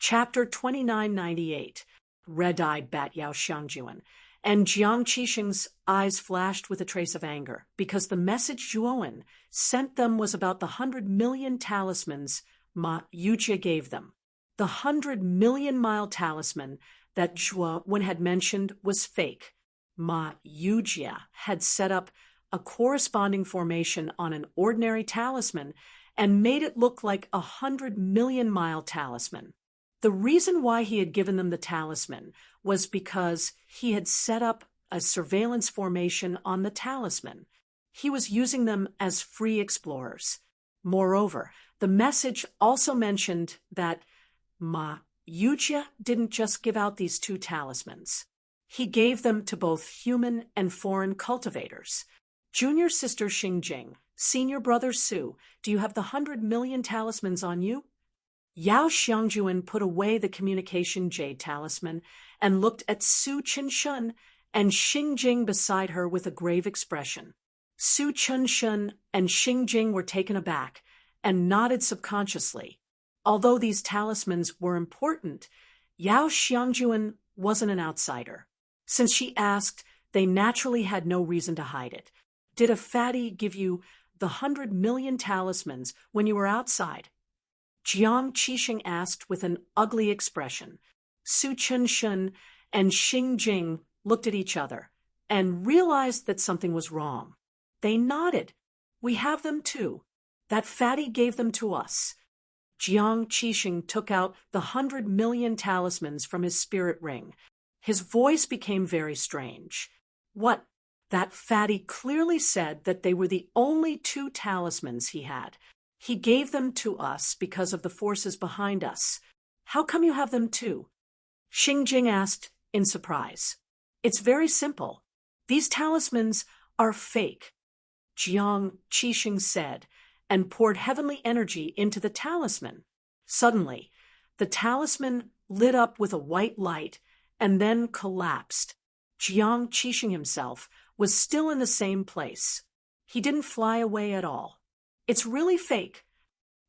Chapter 2998, Red-Eyed Bat Yao Xiangjuan, and Jiang Qixing's eyes flashed with a trace of anger, because the message Zhuowen sent them was about the 100 million talismans Ma Yujie gave them. The 100 million mile talisman that Zhuowen had mentioned was fake. Ma Yujie had set up a corresponding formation on an ordinary talisman and made it look like a 100 million mile talisman. The reason why he had given them the talisman was because he had set up a surveillance formation on the talisman. He was using them as free explorers. Moreover, the message also mentioned that Ma Yujie didn't just give out these 2 talismans. He gave them to both human and foreign cultivators. Junior sister Xingjing, senior brother Su, do you have the 100 million talismans on you? Yao Xiangjuan put away the communication jade talisman and looked at Su Qinshen and Xingjing beside her with a grave expression. Su Qinshen and Xingjing were taken aback and nodded subconsciously. Although these talismans were important, Yao Xiangjuan wasn't an outsider. Since she asked, they naturally had no reason to hide it. Did a fatty give you the 100 million talismans when you were outside? Jiang Qixing asked with an ugly expression. Su Qinshen and Xingjing looked at each other and realized that something was wrong. They nodded. We have them too. That fatty gave them to us. Jiang Qixing took out the 100 million talismans from his spirit ring. His voice became very strange. What? That fatty clearly said that they were the only 2 talismans he had. He gave them to us because of the forces behind us. How come you have them too? Xingjing asked in surprise. It's very simple. These talismans are fake, Jiang Qixing said, and poured heavenly energy into the talisman. Suddenly, the talisman lit up with a white light and then collapsed. Jiang Qixing himself was still in the same place. He didn't fly away at all. It's really fake.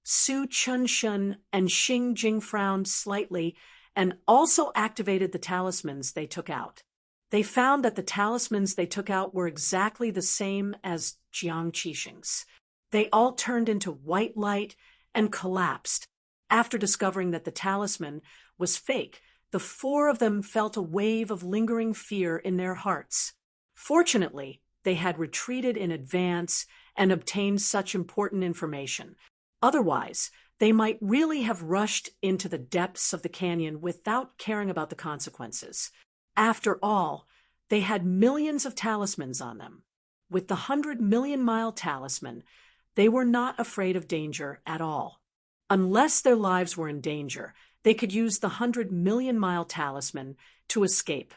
Su Qinshen and Xingjing frowned slightly and also activated the talismans they took out. They found that the talismans they took out were exactly the same as Jiang Qixing's. They all turned into white light and collapsed. After discovering that the talisman was fake, the 4 of them felt a wave of lingering fear in their hearts. Fortunately, they had retreated in advance and obtained such important information. Otherwise, they might really have rushed into the depths of the canyon without caring about the consequences. After all, they had millions of talismans on them. With the 100 million mile talisman, they were not afraid of danger at all. Unless their lives were in danger, they could use the 100 million mile talisman to escape.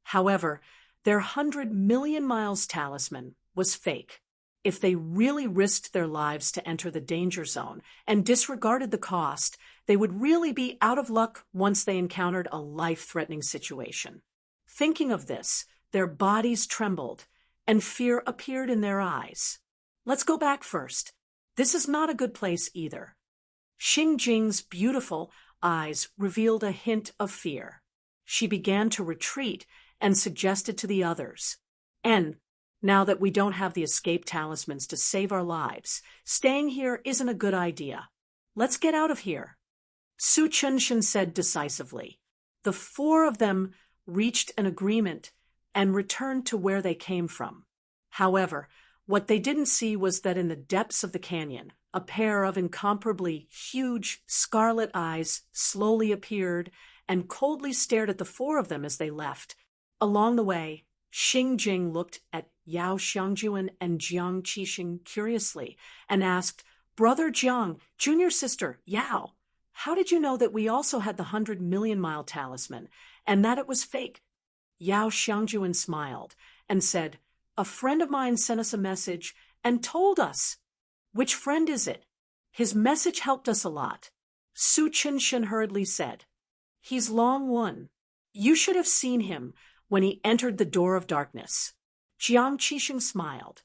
However, their 100 million miles talisman was fake. If they really risked their lives to enter the danger zone and disregarded the cost, they would really be out of luck once they encountered a life-threatening situation. Thinking of this, their bodies trembled, and fear appeared in their eyes. Let's go back first. This is not a good place either. Xingjing's beautiful eyes revealed a hint of fear. She began to retreat and suggested to the others, now that we don't have the escape talismans to save our lives, staying here isn't a good idea. Let's get out of here. Su Qinshen said decisively. The 4 of them reached an agreement and returned to where they came from. However, what they didn't see was that in the depths of the canyon, a pair of incomparably huge scarlet eyes slowly appeared and coldly stared at the 4 of them as they left. Along the way, Xingjing looked at Yao Xiangjuan and Jiang Qixing curiously and asked, Brother Jiang, junior sister Yao, how did you know that we also had the 100 million mile talisman and that it was fake? Yao Xiangjuan smiled and said, a friend of mine sent us a message and told us. Which friend is it? His message helped us a lot. Su Qinshen hurriedly said, he's Long One. You should have seen him when he entered the door of darkness. Jiang Qixing smiled.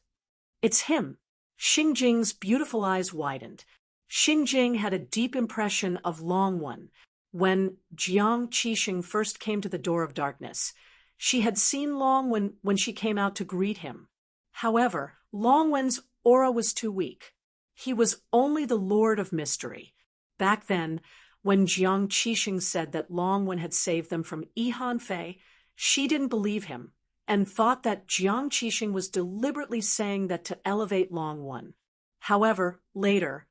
It's him. Xingjing's beautiful eyes widened. Xingjing had a deep impression of Long One. When Jiang Qixing first came to the door of darkness, she had seen Long Wen when she came out to greet him. However, Long Wen's aura was too weak. He was only the Lord of Mystery. Back then, when Jiang Qixing said that Long Wen had saved them from Yi Hanfei, she didn't believe him and thought that Jiang Qixing was deliberately saying that to elevate Long Wen. However, later,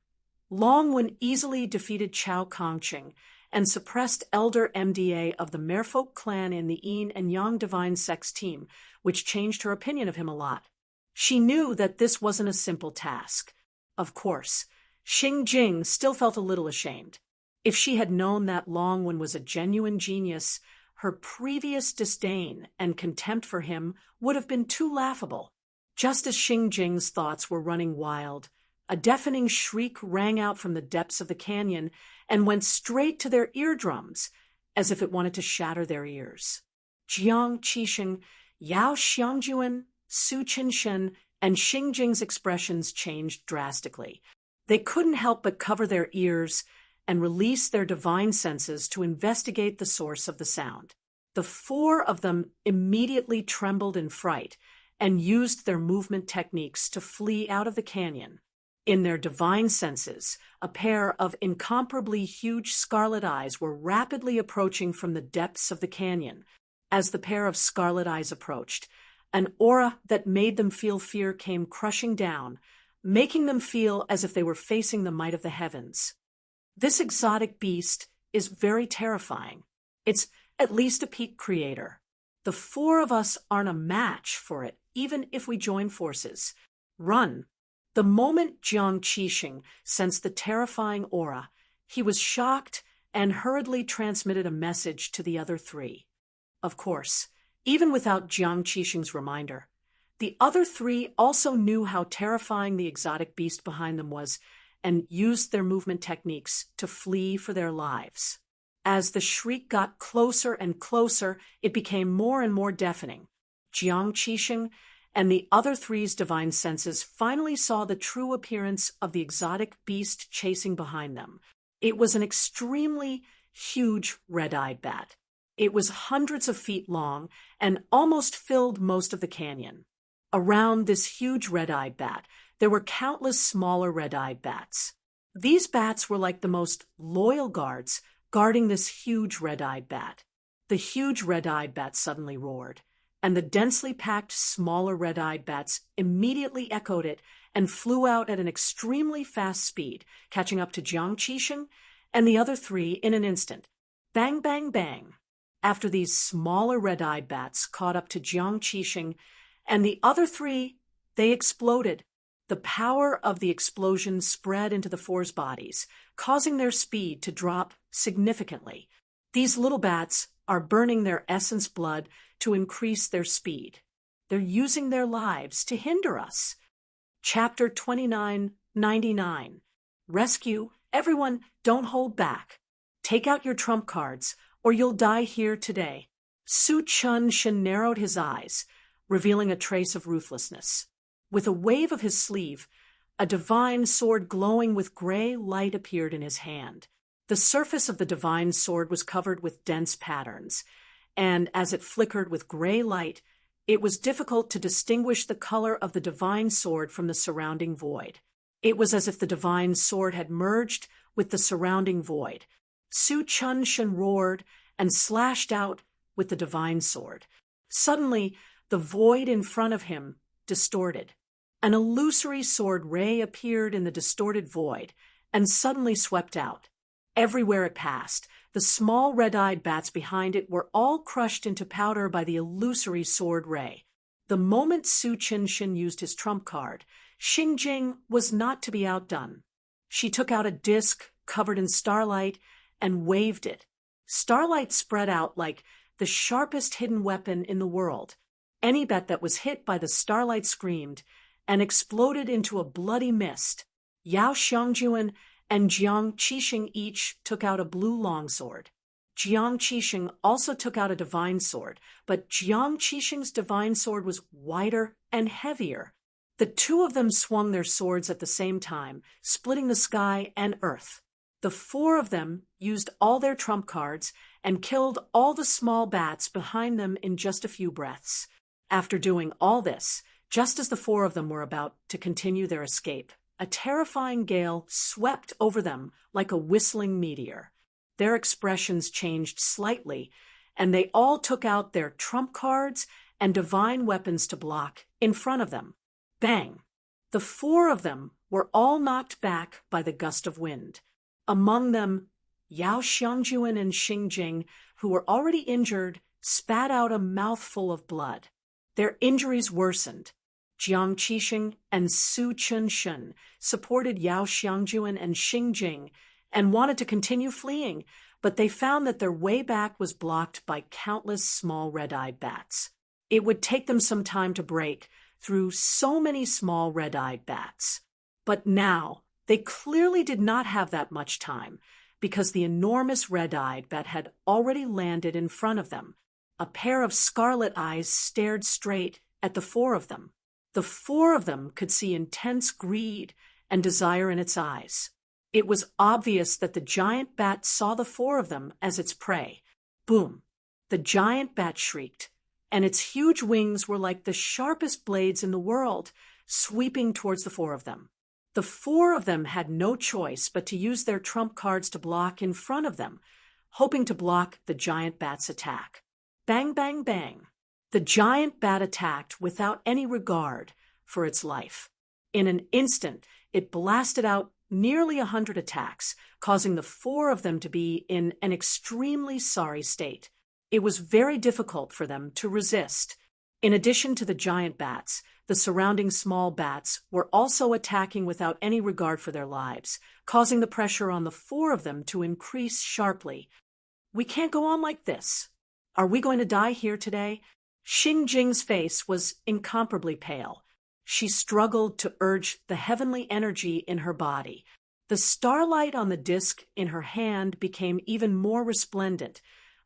Long Wen easily defeated Chao Kongqing and suppressed elder MDA of the Merfolk clan in the Yin and Yang divine sex team, which changed her opinion of him a lot. She knew that this wasn't a simple task. Of course, Xing Jing still felt a little ashamed. If she had known that Long Wen was a genuine genius, her previous disdain and contempt for him would have been too laughable. Just as Xing Jing's thoughts were running wild, a deafening shriek rang out from the depths of the canyon and went straight to their eardrums, as if it wanted to shatter their ears. Jiang Qixing, Yao Xiangjuan, Su Qinshen, and Xing Jing's expressions changed drastically. They couldn't help but cover their ears and release their divine senses to investigate the source of the sound. The four of them immediately trembled in fright and used their movement techniques to flee out of the canyon. In their divine senses, a pair of incomparably huge scarlet eyes were rapidly approaching from the depths of the canyon. As the pair of scarlet eyes approached, an aura that made them feel fear came crushing down, making them feel as if they were facing the might of the heavens. This exotic beast is very terrifying. It's at least a peak creator. The four of us aren't a match for it, even if we join forces. Run! The moment Jiang Qixing sensed the terrifying aura, he was shocked and hurriedly transmitted a message to the other three. Of course, even without Jiang Qixing's reminder, the other three also knew how terrifying the exotic beast behind them was and used their movement techniques to flee for their lives. As the shriek got closer and closer, it became more and more deafening. Jiang Qixing and the other three's divine senses finally saw the true appearance of the exotic beast chasing behind them. It was an extremely huge red-eyed bat. It was hundreds of feet long and almost filled most of the canyon. Around this huge red-eyed bat, there were countless smaller red-eyed bats. These bats were like the most loyal guards guarding this huge red-eyed bat. The huge red-eyed bat suddenly roared, and the densely packed smaller red-eyed bats immediately echoed it and flew out at an extremely fast speed, catching up to Jiang Qixing and the other three in an instant. Bang, bang, bang. After these smaller red-eyed bats caught up to Jiang Qixing and the other three, they exploded. The power of the explosion spread into the four's bodies, causing their speed to drop significantly. These little bats are burning their essence blood to increase their speed. They're using their lives to hinder us. Chapter 2999. Rescue. Everyone, don't hold back. Take out your trump cards, or you'll die here today. Su Qinshen narrowed his eyes, revealing a trace of ruthlessness. With a wave of his sleeve, a divine sword glowing with gray light appeared in his hand. The surface of the divine sword was covered with dense patterns, and as it flickered with gray light, it was difficult to distinguish the color of the divine sword from the surrounding void. It was as if the divine sword had merged with the surrounding void. Su Qinshen roared and slashed out with the divine sword. Suddenly, the void in front of him distorted. An illusory sword ray appeared in the distorted void and suddenly swept out. Everywhere it passed, the small red-eyed bats behind it were all crushed into powder by the illusory sword ray. The moment Su Qinshen used his trump card, Xing Jing was not to be outdone. She took out a disc covered in starlight and waved it. Starlight spread out like the sharpest hidden weapon in the world. Any bat that was hit by the starlight screamed and exploded into a bloody mist. Yao Xiangjuan and Jiang Qixing each took out a blue longsword. Jiang Qixing also took out a divine sword, but Jiang Qixing's divine sword was wider and heavier. The two of them swung their swords at the same time, splitting the sky and earth. The four of them used all their trump cards and killed all the small bats behind them in just a few breaths. After doing all this, just as the four of them were about to continue their escape, a terrifying gale swept over them like a whistling meteor. Their expressions changed slightly, and they all took out their trump cards and divine weapons to block in front of them. Bang! The four of them were all knocked back by the gust of wind. Among them, Yao Xiangjuan and Xing Jing, who were already injured, spat out a mouthful of blood. Their injuries worsened. Jiang Qixing and Su Chunshun supported Yao Xiangjuan and Xing Jing and wanted to continue fleeing, but they found that their way back was blocked by countless small red-eyed bats. It would take them some time to break through so many small red-eyed bats. But now, they clearly did not have that much time, because the enormous red-eyed bat had already landed in front of them. A pair of scarlet eyes stared straight at the four of them. The four of them could see intense greed and desire in its eyes. It was obvious that the giant bat saw the four of them as its prey. Boom! The giant bat shrieked, and its huge wings were like the sharpest blades in the world, sweeping towards the four of them. The four of them had no choice but to use their trump cards to block in front of them, hoping to block the giant bat's attack. Bang, bang, bang. The giant bat attacked without any regard for its life. In an instant, it blasted out nearly 100 attacks, causing the four of them to be in an extremely sorry state. It was very difficult for them to resist. In addition to the giant bats, the surrounding small bats were also attacking without any regard for their lives, causing the pressure on the four of them to increase sharply. We can't go on like this. Are we going to die here today? Xing Jing's face was incomparably pale. She struggled to urge the heavenly energy in her body. The starlight on the disc in her hand became even more resplendent,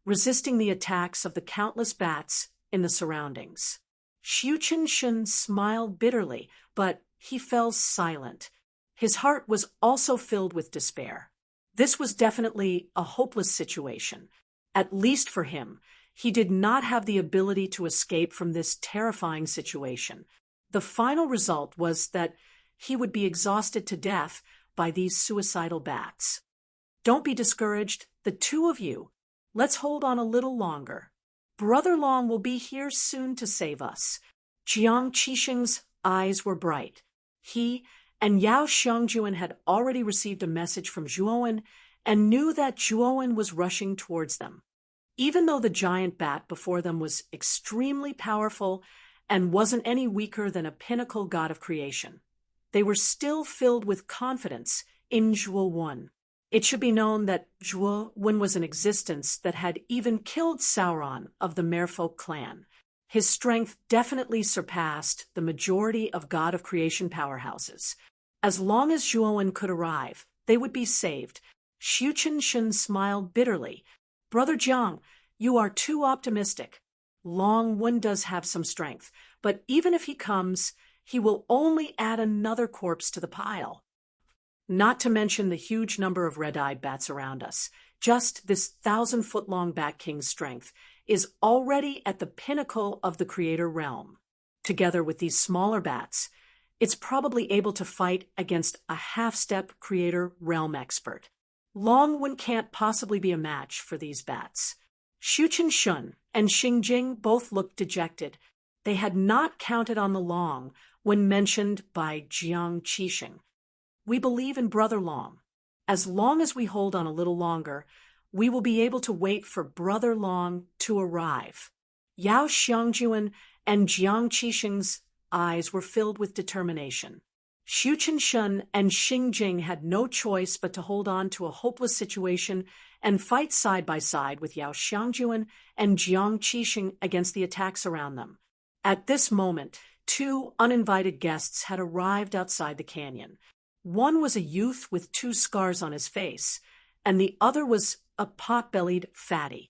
resisting the attacks of the countless bats in the surroundings. Xiu Qinshun smiled bitterly, but he fell silent. His heart was also filled with despair. This was definitely a hopeless situation. At least for him, he did not have the ability to escape from this terrifying situation. The final result was that he would be exhausted to death by these suicidal bats. Don't be discouraged, the two of you. Let's hold on a little longer. Brother Long will be here soon to save us. Jiang Qixing's eyes were bright. He and Yao Xiangjuan had already received a message from Zhuowen and knew that Zhuowen was rushing towards them. Even though the giant bat before them was extremely powerful and wasn't any weaker than a pinnacle god of creation, they were still filled with confidence in Zhuowen. It should be known that Zhuowen was an existence that had even killed Sauron of the Merfolk clan. His strength definitely surpassed the majority of god of creation powerhouses. As long as Zhuowen could arrive, they would be saved. Xiu Qinshun smiled bitterly. Brother Jiang, you are too optimistic. Long Wen does have some strength, but even if he comes, he will only add another corpse to the pile. Not to mention the huge number of red-eyed bats around us. Just this 1,000-foot-long Bat King's strength is already at the pinnacle of the creator realm. Together with these smaller bats, it's probably able to fight against a half-step creator realm expert. Long Wen can't possibly be a match for these bats. Xiu Qinshun and Xing Jing both looked dejected. They had not counted on the Long when mentioned by Jiang Qixing. We believe in Brother Long. As long as we hold on a little longer, we will be able to wait for Brother Long to arrive. Yao Xiangjuan and Jiang Qixing's eyes were filled with determination. Xiu Qinshun and Xing Jing had no choice but to hold on to a hopeless situation and fight side by side with Yao Xiangjuan and Jiang Qixing against the attacks around them. At this moment, two uninvited guests had arrived outside the canyon. One was a youth with 2 scars on his face, and the other was a pot-bellied fatty.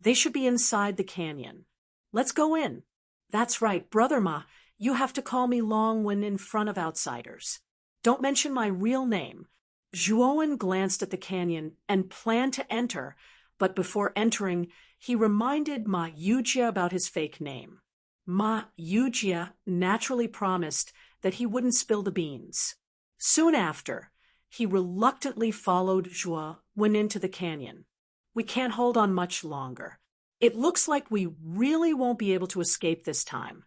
They should be inside the canyon. Let's go in. That's right, Brother Ma, you have to call me Long when in front of outsiders. Don't mention my real name. Zhuowen glanced at the canyon and planned to enter, but before entering, he reminded Ma Yujie about his fake name. Ma Yujie naturally promised that he wouldn't spill the beans. Soon after, he reluctantly followed Zhuowen into the canyon. "We can't hold on much longer. It looks like we really won't be able to escape this time."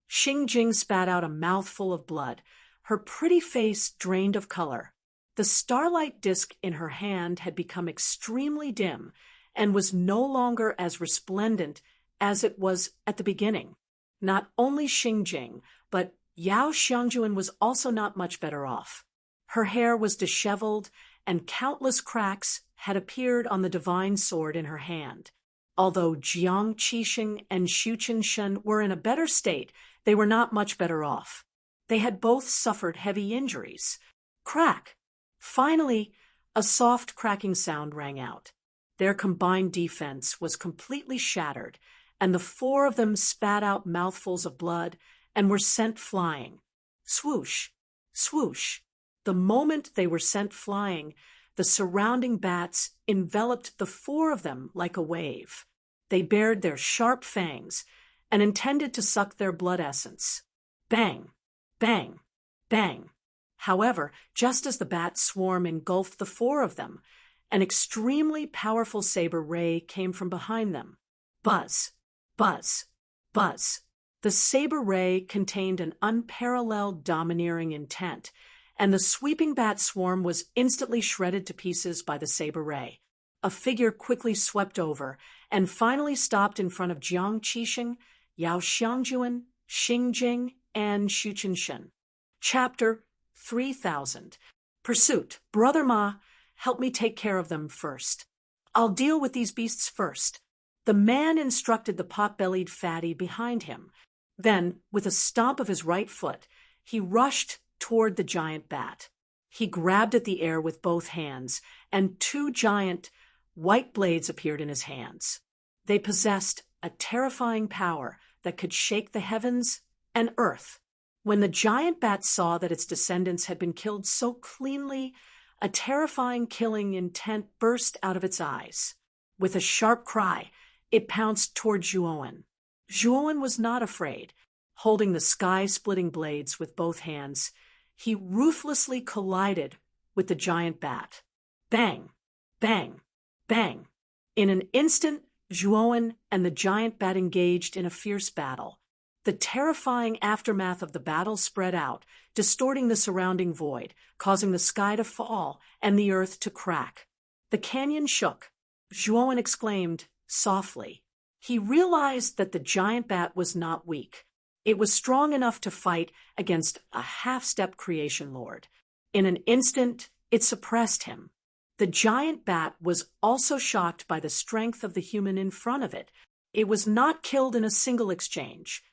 Xingjing spat out a mouthful of blood, her pretty face drained of color. The starlight disk in her hand had become extremely dim and was no longer as resplendent as it was at the beginning. Not only Xingjing, but Yao Xiangjuan was also not much better off. Her hair was disheveled, and countless cracks had appeared on the divine sword in her hand. Although Jiang Qixing and Xu Qinshen were in a better state, they were not much better off. They had both suffered heavy injuries. Crack! Finally, a soft cracking sound rang out. Their combined defense was completely shattered, and the four of them spat out mouthfuls of blood and were sent flying. Swoosh! Swoosh! The moment they were sent flying, the surrounding bats enveloped the four of them like a wave. They bared their sharp fangs and intended to suck their blood essence. Bang! Bang! Bang! However, just as the bat swarm engulfed the four of them, an extremely powerful saber ray came from behind them. Buzz! Buzz! Buzz! The saber ray contained an unparalleled domineering intent, and the sweeping bat swarm was instantly shredded to pieces by the saber ray. A figure quickly swept over and finally stopped in front of Jiang Qixing, Yao Xiangjuan, Xingjing, and Xu Qinshen. Chapter 3000. Pursuit. Brother Ma, help me take care of them first. I'll deal with these beasts first. The man instructed the pot-bellied fatty behind him. Then, with a stomp of his right foot, he rushed toward the giant bat. He grabbed at the air with both hands, and two giant white blades appeared in his hands. They possessed a terrifying power that could shake the heavens and earth. When the giant bat saw that its descendants had been killed so cleanly, a terrifying killing intent burst out of its eyes. With a sharp cry, it pounced toward Zhuowen. Zhuowen was not afraid. Holding the sky-splitting blades with both hands, he ruthlessly collided with the giant bat. Bang! Bang! Bang! In an instant, Zhuowen and the giant bat engaged in a fierce battle. The terrifying aftermath of the battle spread out, distorting the surrounding void, causing the sky to fall and the earth to crack. The canyon shook. Zhuowen exclaimed softly. He realized that the giant bat was not weak. It was strong enough to fight against a half-step creation lord. In an instant, it suppressed him. The giant bat was also shocked by the strength of the human in front of it. It was not killed in a single exchange.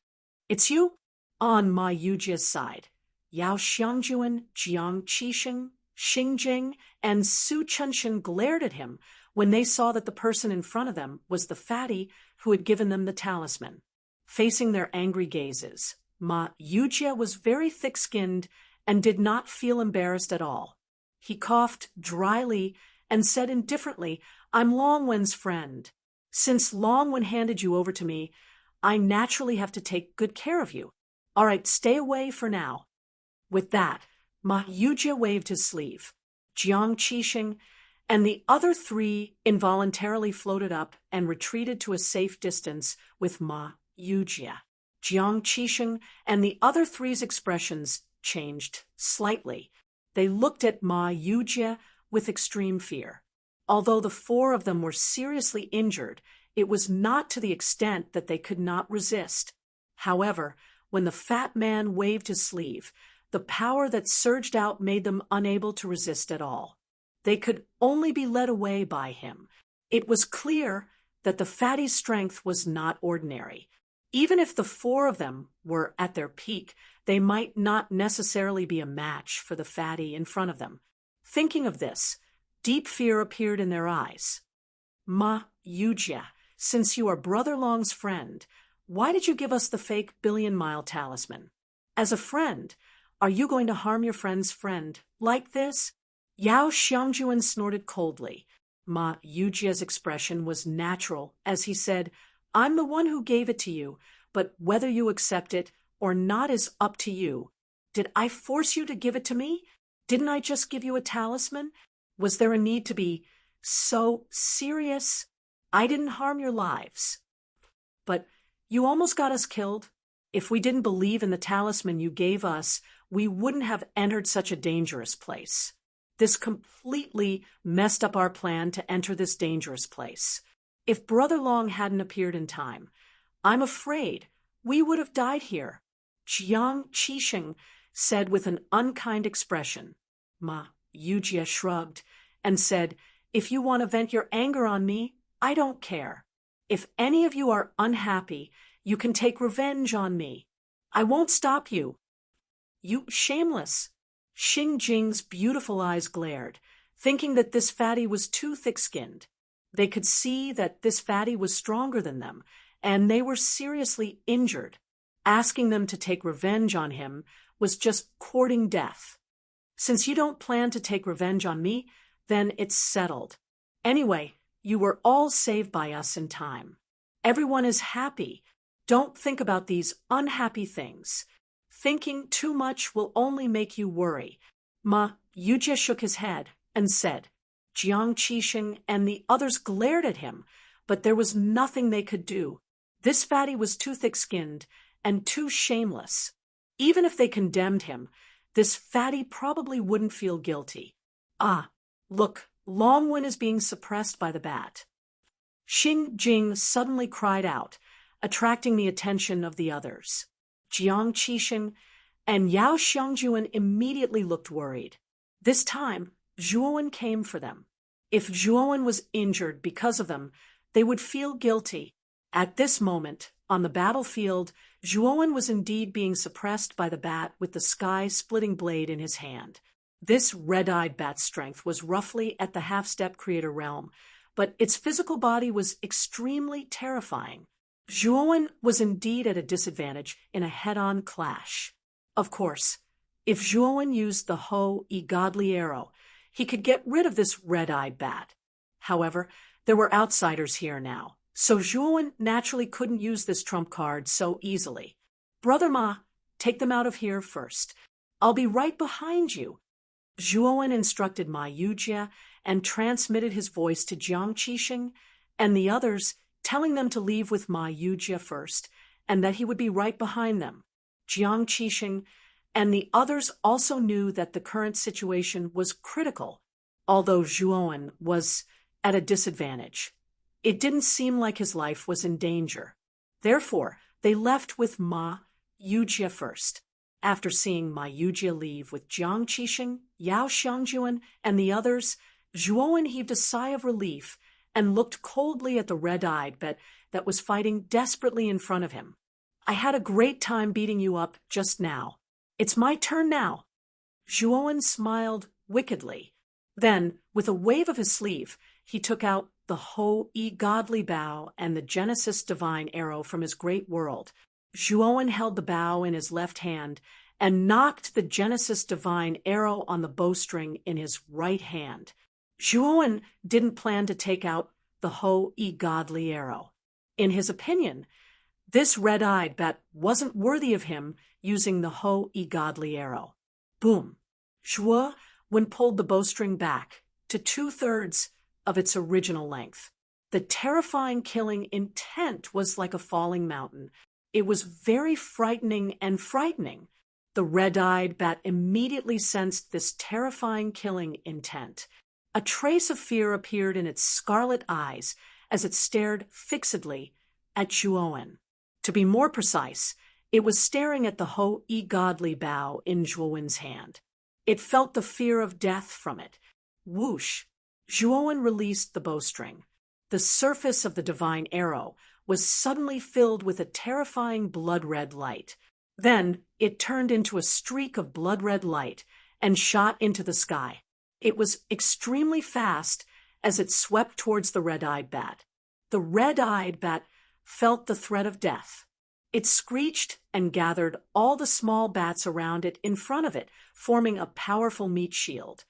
"It's you?" On Ma Yujie's side, Yao Xiangjuan, Jiang Qixing, Xingjing, and Xu Qinshen glared at him when they saw that the person in front of them was the fatty who had given them the talisman. Facing their angry gazes, Ma Yujie was very thick-skinned and did not feel embarrassed at all. He coughed dryly and said indifferently, "I'm Longwen's friend. Since Longwen handed you over to me, I naturally have to take good care of you. All right, stay away for now." With that, Ma Yujie waved his sleeve. Jiang Qixing and the other three involuntarily floated up and retreated to a safe distance with Ma Yujie. Jiang Qixing and the other three's expressions changed slightly. They looked at Ma Yujie with extreme fear. Although the four of them were seriously injured, it was not to the extent that they could not resist. However, when the fat man waved his sleeve, the power that surged out made them unable to resist at all. They could only be led away by him. It was clear that the fatty's strength was not ordinary. Even if the four of them were at their peak, they might not necessarily be a match for the fatty in front of them. Thinking of this, deep fear appeared in their eyes. "Ma Yujie, since you are Brother Long's friend, why did you give us the fake billion-mile talisman? As a friend, are you going to harm your friend's friend like this?" Yao Xiangjuan snorted coldly. Ma Yujia's expression was natural as he said, I'm the one who gave it to you, but whether you accept it or not is up to you. Did I force you to give it to me? Didn't I just give you a talisman? Was there a need to be so serious? I didn't harm your lives. But you almost got us killed. If we didn't believe in the talisman you gave us, we wouldn't have entered such a dangerous place. This completely messed up our plan to enter this dangerous place. If Brother Long hadn't appeared in time, I'm afraid we would have died here. Jiang Qixing said with an unkind expression. Ma Yujia shrugged and said, if you want to vent your anger on me, I don't care. If any of you are unhappy, you can take revenge on me. I won't stop you. You shameless. Xing Jing's beautiful eyes glared, thinking that this fatty was too thick-skinned. They could see that this fatty was stronger than them, and they were seriously injured. Asking them to take revenge on him was just courting death. Since you don't plan to take revenge on me, then it's settled. Anyway, you were all saved by us in time. Everyone is happy. Don't think about these unhappy things. Thinking too much will only make you worry. Ma Yujia shook his head and said. Jiang Qixing and the others glared at him, but there was nothing they could do. This fatty was too thick-skinned and too shameless. Even if they condemned him, this fatty probably wouldn't feel guilty. Ah, look, Longwen is being suppressed by the bat. Xing Jing suddenly cried out, attracting the attention of the others. Jiang Qixing and Yao Xiangjuan immediately looked worried. This time, Zhuowen came for them. If Zhuowen was injured because of them, they would feel guilty. At this moment, on the battlefield, Zhuowen was indeed being suppressed by the bat with the sky-splitting blade in his hand. This red-eyed bat's strength was roughly at the half-step creator realm, but its physical body was extremely terrifying. Zhuowen was indeed at a disadvantage in a head-on clash. Of course, if Zhuowen used the Ho-E Godly Arrow, he could get rid of this red-eyed bat. However, there were outsiders here now, so Zhuowen naturally couldn't use this trump card so easily. Brother Ma, take them out of here first. I'll be right behind you. Zhuowen instructed Ma Yujia and transmitted his voice to Jiang Qixing and the others, telling them to leave with Ma Yujia first and that he would be right behind them. Jiang Qixing and the others also knew that the current situation was critical, although Zhuowen was at a disadvantage. It didn't seem like his life was in danger. Therefore, they left with Ma Yujia first. After seeing Ma Yujia leave with Jiang Qixing, Yao Xiangjuan, and the others, Zhuowen heaved a sigh of relief and looked coldly at the red-eyed bat that was fighting desperately in front of him. I had a great time beating you up just now. It's my turn now. Zhuowen smiled wickedly. Then, with a wave of his sleeve, he took out the Ho-E Godly Bow and the Genesis Divine Arrow from his great world. Zhuowen held the bow in his left hand and knocked the Genesis Divine Arrow on the bowstring in his right hand. Zhuowen didn't plan to take out the Ho-E Godly Arrow. In his opinion, this red-eyed bat wasn't worthy of him using the Ho-E Godly Arrow. Boom! Zhuowen pulled the bowstring back to 2/3 of its original length. The terrifying killing intent was like a falling mountain. It was very frightening and frightening. The red-eyed bat immediately sensed this terrifying killing intent. A trace of fear appeared in its scarlet eyes as it stared fixedly at Zhuowen. To be more precise, it was staring at the Ho-E Godly Bow in Zhuowen's hand. It felt the fear of death from it. Whoosh! Zhuowen released the bowstring. The surface of the divine arrow was suddenly filled with a terrifying blood-red light. Then it turned into a streak of blood-red light and shot into the sky. It was extremely fast as it swept towards the red-eyed bat. The red-eyed bat felt the threat of death. It screeched and gathered all the small bats around it in front of it, forming a powerful meat shield.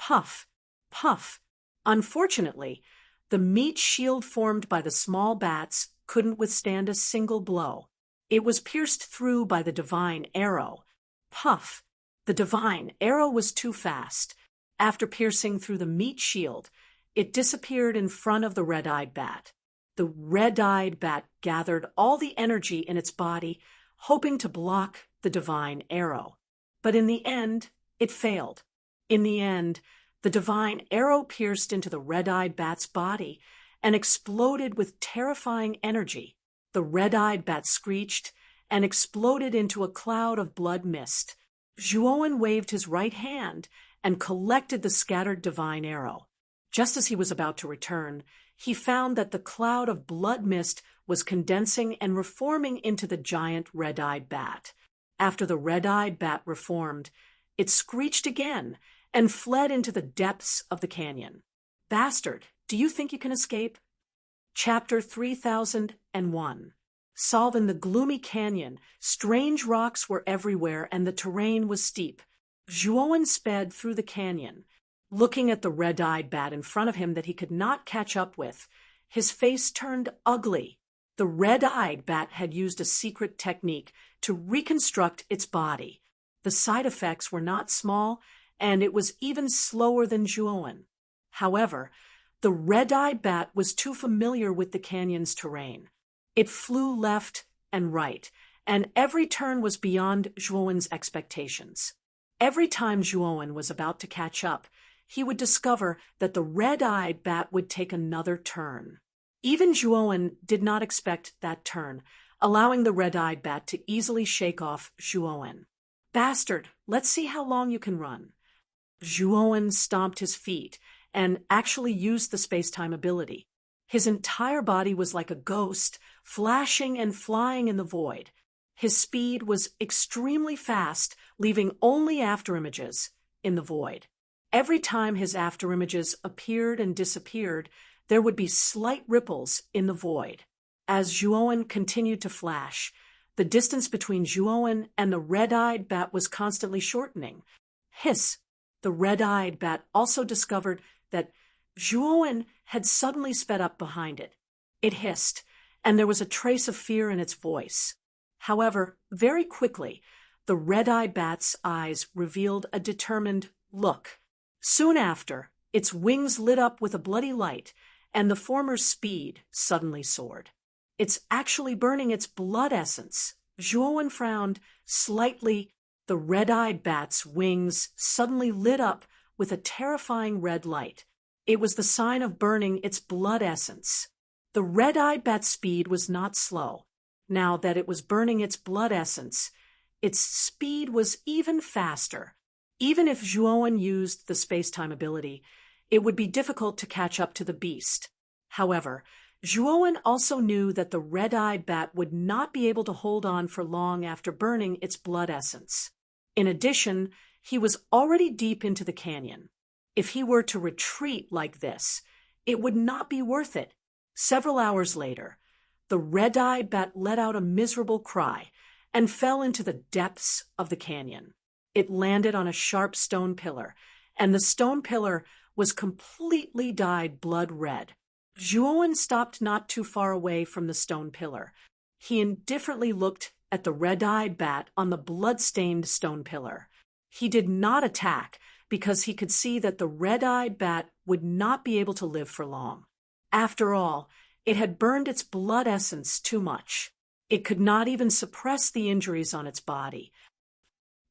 Puff, puff. Unfortunately, the meat shield formed by the small bats couldn't withstand a single blow. It was pierced through by the divine arrow. Puff. The divine arrow was too fast. After piercing through the meat shield, it disappeared in front of the red-eyed bat. The red-eyed bat gathered all the energy in its body, hoping to block the divine arrow. But in the end, it failed. In the end, the divine arrow pierced into the red-eyed bat's body and exploded with terrifying energy. The red-eyed bat screeched and exploded into a cloud of blood mist. Zhuowen waved his right hand and collected the scattered divine arrow. Just as he was about to return, he found that the cloud of blood mist was condensing and reforming into the giant red-eyed bat. After the red-eyed bat reformed, it screeched again and fled into the depths of the canyon. Bastard, do you think you can escape? Chapter 3001. Solve in the gloomy canyon. Strange rocks were everywhere and the terrain was steep. Zhuowen sped through the canyon, looking at the red-eyed bat in front of him that he could not catch up with. His face turned ugly. The red-eyed bat had used a secret technique to reconstruct its body. The side effects were not small, and it was even slower than Zhuowen. However, the red-eyed bat was too familiar with the canyon's terrain. It flew left and right, and every turn was beyond Zhuowen's expectations. Every time Zhuowen was about to catch up, he would discover that the red-eyed bat would take another turn. Even Zhuowen did not expect that turn, allowing the red-eyed bat to easily shake off Zhuowen. Bastard, let's see how long you can run. Zhuowen stomped his feet and actually used the space-time ability. His entire body was like a ghost, flashing and flying in the void. His speed was extremely fast, leaving only afterimages in the void. Every time his afterimages appeared and disappeared, there would be slight ripples in the void. As Zhuowen continued to flash, the distance between Zhuowen and the red-eyed bat was constantly shortening. Hiss! The red-eyed bat also discovered that Zhuowen had suddenly sped up behind it. It hissed, and there was a trace of fear in its voice. However, very quickly, the red-eyed bat's eyes revealed a determined look. Soon after, its wings lit up with a bloody light, and the former's speed suddenly soared. It's actually burning its blood essence. Zhuowen frowned slightly. The red-eyed bat's wings suddenly lit up with a terrifying red light. It was the sign of burning its blood essence. The red-eyed bat's speed was not slow. Now that it was burning its blood essence, its speed was even faster. Even if Zhuowen used the space-time ability, it would be difficult to catch up to the beast. However, Zhuowen also knew that the red-eyed bat would not be able to hold on for long after burning its blood essence. In addition, he was already deep into the canyon. If he were to retreat like this, it would not be worth it. Several hours later, the red-eyed bat let out a miserable cry and fell into the depths of the canyon. It landed on a sharp stone pillar, and the stone pillar was completely dyed blood red. Zhuowen stopped not too far away from the stone pillar. He indifferently looked at the red-eyed bat on the blood-stained stone pillar. He did not attack because he could see that the red-eyed bat would not be able to live for long. After all, it had burned its blood essence too much. It could not even suppress the injuries on its body.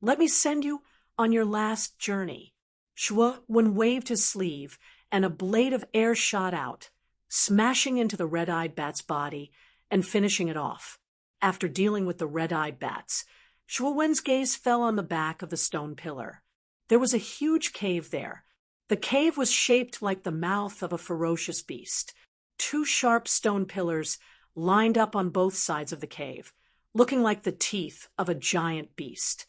Let me send you on your last journey. Zhuowen waved his sleeve, and a blade of air shot out, smashing into the red-eyed bat's body and finishing it off. After dealing with the red-eyed bats, Zhuowen's gaze fell on the back of the stone pillar. There was a huge cave there. The cave was shaped like the mouth of a ferocious beast. Two sharp stone pillars lined up on both sides of the cave, looking like the teeth of a giant beast.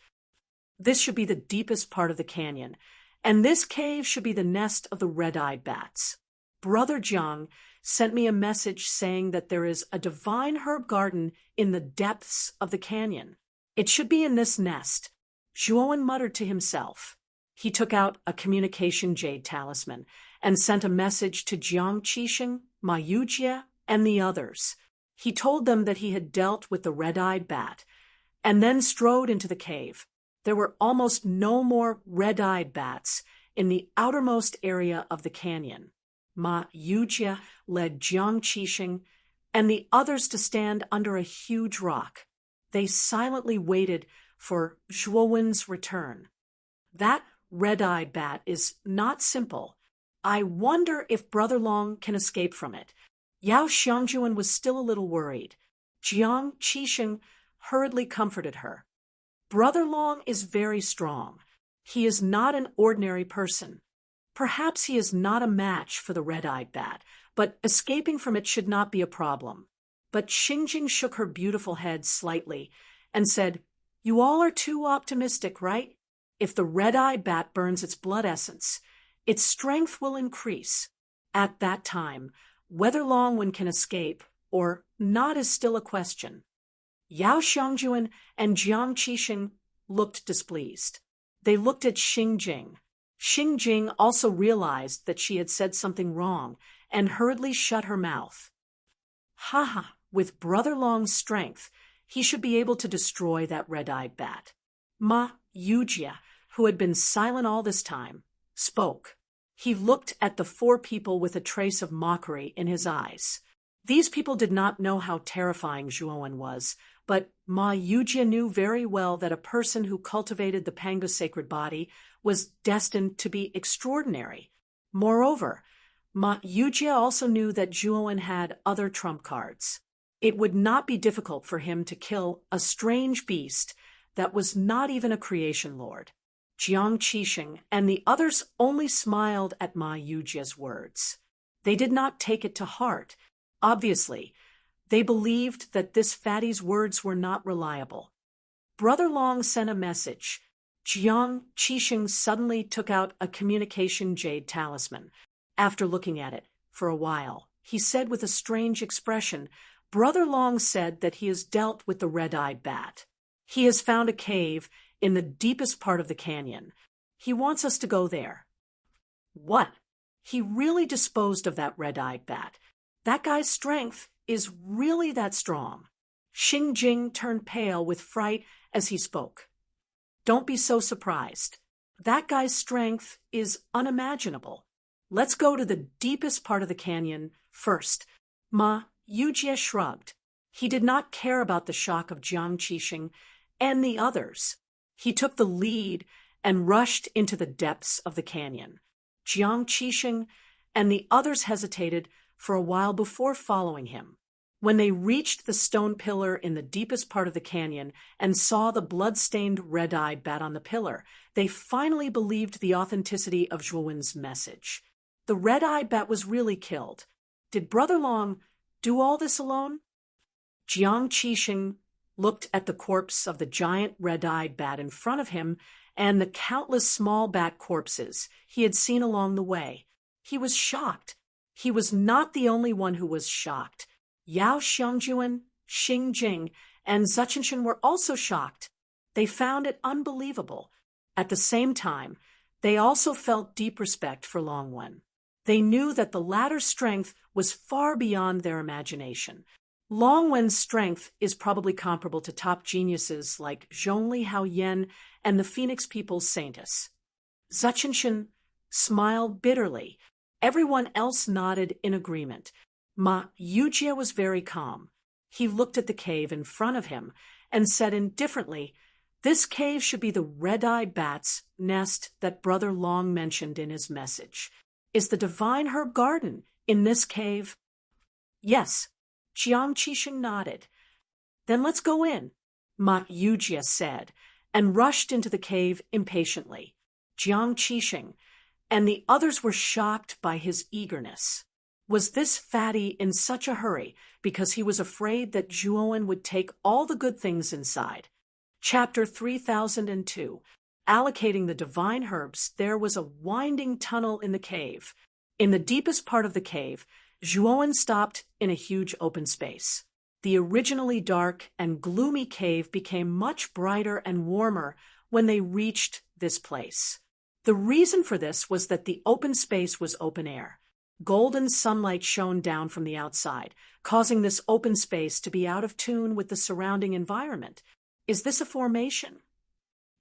This should be the deepest part of the canyon, and this cave should be the nest of the red-eyed bats. Brother Jiang sent me a message saying that there is a divine herb garden in the depths of the canyon. It should be in this nest. Zhuowen muttered to himself. He took out a communication jade talisman and sent a message to Jiang Qixing, Ma Yujie, and the others. He told them that he had dealt with the red-eyed bat, and then strode into the cave. There were almost no more red-eyed bats in the outermost area of the canyon. Ma Yujie led Jiang Qixing and the others to stand under a huge rock. They silently waited for Zhuowen's return. That red-eyed bat is not simple. I wonder if Brother Long can escape from it. Yao Xiangjuan was still a little worried. Jiang Qixing hurriedly comforted her. Brother Long is very strong. He is not an ordinary person. Perhaps he is not a match for the red-eyed bat, but escaping from it should not be a problem. But Xingjing shook her beautiful head slightly and said, "You all are too optimistic, right? If the red-eyed bat burns its blood essence, its strength will increase. At that time, whether Longwen can escape or not is still a question." Yao Xiangjuan and Jiang Qixing looked displeased. They looked at Xingjing. Xingjing also realized that she had said something wrong and hurriedly shut her mouth. "Ha! With Brother Long's strength, he should be able to destroy that red-eyed bat." Ma Yujie, who had been silent all this time, spoke. He looked at the four people with a trace of mockery in his eyes. These people did not know how terrifying Zhuowen was, but Ma Yujie knew very well that a person who cultivated the Panga sacred body was destined to be extraordinary. Moreover, Ma Yujie also knew that Zhuowen had other trump cards. It would not be difficult for him to kill a strange beast that was not even a creation lord. Jiang Qixing and the others only smiled at Ma Yujie's words. They did not take it to heart. Obviously, they believed that this fatty's words were not reliable. Brother Long sent a message. Jiang Qixing suddenly took out a communication jade talisman. After looking at it for a while, he said with a strange expression, "Brother Long said that he has dealt with the red-eyed bat. He has found a cave in the deepest part of the canyon. He wants us to go there." What? He really disposed of that red-eyed bat. That guy's strength is really that strong. Xingjing turned pale with fright as he spoke. "Don't be so surprised. That guy's strength is unimaginable. Let's go to the deepest part of the canyon first." Ma Yujie shrugged. He did not care about the shock of Jiang Qixing and the others. He took the lead and rushed into the depths of the canyon. Jiang Qixing and the others hesitated for a while before following him. When they reached the stone pillar in the deepest part of the canyon and saw the blood-stained red-eyed bat on the pillar, they finally believed the authenticity of Zhuowen's message. The red-eyed bat was really killed. Did Brother Long do all this alone? Jiang Qixing looked at the corpse of the giant red-eyed bat in front of him and the countless small bat corpses he had seen along the way. He was shocked. He was not the only one who was shocked. Yao Xiangjuan, Xingjing, and Zuchinshin were also shocked. They found it unbelievable. At the same time, they also felt deep respect for Longwen. They knew that the latter's strength was far beyond their imagination. Longwen's strength is probably comparable to top geniuses like Zhongli Haoyan and the Phoenix People's Saintess. Zuchinshin smiled bitterly. Everyone else nodded in agreement. Ma Yujie was very calm. He looked at the cave in front of him and said indifferently, "This cave should be the red-eyed bat's nest that Brother Long mentioned in his message. Is the divine herb garden in this cave?" "Yes." Jiang Qixing nodded. "Then let's go in," Ma Yujie said, and rushed into the cave impatiently. Jiang Qixing and the others were shocked by his eagerness. Was this fatty in such a hurry because he was afraid that Zhuowen would take all the good things inside? Chapter 3002. Allocating the divine herbs, there was a winding tunnel in the cave. In the deepest part of the cave, Zhuowen stopped in a huge open space. The originally dark and gloomy cave became much brighter and warmer when they reached this place. The reason for this was that the open space was open air. Golden sunlight shone down from the outside, causing this open space to be out of tune with the surrounding environment. Is this a formation?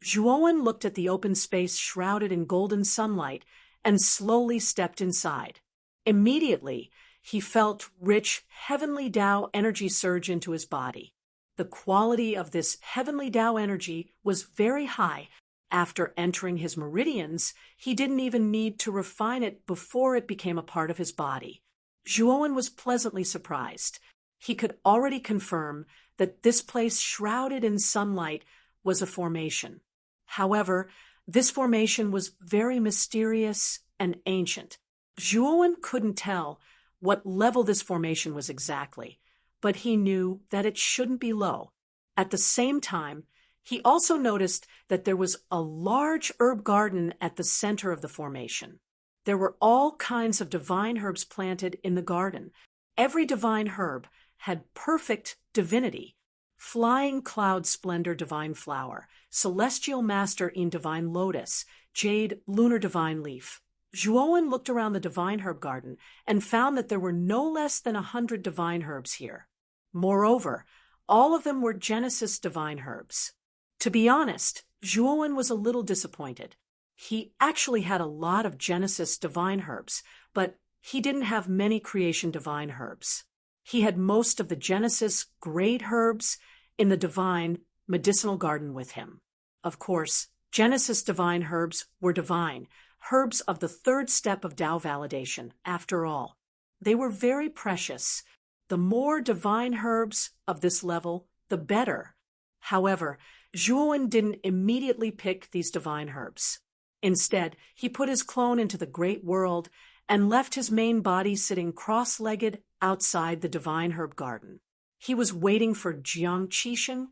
Zhuowen looked at the open space shrouded in golden sunlight and slowly stepped inside. Immediately, he felt rich, heavenly Tao energy surge into his body. The quality of this heavenly Tao energy was very high. After entering his meridians, he didn't even need to refine it before it became a part of his body. Zhuowen was pleasantly surprised. He could already confirm that this place shrouded in sunlight was a formation. However, this formation was very mysterious and ancient. Zhuowen couldn't tell what level this formation was exactly, but he knew that it shouldn't be low. At the same time, he also noticed that there was a large herb garden at the center of the formation. There were all kinds of divine herbs planted in the garden. Every divine herb had perfect divinity: flying cloud splendor divine flower, celestial master in divine lotus, jade lunar divine leaf. Zhuowen looked around the divine herb garden and found that there were no less than 100 divine herbs here. Moreover, all of them were Genesis divine herbs. To be honest, Zhuowen was a little disappointed. He actually had a lot of Genesis divine herbs, but he didn't have many creation divine herbs. He had most of the Genesis great herbs in the divine medicinal garden with him. Of course, Genesis divine herbs were divine, herbs of the third step of Tao validation, after all. They were very precious. The more divine herbs of this level, the better. However, Zhuowen didn't immediately pick these divine herbs. Instead, he put his clone into the great world and left his main body sitting cross-legged outside the divine herb garden. He was waiting for Jiang Qixing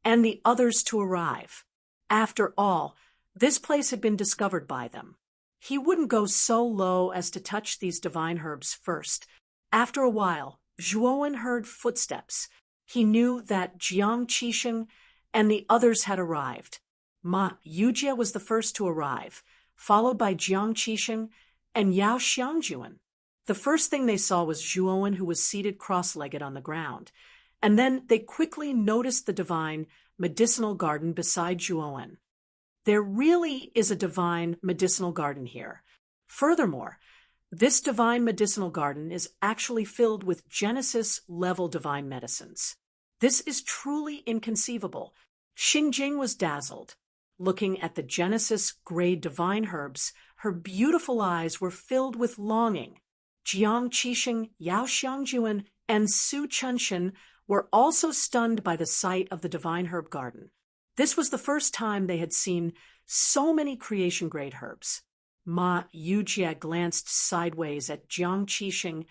and the others to arrive. After all, this place had been discovered by them. He wouldn't go so low as to touch these divine herbs first. After a while, Zhuowen heard footsteps. He knew that Jiang Qixing and the others had arrived. Ma Yujie was the first to arrive, followed by Jiang Qixing and Yao Xiangjuan. The first thing they saw was Zhuowen, who was seated cross-legged on the ground, and then they quickly noticed the divine medicinal garden beside Zhuowen. There really is a divine medicinal garden here. Furthermore, this divine medicinal garden is actually filled with Genesis-level divine medicines. This is truly inconceivable. Xingjing was dazzled. Looking at the Genesis-grade divine herbs, her beautiful eyes were filled with longing. Jiang Qixing, Yao Xiangjuan, and Su Chenshin were also stunned by the sight of the divine herb garden. This was the first time they had seen so many creation-grade herbs. Ma Yujie glanced sideways at Jiang Qixing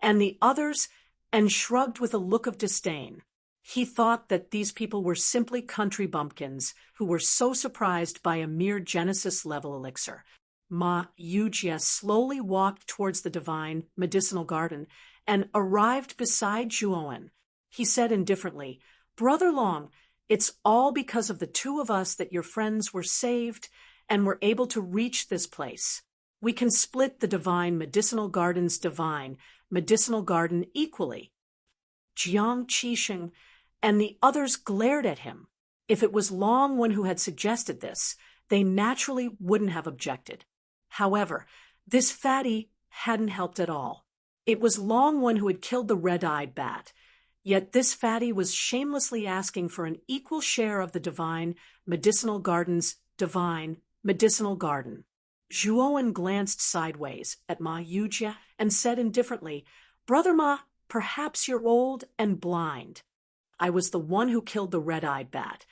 and the others and shrugged with a look of disdain. He thought that these people were simply country bumpkins who were so surprised by a mere Genesis-level elixir. Ma Yujie slowly walked towards the divine medicinal garden and arrived beside Zhuowen. He said indifferently, "Brother Long, it's all because of the two of us that your friends were saved and were able to reach this place. We can split the divine medicinal garden's divine medicinal garden equally." Jiang Qixing and the others glared at him. If it was Longwen who had suggested this, they naturally wouldn't have objected. However, this fatty hadn't helped at all. It was Longwen who had killed the red-eyed bat, yet this fatty was shamelessly asking for an equal share of the divine medicinal garden's divine medicinal garden. Zhuowen glanced sideways at Ma Yujie and said indifferently, "Brother Ma, perhaps you're old and blind. I was the one who killed the red-eyed bat,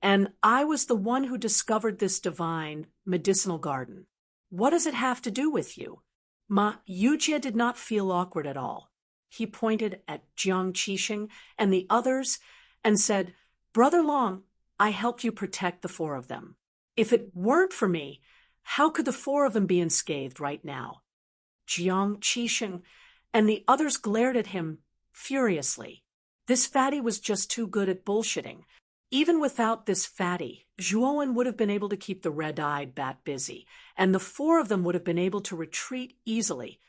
and I was the one who discovered this divine medicinal garden. What does it have to do with you?" Ma Yujie did not feel awkward at all. He pointed at Jiang Qixing and the others and said, "Brother Long, I helped you protect the four of them. If it weren't for me, how could the four of them be unscathed right now?" Jiang Qixing and the others glared at him furiously. This fatty was just too good at bullshitting. Even without this fatty, Zhuowen would have been able to keep the red-eyed bat busy, and the four of them would have been able to retreat easily.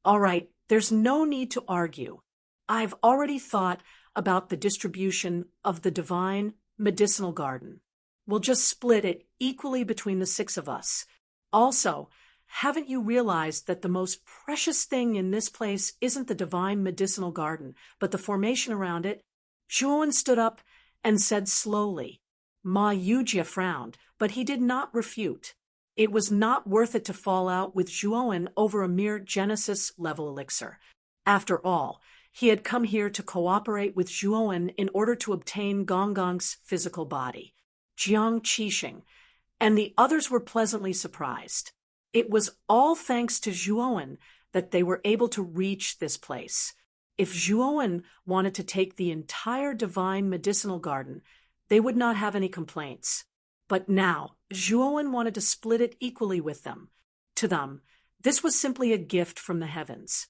All right, there's no need to argue. I've already thought about the distribution of the divine medicinal garden. We'll just split it equally between the six of us. Also, haven't you realized that the most precious thing in this place isn't the divine medicinal garden, but the formation around it? Zhuowen stood up and said slowly. Ma Yujie frowned, but he did not refute. It was not worth it to fall out with Zhuowen over a mere Genesis-level elixir. After all, he had come here to cooperate with Zhuowen in order to obtain Gonggong's physical body. Jiang Qixing and the others were pleasantly surprised. It was all thanks to Zhuowen that they were able to reach this place. If Zhuowen wanted to take the entire divine medicinal garden, they would not have any complaints. But now, Zhuowen wanted to split it equally with them. To them, this was simply a gift from the heavens.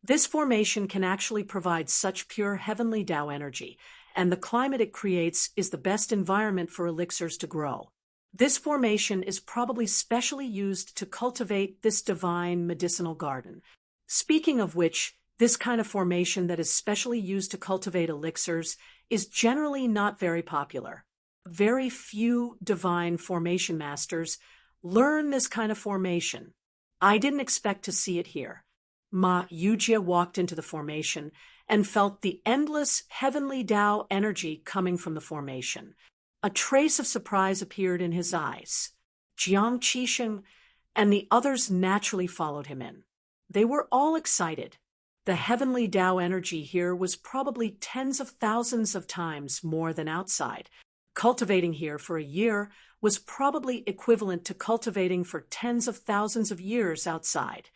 This formation can actually provide such pure heavenly Tao energy, and the climate it creates is the best environment for elixirs to grow. This formation is probably specially used to cultivate this divine medicinal garden. Speaking of which, this kind of formation that is specially used to cultivate elixirs is generally not very popular. Very few divine formation masters learn this kind of formation. I didn't expect to see it here. Ma Yujie walked into the formation and felt the endless heavenly Tao energy coming from the formation. A trace of surprise appeared in his eyes. Jiang Qixing and the others naturally followed him in. They were all excited. The heavenly Tao energy here was probably tens of thousands of times more than outside. Cultivating here for a year was probably equivalent to cultivating for tens of thousands of years outside.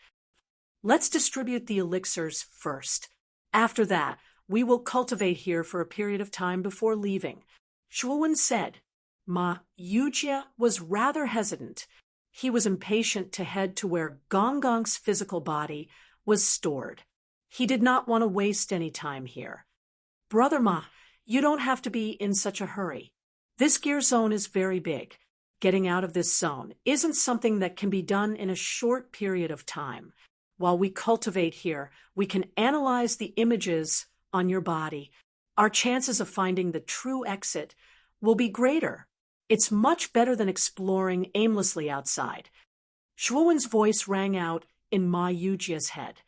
Let's distribute the elixirs first. After that, we will cultivate here for a period of time before leaving, Zhuowen said. Ma Yujie was rather hesitant. He was impatient to head to where Gonggong's physical body was stored. He did not want to waste any time here. Brother Ma, you don't have to be in such a hurry. This gear zone is very big. Getting out of this zone isn't something that can be done in a short period of time. While we cultivate here, we can analyze the images on your body. Our chances of finding the true exit will be greater. It's much better than exploring aimlessly outside. Zhuowen's voice rang out in Ma Yujie's head.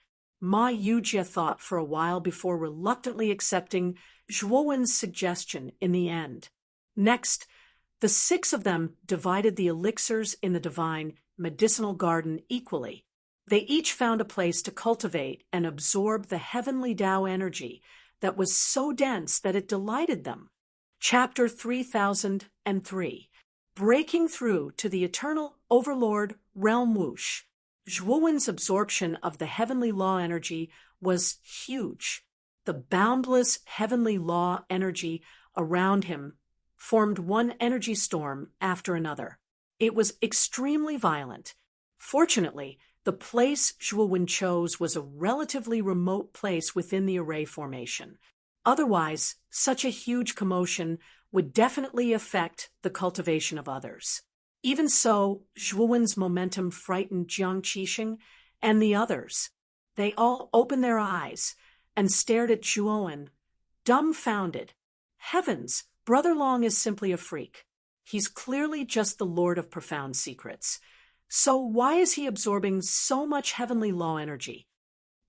Ma Yujie thought for a while before reluctantly accepting Zhuowen's suggestion in the end. Next, the six of them divided the elixirs in the divine medicinal garden equally. They each found a place to cultivate and absorb the heavenly Tao energy that was so dense that it delighted them. Chapter 3003. Breaking Through to the Eternal Overlord Realm Whoosh. Zhuowen's absorption of the heavenly law energy was huge. The boundless heavenly law energy around him formed one energy storm after another. It was extremely violent. Fortunately, the place Zhuowen chose was a relatively remote place within the array formation. Otherwise, such a huge commotion would definitely affect the cultivation of others. Even so, Zhuowen's momentum frightened Jiang Qixing and the others. They all opened their eyes and stared at Zhuowen, dumbfounded. Heavens, Brother Long is simply a freak. He's clearly just the Lord of Profound Secrets. So why is he absorbing so much heavenly law energy?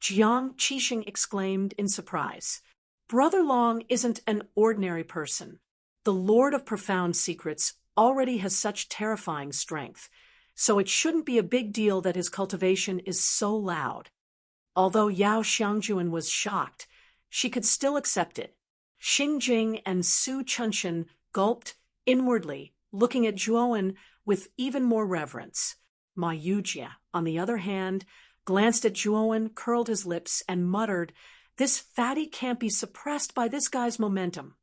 Jiang Qixing exclaimed in surprise. Brother Long isn't an ordinary person. The Lord of Profound Secrets already has such terrifying strength, so it shouldn't be a big deal that his cultivation is so loud. Although Yao Xiangjuan was shocked, she could still accept it. Xingjing and Su Chunxin gulped inwardly, looking at Zhuowen with even more reverence. Ma Yujie, on the other hand, glanced at Zhuowen, curled his lips, and muttered, "This fatty can't be suppressed by this guy's momentum."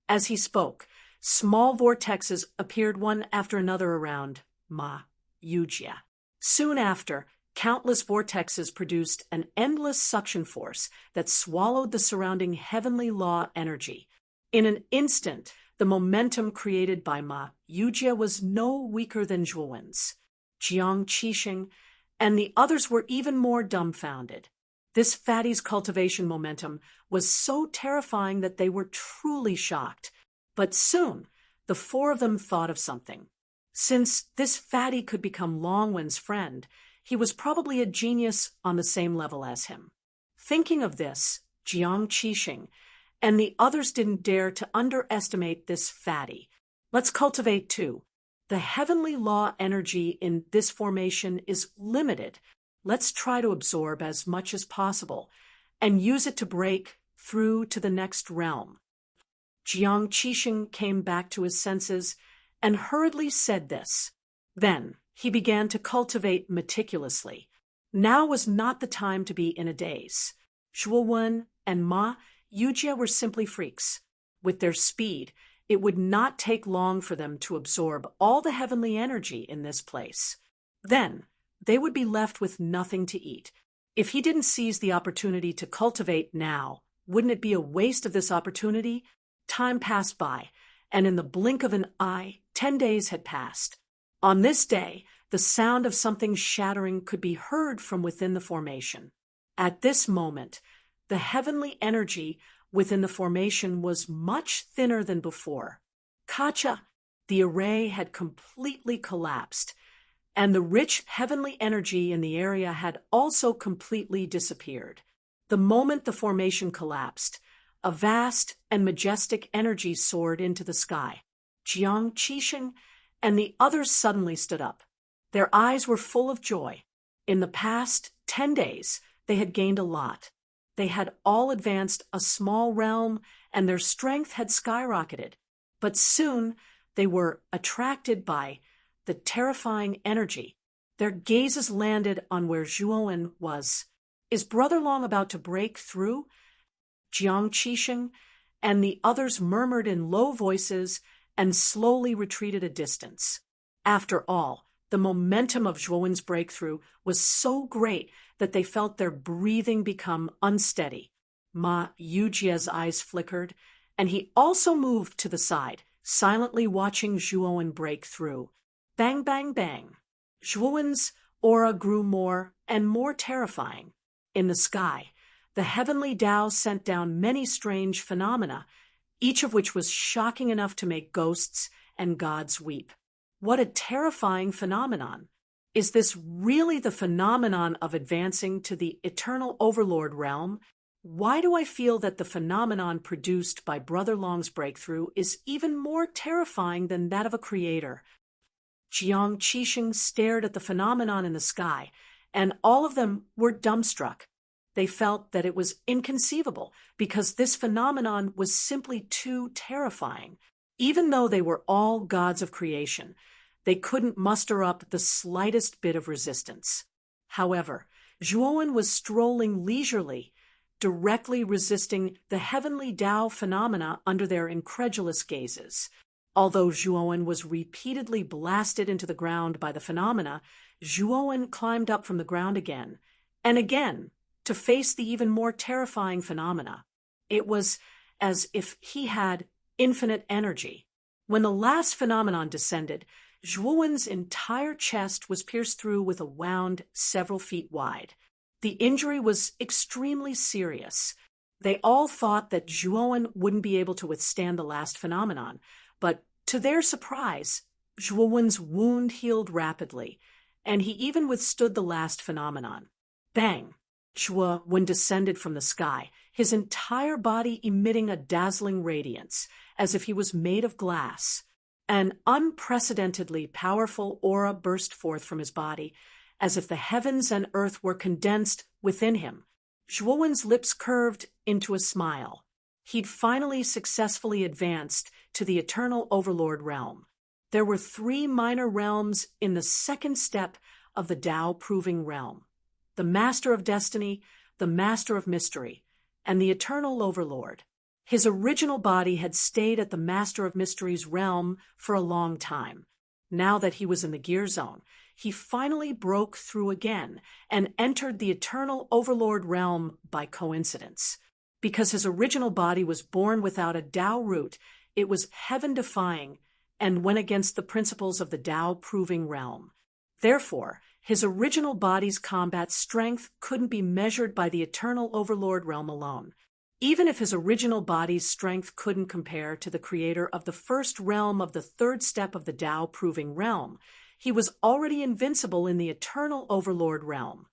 As he spoke, small vortexes appeared one after another around Ma Yujie. Soon after, countless vortexes produced an endless suction force that swallowed the surrounding heavenly law energy. In an instant, the momentum created by Ma Yujie was no weaker than Zhuowen's. Jiang Qixing and the others were even more dumbfounded. This fatty's cultivation momentum was so terrifying that they were truly shocked. But soon, the four of them thought of something. Since this fatty could become Longwen's friend, he was probably a genius on the same level as him. Thinking of this, Jiang Qixing and the others didn't dare to underestimate this fatty. Let's cultivate too. The heavenly law energy in this formation is limited. Let's try to absorb as much as possible and use it to break through to the next realm. Jiang Qixing came back to his senses and hurriedly said this. Then he began to cultivate meticulously. Now was not the time to be in a daze. Zhuowen and Ma Yujie were simply freaks. With their speed, it would not take long for them to absorb all the heavenly energy in this place. Then, they would be left with nothing to eat. If he didn't seize the opportunity to cultivate now, wouldn't it be a waste of this opportunity? Time passed by, and in the blink of an eye, 10 days had passed. On this day, the sound of something shattering could be heard from within the formation. At this moment, the heavenly energy within the formation was much thinner than before. Kacha, the array had completely collapsed, and the rich heavenly energy in the area had also completely disappeared. The moment the formation collapsed, a vast and majestic energy soared into the sky. Jiang Qixing and the others suddenly stood up. Their eyes were full of joy. In the past 10 days, they had gained a lot. They had all advanced a small realm, and their strength had skyrocketed. But soon they were attracted by the terrifying energy. Their gazes landed on where Zhuowen was. Is Brother Long about to break through? Jiang Qixing and the others murmured in low voices and slowly retreated a distance. After all, the momentum of Zhuowen's breakthrough was so great that they felt their breathing become unsteady. Ma Yujie's eyes flickered, and he also moved to the side, silently watching Zhuowen break through. Bang, bang, bang. Zhuowen's aura grew more and more terrifying. In the sky, the heavenly Tao sent down many strange phenomena, each of which was shocking enough to make ghosts and gods weep. What a terrifying phenomenon! Is this really the phenomenon of advancing to the eternal overlord realm? Why do I feel that the phenomenon produced by Brother Long's breakthrough is even more terrifying than that of a creator? Jiang Qixing stared at the phenomenon in the sky, and all of them were dumbstruck. They felt that it was inconceivable because this phenomenon was simply too terrifying. Even though they were all gods of creation, they couldn't muster up the slightest bit of resistance. However, Zhuowen was strolling leisurely, directly resisting the heavenly Tao phenomena under their incredulous gazes. Although Zhuowen was repeatedly blasted into the ground by the phenomena, Zhuowen climbed up from the ground again, and again, to face the even more terrifying phenomena. It was as if he had infinite energy. When the last phenomenon descended, Zhuowen's entire chest was pierced through with a wound several feet wide. The injury was extremely serious. They all thought that Zhuowen wouldn't be able to withstand the last phenomenon, but to their surprise, Zhuowen's wound healed rapidly, and he even withstood the last phenomenon. Bang! Zhuowen descended from the sky, his entire body emitting a dazzling radiance, as if he was made of glass. An unprecedentedly powerful aura burst forth from his body, as if the heavens and earth were condensed within him. Zhuowen's lips curved into a smile. He'd finally successfully advanced to the eternal overlord realm. There were 3 minor realms in the second step of the Tao-proving realm: the Master of Destiny, the Master of Mystery, and the Eternal Overlord. His original body had stayed at the Master of Mystery's realm for a long time. Now that he was in the gear zone, he finally broke through again and entered the Eternal Overlord realm by coincidence. Because his original body was born without a Tao root, it was heaven-defying and went against the principles of the Tao-proving realm. Therefore, his original body's combat strength couldn't be measured by the eternal overlord realm alone. Even if his original body's strength couldn't compare to the creator of the first realm of the third step of the Tao-proving realm, he was already invincible in the eternal overlord realm.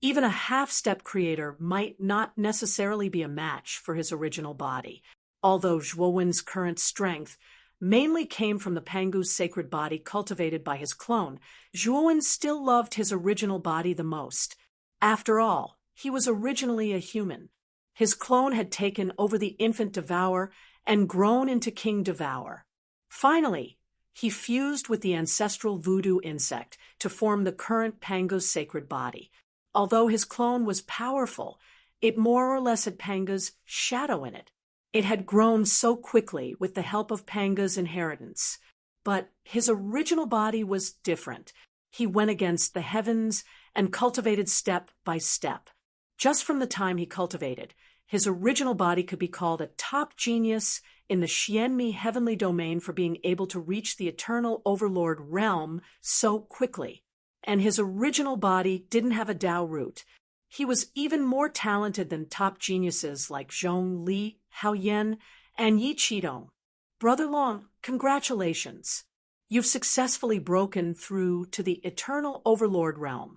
Even a half-step creator might not necessarily be a match for his original body, although Zhuowen's current strength mainly came from the Pangu's sacred body cultivated by his clone. Zhuowen still loved his original body the most. After all, he was originally a human. His clone had taken over the infant Devourer and grown into King Devour. Finally, he fused with the ancestral voodoo insect to form the current Pangu's sacred body. Although his clone was powerful, it more or less had Panga's shadow in it. It had grown so quickly with the help of Panga's inheritance. But his original body was different. He went against the heavens and cultivated step by step. Just from the time he cultivated, his original body could be called a top genius in the Xianmi heavenly domain for being able to reach the eternal overlord realm so quickly. And his original body didn't have a Tao root. He was even more talented than top geniuses like Zhong Li, Hao Yan, and Yi Qidong. Brother Long, congratulations. You've successfully broken through to the eternal overlord realm.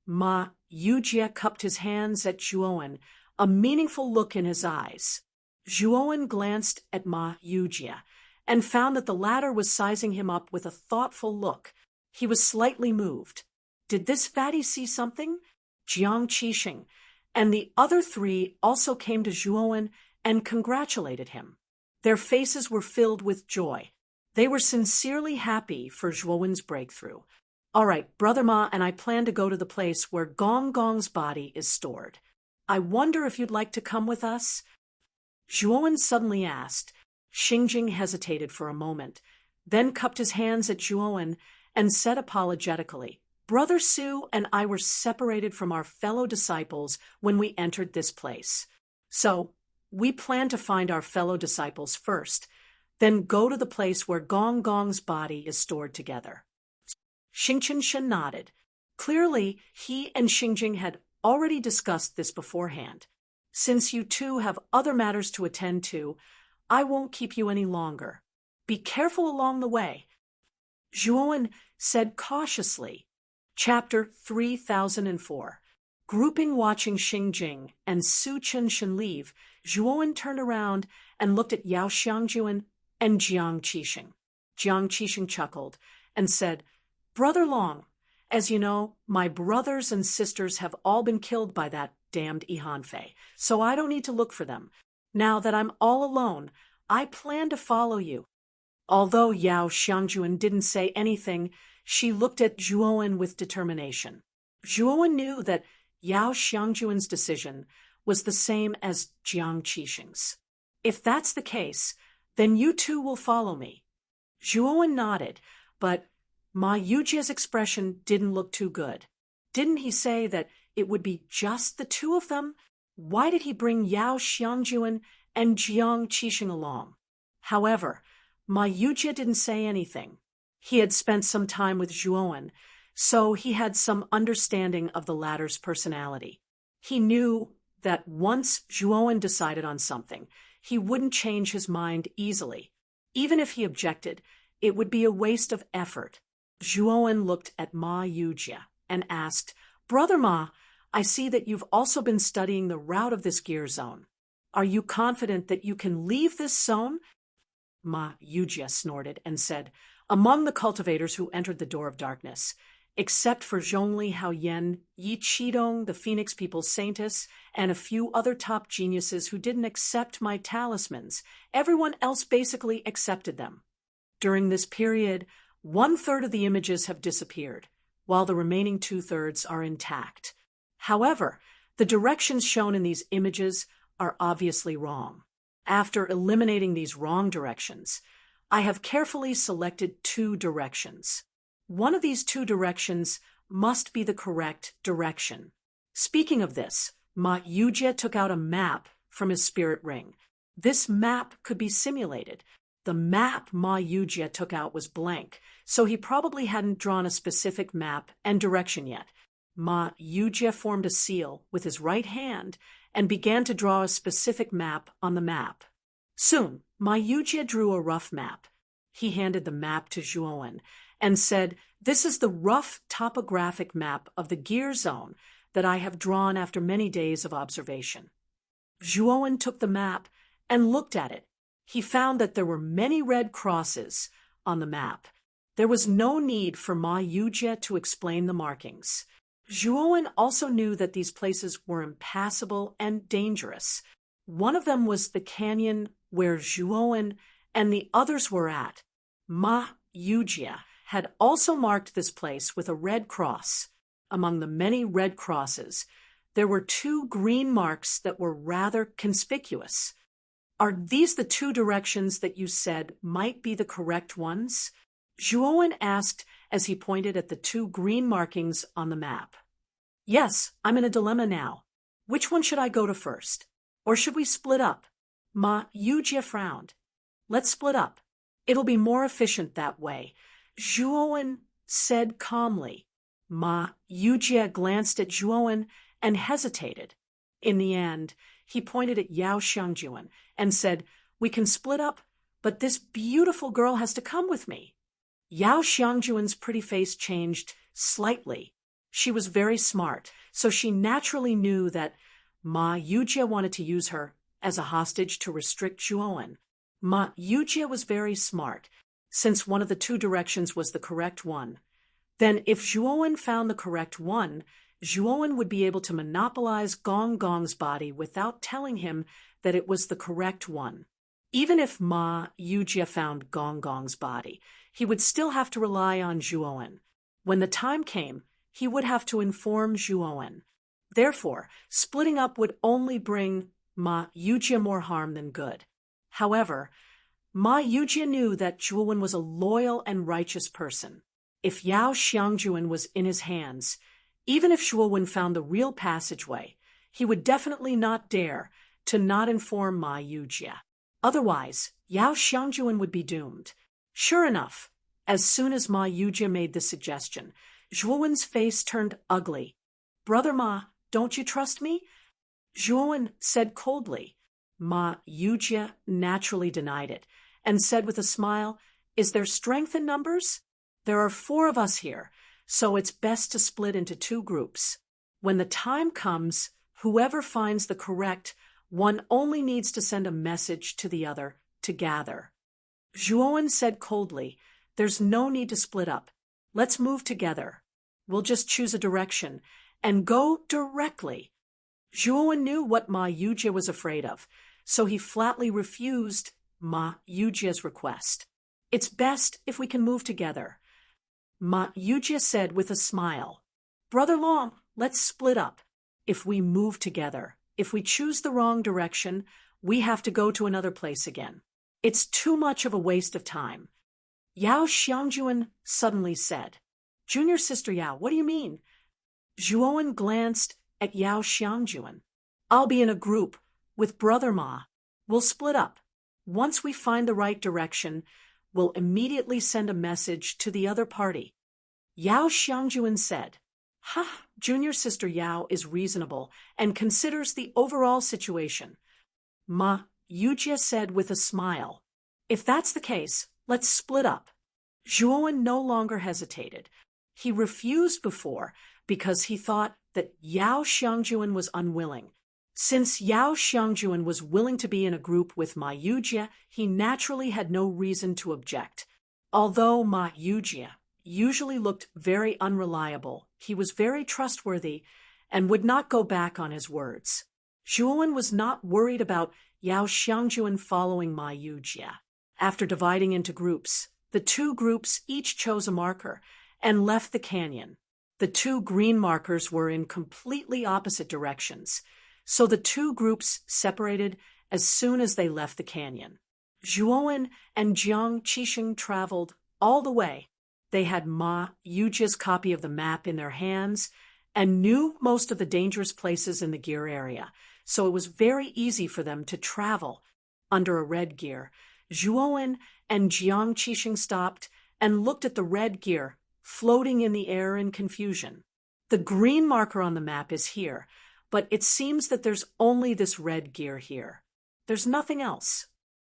Ma Yujie cupped his hands at Zhuowen, a meaningful look in his eyes. Zhuowen glanced at Ma Yujie and found that the latter was sizing him up with a thoughtful look. He was slightly moved. Did this fatty see something? Jiang Qixing and the other three also came to Zhuowen and congratulated him. Their faces were filled with joy. They were sincerely happy for Zhuowen's breakthrough. All right, Brother Ma and I plan to go to the place where Gong Gong's body is stored. I wonder if you'd like to come with us? Zhuowen suddenly asked. Xingjing hesitated for a moment, then cupped his hands at Zhuowen and said apologetically, Brother Su and I were separated from our fellow disciples when we entered this place. So, we plan to find our fellow disciples first, then go to the place where Gong Gong's body is stored together. Xingchen Shen nodded. Clearly, he and Xingjing had already discussed this beforehand. Since you two have other matters to attend to, I won't keep you any longer. Be careful along the way. Zhuowen said cautiously. Chapter 3004. Grouping watching Xingjing and Su Chen Shen leave, Zhuowen turned around and looked at Yao Xiangjuan and Jiang Qixing. Jiang Qixing chuckled and said, Brother Long, as you know, my brothers and sisters have all been killed by that damned Ihanfei, so I don't need to look for them. Now that I'm all alone, I plan to follow you. Although Yao Xiangjuan didn't say anything, she looked at Zhuowen with determination. Zhuowen knew that Yao Xiangjuan's decision was the same as Jiang Qixing's. If that's the case, then you two will follow me. Zhuowen nodded, but Ma Yujie's expression didn't look too good. Didn't he say that it would be just the two of them? Why did he bring Yao Xiangjuan and Jiang Qixing along? However, Ma Yujie didn't say anything. He had spent some time with Zhuowen, so he had some understanding of the latter's personality. He knew that once Zhuowen decided on something, he wouldn't change his mind easily. Even if he objected, it would be a waste of effort. Zhuowen looked at Ma Yujie and asked, Brother Ma, I see that you've also been studying the route of this gear zone. Are you confident that you can leave this zone? Ma Yujie snorted and said, Among the cultivators who entered the door of darkness, except for Zhongli Haoyan, Yi Qidong, the Phoenix People's Saintess, and a few other top geniuses who didn't accept my talismans, everyone else basically accepted them. During this period, 1/3 of the images have disappeared, while the remaining 2/3 are intact. However, the directions shown in these images are obviously wrong. After eliminating these wrong directions, I have carefully selected 2 directions. One of these 2 directions must be the correct direction. Speaking of this, Ma Yujie took out a map from his spirit ring. This map could be simulated. The map Ma Yujie took out was blank, so he probably hadn't drawn a specific map and direction yet. Ma Yujie formed a seal with his right hand and began to draw a specific map on the map. Soon, Ma Yujie drew a rough map. He handed the map to Zhuowen and said, "This is the rough topographic map of the gear zone that I have drawn after many days of observation." Zhuowen took the map and looked at it. He found that there were many red crosses on the map. There was no need for Ma Yujie to explain the markings. Zhuowen also knew that these places were impassable and dangerous. One of them was the canyon where Zhuowen and the others were at. Ma Yujie had also marked this place with a red cross. Among the many red crosses, there were 2 green marks that were rather conspicuous. "Are these the 2 directions that you said might be the correct ones?" Zhuowen asked as he pointed at the 2 green markings on the map. "Yes, I'm in a dilemma now. Which one should I go to first? Or should we split up?" Ma Yujie frowned. "Let's split up. It'll be more efficient that way," Zhuowen said calmly. Ma Yujie glanced at Zhuowen and hesitated. In the end, he pointed at Yao Xiangjuan and said, "We can split up, but this beautiful girl has to come with me." Yao Xiangjuan's pretty face changed slightly. She was very smart, so she naturally knew that Ma Yujie wanted to use her as a hostage to restrict Zhuowen. Ma Yujie was very smart, since one of the 2 directions was the correct one. Then if Zhuowen found the correct one, Zhuowen would be able to monopolize Gong Gong's body without telling him that it was the correct one. Even if Ma Yujie found Gong Gong's body, he would still have to rely on Zhuowen. When the time came, he would have to inform Zhuowen. Therefore, splitting up would only bring Ma Yujie more harm than good. However, Ma Yujie knew that Zhuowen was a loyal and righteous person. If Yao Xiangjuan was in his hands, even if Zhuowen found the real passageway, he would definitely not dare to not inform Ma Yujie. Otherwise, Yao Xiangjuan would be doomed. Sure enough, as soon as Ma Yujie made this suggestion, Zhuowen's face turned ugly. "Brother Ma, don't you trust me?" Zhuowen said coldly. Ma Yujie naturally denied it and said with a smile, "Is there strength in numbers? There are 4 of us here, so it's best to split into 2 groups. When the time comes, whoever finds the correct one only needs to send a message to the other to gather." Zhuowen said coldly, "There's no need to split up. Let's move together. We'll just choose a direction and go directly." Zhuowen knew what Ma Yujie was afraid of, so he flatly refused Ma Yujie's request. "It's best if we can move together." Ma Yujie said with a smile, "Brother Long, let's split up. If we move together, if we choose the wrong direction, we have to go to another place again. It's too much of a waste of time." Yao Xiangjuan suddenly said, "Junior Sister Yao, what do you mean?" Zhuowen glanced at Yao Xiangjuan. "I'll be in a group with Brother Ma. We'll split up. Once we find the right direction, we'll immediately send a message to the other party." Yao Xiangjuan said, "Ha, Junior Sister Yao is reasonable and considers the overall situation." Ma Yujie said with a smile, "If that's the case, let's split up." Zhuowen no longer hesitated. He refused before because he thought that Yao Xiangjuan was unwilling. Since Yao Xiangjuan was willing to be in a group with Ma Yujie, he naturally had no reason to object. Although Ma Yujie usually looked very unreliable, he was very trustworthy and would not go back on his words. Zhuowen was not worried about Yao Xiangjuan following Ma Yujie. After dividing into groups, the 2 groups each chose a marker and left the canyon. The 2 green markers were in completely opposite directions, so the 2 groups separated as soon as they left the canyon. Zhuowen and Jiang Qixing traveled all the way. They had Ma Yujie's copy of the map in their hands and knew most of the dangerous places in the gear area, so it was very easy for them to travel under a red gear. Zhuowen and Jiang Qixing stopped and looked at the red gear floating in the air in confusion. The green marker on the map is here, but it seems that there's only this red gear here. There's nothing else.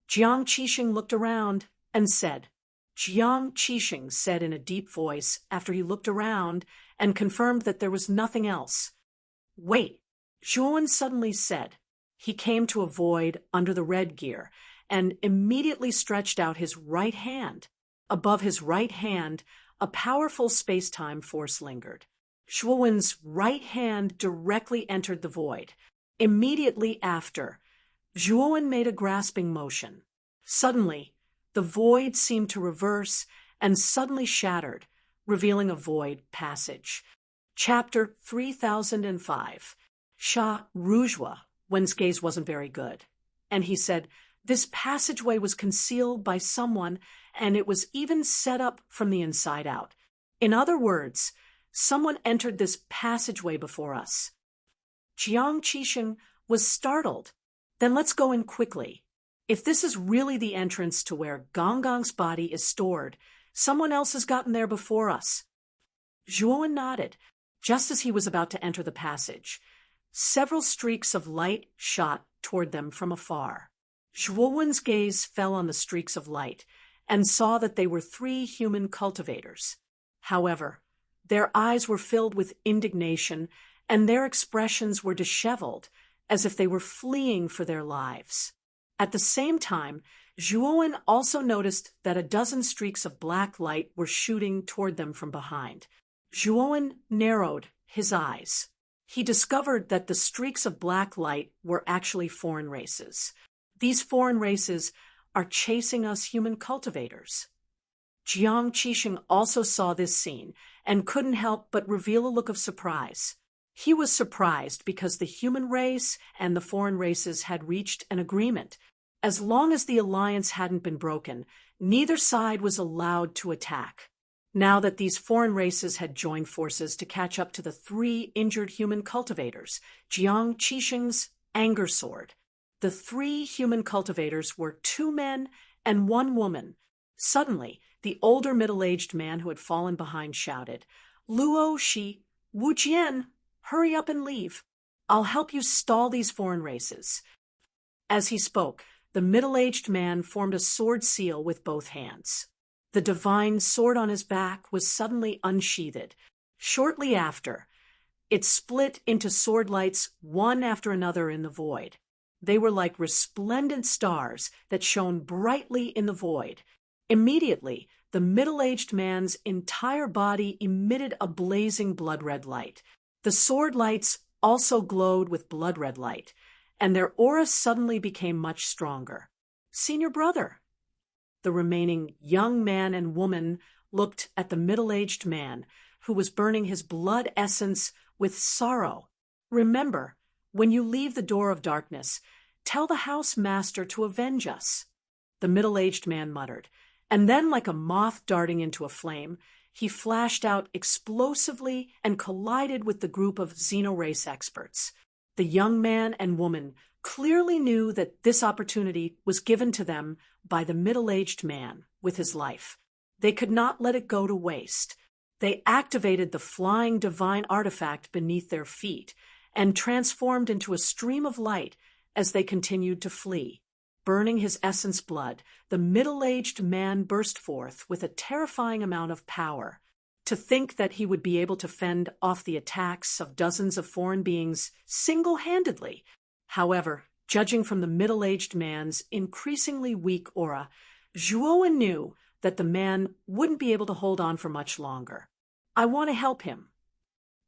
Jiang Qixing looked around and said, Jiang Qixing said in a deep voice after he looked around and confirmed that there was nothing else. Wait, Zhuowen suddenly said. He came to a void under the red gear and immediately stretched out his right hand. Above his right hand, a powerful space-time force lingered. Zhuowen's right hand directly entered the void. Immediately after, Zhuowen made a grasping motion. Suddenly, the void seemed to reverse and suddenly shattered, revealing a void passage. Chapter 3005. Shah Rujwa, when's gaze wasn't very good. And he said, this passageway was concealed by someone, and it was even set up from the inside out. In other words, someone entered this passageway before us. Jiang Qixing was startled. Then let's go in quickly. If this is really the entrance to where Gong's body is stored, someone else has gotten there before us. Zhuowen nodded, just as he was about to enter the passage. Several streaks of light shot toward them from afar. Zhuowen's gaze fell on the streaks of light and saw that they were 3 human cultivators. However, their eyes were filled with indignation and their expressions were disheveled, as if they were fleeing for their lives. At the same time, Zhuowen also noticed that a dozen streaks of black light were shooting toward them from behind. Zhuowen narrowed his eyes. He discovered that the streaks of black light were actually foreign races. These foreign races are chasing us human cultivators. Jiang Qixing also saw this scene and couldn't help but reveal a look of surprise. He was surprised because the human race and the foreign races had reached an agreement. As long as the alliance hadn't been broken, neither side was allowed to attack. Now that these foreign races had joined forces to catch up to the 3 injured human cultivators, Jiang Qixing's anger soared. The 3 human cultivators were 2 men and 1 woman. Suddenly, the older middle-aged man who had fallen behind shouted, Luo Shi, Wu Jian, hurry up and leave. I'll help you stall these foreign races. As he spoke, the middle-aged man formed a sword seal with both hands. The divine sword on his back was suddenly unsheathed. Shortly after, it split into sword lights one after another in the void. They were like resplendent stars that shone brightly in the void. Immediately, the middle-aged man's entire body emitted a blazing blood-red light. The sword lights also glowed with blood-red light, and their aura suddenly became much stronger. Senior brother. The remaining young man and woman looked at the middle-aged man, who was burning his blood essence with sorrow. Remember, when you leave the door of darkness, tell the house master to avenge us. The middle-aged man muttered, and then like a moth darting into a flame, he flashed out explosively and collided with the group of xenorace experts. The young man and woman clearly knew that this opportunity was given to them by the middle-aged man with his life. They could not let it go to waste. They activated the flying divine artifact beneath their feet and transformed into a stream of light as they continued to flee. Burning his essence blood, the middle-aged man burst forth with a terrifying amount of power. To think that he would be able to fend off the attacks of dozens of foreign beings single-handedly. However, judging from the middle-aged man's increasingly weak aura, Zhuowen knew that the man wouldn't be able to hold on for much longer. I want to help him.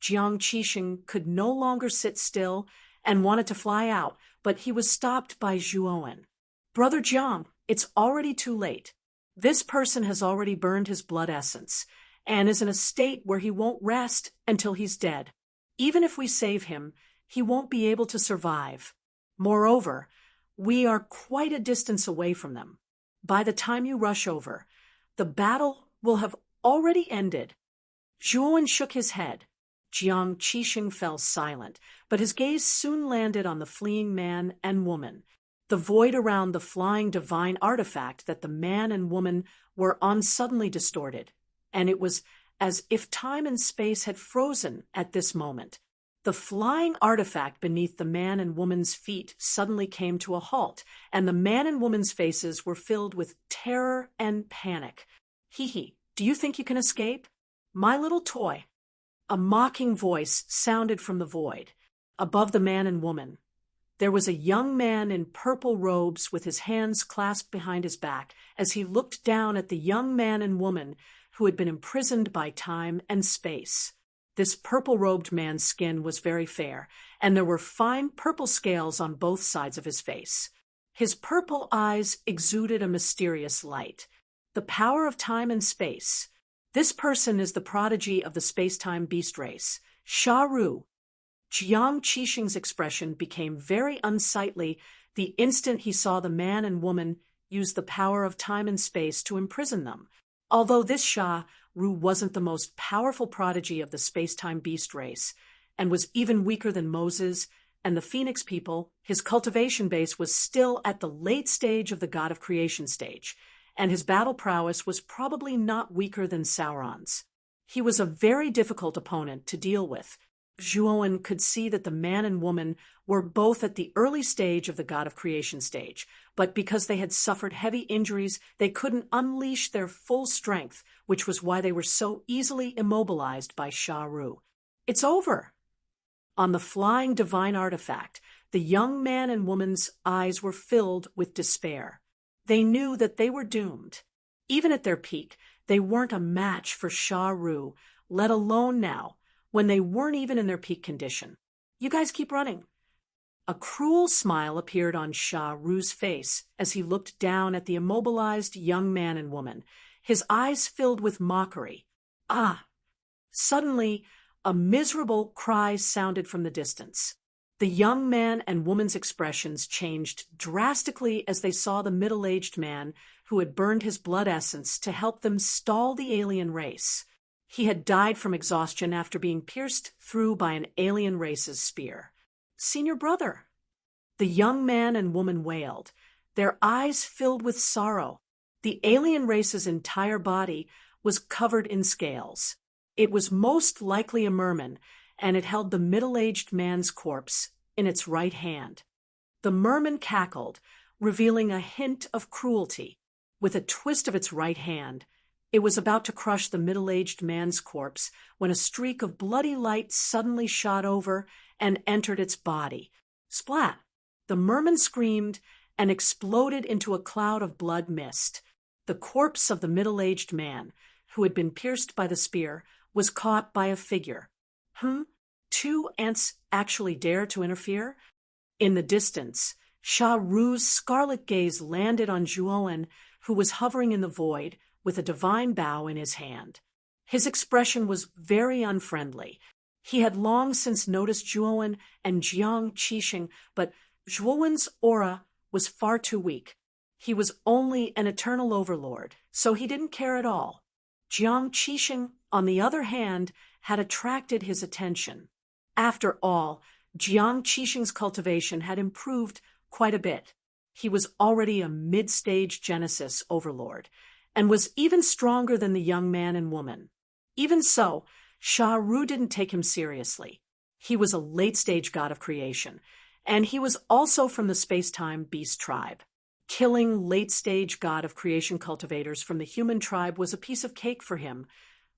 Jiang Qixing could no longer sit still and wanted to fly out, but he was stopped by Zhuowen. Brother Jiang, it's already too late. This person has already burned his blood essence and is in a state where he won't rest until he's dead. Even if we save him, he won't be able to survive. Moreover, we are quite a distance away from them. By the time you rush over, the battle will have already ended. Zhuowen shook his head. Jiang Qixing fell silent, but his gaze soon landed on the fleeing man and woman. The void around the flying divine artifact that the man and woman were on suddenly distorted, and it was as if time and space had frozen at this moment. The flying artifact beneath the man and woman's feet suddenly came to a halt, and the man and woman's faces were filled with terror and panic. "Hee, do you think you can escape? My little toy." A mocking voice sounded from the void. Above the man and woman, there was a young man in purple robes with his hands clasped behind his back as he looked down at the young man and woman who had been imprisoned by time and space. This purple-robed man's skin was very fair, and there were fine purple scales on both sides of his face. His purple eyes exuded a mysterious light. The power of time and space. This person is the prodigy of the space-time beast race, Sha Ru. Jiang Qixing's expression became very unsightly the instant he saw the man and woman use the power of time and space to imprison them. Although this Sha Ru wasn't the most powerful prodigy of the space-time beast race, and was even weaker than Moses and the Phoenix people, his cultivation base was still at the late stage of the God of Creation stage, and his battle prowess was probably not weaker than Sauron's. He was a very difficult opponent to deal with. Zhuowen could see that the man and woman were both at the early stage of the God of Creation stage, but because they had suffered heavy injuries, they couldn't unleash their full strength, which was why they were so easily immobilized by Sha Ru. "It's over." On the flying divine artifact, the young man and woman's eyes were filled with despair. They knew that they were doomed. Even at their peak, they weren't a match for Sha Ru, let alone now, when they weren't even in their peak condition. "You guys keep running." A cruel smile appeared on Sha Ru's face as he looked down at the immobilized young man and woman, his eyes filled with mockery. "Ah!" Suddenly, a miserable cry sounded from the distance. The young man and woman's expressions changed drastically as they saw the middle-aged man who had burned his blood essence to help them stall the alien race. He had died from exhaustion after being pierced through by an alien race's spear. "Senior brother." The young man and woman wailed, their eyes filled with sorrow. The alien race's entire body was covered in scales. It was most likely a merman, and it held the middle-aged man's corpse in its right hand. The merman cackled, revealing a hint of cruelty. With a twist of its right hand, it was about to crush the middle-aged man's corpse when a streak of bloody light suddenly shot over and entered its body. Splat! The merman screamed and exploded into a cloud of blood mist. The corpse of the middle-aged man, who had been pierced by the spear, was caught by a figure. Two ants actually dare to interfere? In the distance, Sha Ru's scarlet gaze landed on Zhuowen, who was hovering in the void, with a divine bow in his hand. His expression was very unfriendly. He had long since noticed Zhuowen and Jiang Qixing, but Zhuowen's aura was far too weak. He was only an eternal overlord, so he didn't care at all. Jiang Qixing, on the other hand, had attracted his attention. After all, Jiang Qixing's cultivation had improved quite a bit. He was already a mid-stage Genesis overlord, and was even stronger than the young man and woman. Even so, Sha Ru didn't take him seriously. He was a late-stage god of creation, and he was also from the space-time beast tribe. Killing late-stage god of creation cultivators from the human tribe was a piece of cake for him,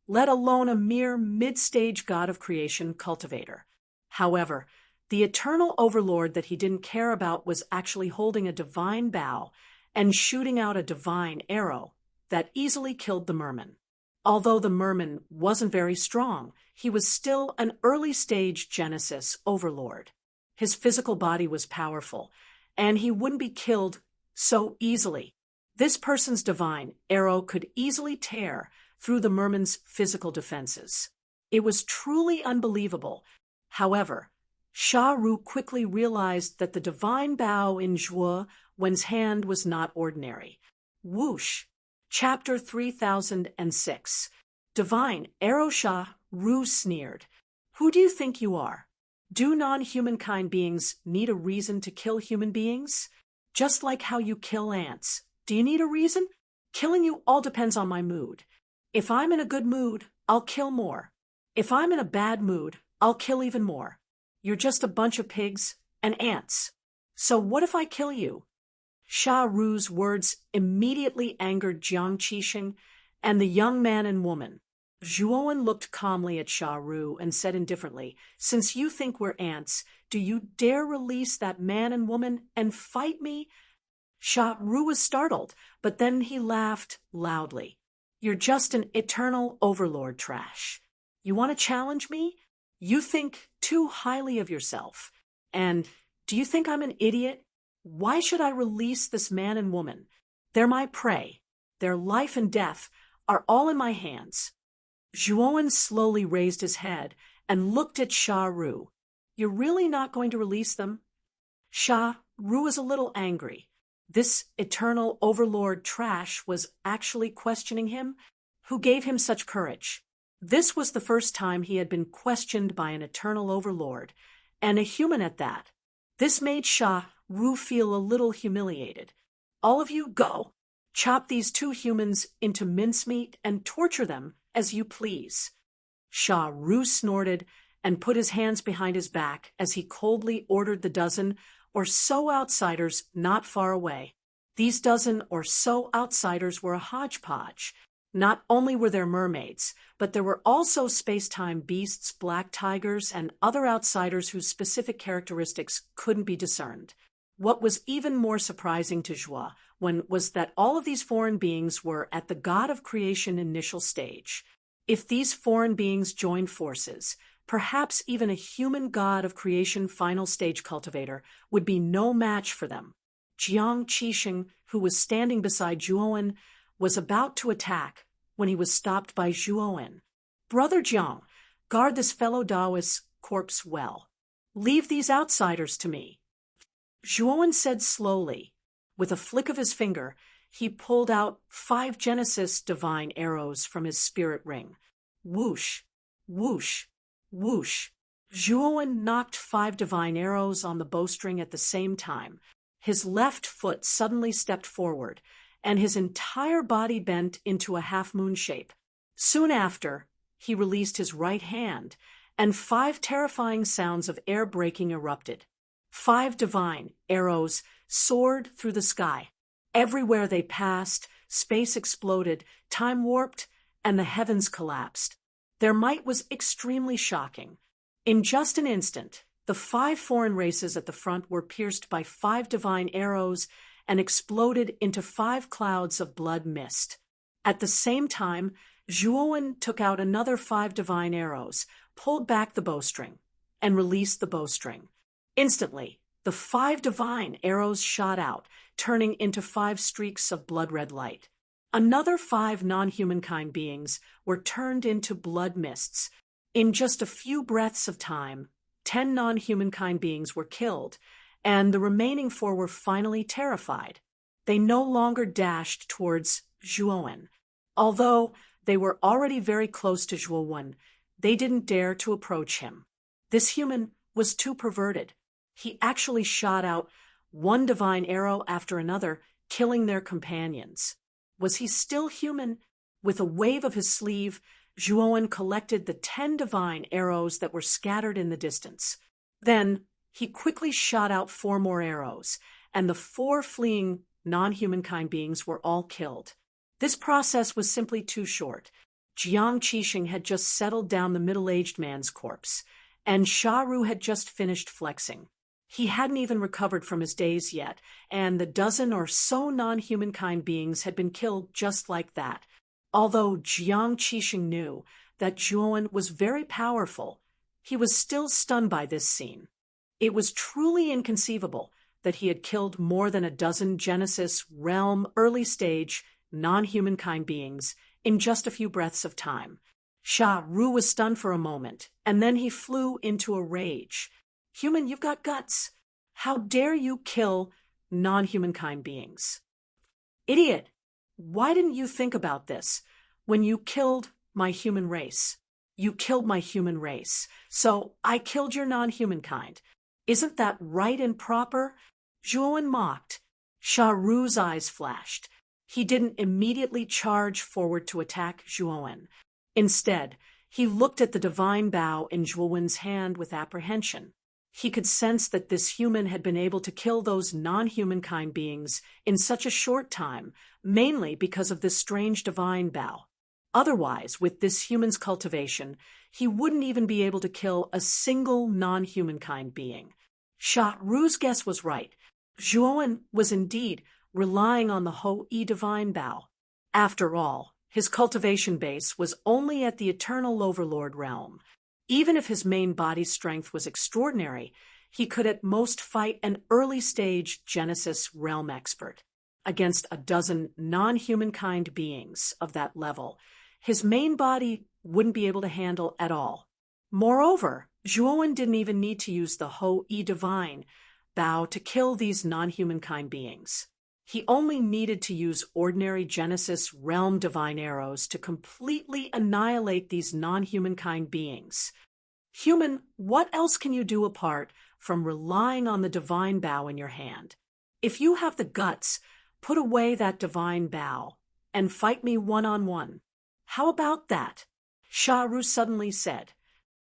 let alone a mere mid-stage god of creation cultivator. However, the eternal overlord that he didn't care about was actually holding a divine bow and shooting out a divine arrow that easily killed the merman. Although the merman wasn't very strong, he was still an early-stage Genesis overlord. His physical body was powerful, and he wouldn't be killed so easily. This person's divine arrow could easily tear through the merman's physical defenses. It was truly unbelievable. However, Sha Ru quickly realized that the divine bow in Zhuowen's hand was not ordinary. Whoosh! Chapter 3006. Divine arrow. Sha Ru sneered. Who do you think you are? Do non-humankind beings need a reason to kill human beings? Just like how you kill ants. Do you need a reason? Killing you all depends on my mood. If I'm in a good mood, I'll kill more. If I'm in a bad mood, I'll kill even more. You're just a bunch of pigs and ants. So what if I kill you? Sha Ru's words immediately angered Jiang Qixing and the young man and woman. Zhuowen looked calmly at Sha Ru and said indifferently, "Since you think we're ants, do you dare release that man and woman and fight me?" Sha Ru was startled, but then he laughed loudly. "You're just an eternal overlord trash. You want to challenge me? You think too highly of yourself. And do you think I'm an idiot? Why should I release this man and woman? They're my prey. Their life and death are all in my hands." Zhuowen slowly raised his head and looked at Sha Ru. "You're really not going to release them?" Sha Ru was a little angry. This eternal overlord trash was actually questioning him. Who gave him such courage? This was the first time he had been questioned by an eternal overlord, and a human at that. This made Sha Ru feel a little humiliated. "All of you go. Chop these two humans into mincemeat and torture them as you please." Sha Ru snorted and put his hands behind his back as he coldly ordered the dozen or so outsiders not far away. These dozen or so outsiders were a hodgepodge. Not only were there mermaids, but there were also space-time beasts, black tigers, and other outsiders whose specific characteristics couldn't be discerned. What was even more surprising to Zhua was that all of these foreign beings were at the God of Creation initial stage. If these foreign beings joined forces, perhaps even a human God of Creation final stage cultivator would be no match for them. Jiang Qixing, who was standing beside Zhuowen, was about to attack when he was stopped by Zhuowen. "Brother Jiang, guard this fellow Taoist's corpse well. Leave these outsiders to me." Zhuowen said slowly. With a flick of his finger, he pulled out 5 Genesis divine arrows from his spirit ring. Whoosh, whoosh, whoosh. Zhuowen knocked 5 divine arrows on the bowstring at the same time. His left foot suddenly stepped forward, and his entire body bent into a half-moon shape. Soon after, he released his right hand, and 5 terrifying sounds of air breaking erupted. 5 divine arrows soared through the sky. Everywhere they passed, space exploded, time warped, and the heavens collapsed. Their might was extremely shocking. In just an instant, the 5 foreign races at the front were pierced by 5 divine arrows and exploded into 5 clouds of blood mist. At the same time, Zhuowen took out another 5 divine arrows, pulled back the bowstring, and released the bowstring. Instantly, the 5 divine arrows shot out, turning into 5 streaks of blood-red light. Another 5 non-humankind beings were turned into blood mists. In just a few breaths of time, 10 non-humankind beings were killed, and the remaining 4 were finally terrified. They no longer dashed towards Zhuowen. Although they were already very close to Zhuowen, they didn't dare to approach him. This human was too perverted. He actually shot out 1 divine arrow after another, killing their companions. Was he still human? With a wave of his sleeve, Zhuowen collected the 10 divine arrows that were scattered in the distance. Then he quickly shot out 4 more arrows, and the 4 fleeing non-humankind beings were all killed. This process was simply too short. Jiang Qixing had just settled down the middle-aged man's corpse, and Sha Ru had just finished flexing. He hadn't even recovered from his daze yet, and the dozen or so non-humankind beings had been killed just like that. Although Jiang Qixing knew that Zhuowen was very powerful, he was still stunned by this scene. It was truly inconceivable that he had killed more than a dozen Genesis realm early-stage non-humankind beings in just a few breaths of time. Sha Ru was stunned for a moment, and then he flew into a rage. "Human, you've got guts. How dare you kill non-humankind beings? Idiot! Why didn't you think about this when you killed my human race? You killed my human race, so I killed your non-human kind. Isn't that right and proper? Zhuowen mocked. Sha Ru's eyes flashed. He didn't immediately charge forward to attack Zhuowen. Instead, he looked at the divine bow in Zhuowen's hand with apprehension. He could sense that this human had been able to kill those non-humankind beings in such a short time, mainly because of this strange divine bow. Otherwise, with this human's cultivation, he wouldn't even be able to kill a single non-humankind being. Sha Ru's guess was right. Zhuowen was indeed relying on the Ho-E divine bow. After all, his cultivation base was only at the Eternal Overlord realm. Even if his main body strength was extraordinary, he could at most fight an early-stage Genesis realm expert. Against a dozen non-humankind beings of that level, his main body wouldn't be able to handle at all. Moreover, Zhuowen didn't even need to use the Ho-E divine bow to kill these non-humankind beings. He only needed to use ordinary Genesis realm divine arrows to completely annihilate these non-humankind beings. Human, what else can you do apart from relying on the divine bow in your hand? If you have the guts, put away that divine bow and fight me one-on-one. How about that? Sha Ru suddenly said.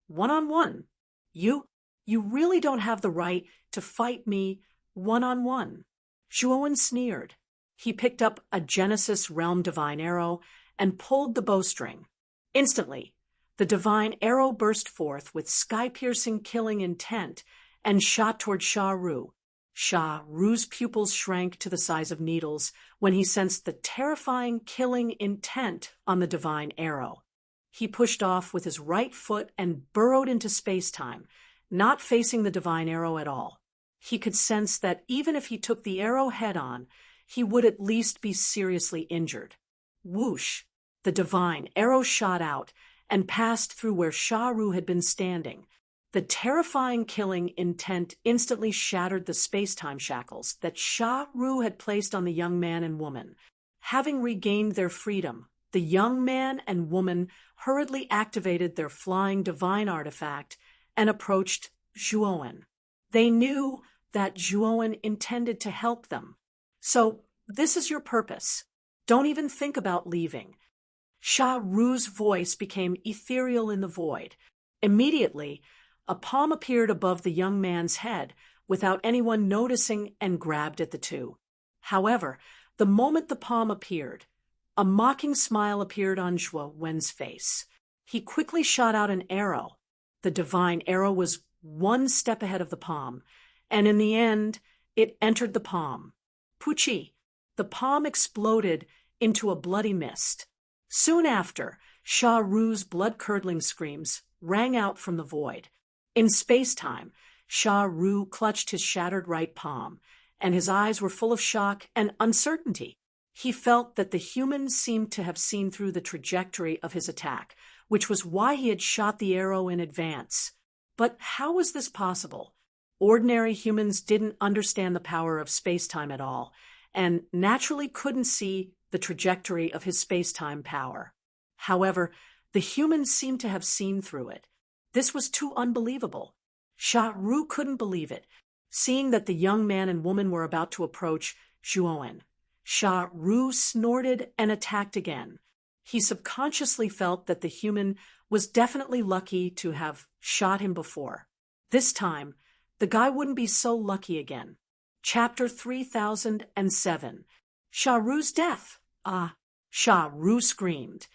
One-on-one? You really don't have the right to fight me one-on-one. Zhuowen sneered. He picked up a Genesis realm divine arrow and pulled the bowstring. Instantly, the divine arrow burst forth with sky-piercing killing intent and shot toward Sha Ru. Sha Ru's pupils shrank to the size of needles when he sensed the terrifying killing intent on the divine arrow. He pushed off with his right foot and burrowed into space-time, not facing the divine arrow at all. He could sense that even if he took the arrow head-on, he would at least be seriously injured. Whoosh! The divine arrow shot out and passed through where Sha Ru had been standing. The terrifying killing intent instantly shattered the space-time shackles that Sha Ru had placed on the young man and woman. Having regained their freedom, the young man and woman hurriedly activated their flying divine artifact and approached Zhuowen. They knew that Zhuowen intended to help them. So, this is your purpose. Don't even think about leaving. Sha Ru's voice became ethereal in the void. Immediately, a palm appeared above the young man's head without anyone noticing and grabbed at the two. However, the moment the palm appeared, a mocking smile appeared on Zhuowen's face. He quickly shot out an arrow. The divine arrow was one step ahead of the palm, and in the end, it entered the palm. Puchi! The palm exploded into a bloody mist. Soon after, Sha Ru's blood-curdling screams rang out from the void. In space-time, Sha Ru clutched his shattered right palm, and his eyes were full of shock and uncertainty. He felt that the human seemed to have seen through the trajectory of his attack, which was why he had shot the arrow in advance. But how was this possible? Ordinary humans didn't understand the power of space-time at all, and naturally couldn't see the trajectory of his space-time power. However, the humans seemed to have seen through it. This was too unbelievable. Sha Ru couldn't believe it, seeing that the young man and woman were about to approach Zhuowen. Sha Ru snorted and attacked again. He subconsciously felt that the human was definitely lucky to have shot him before. This time, the guy wouldn't be so lucky again. Chapter 3007. Sha Ru's death. Sha Ru screamed,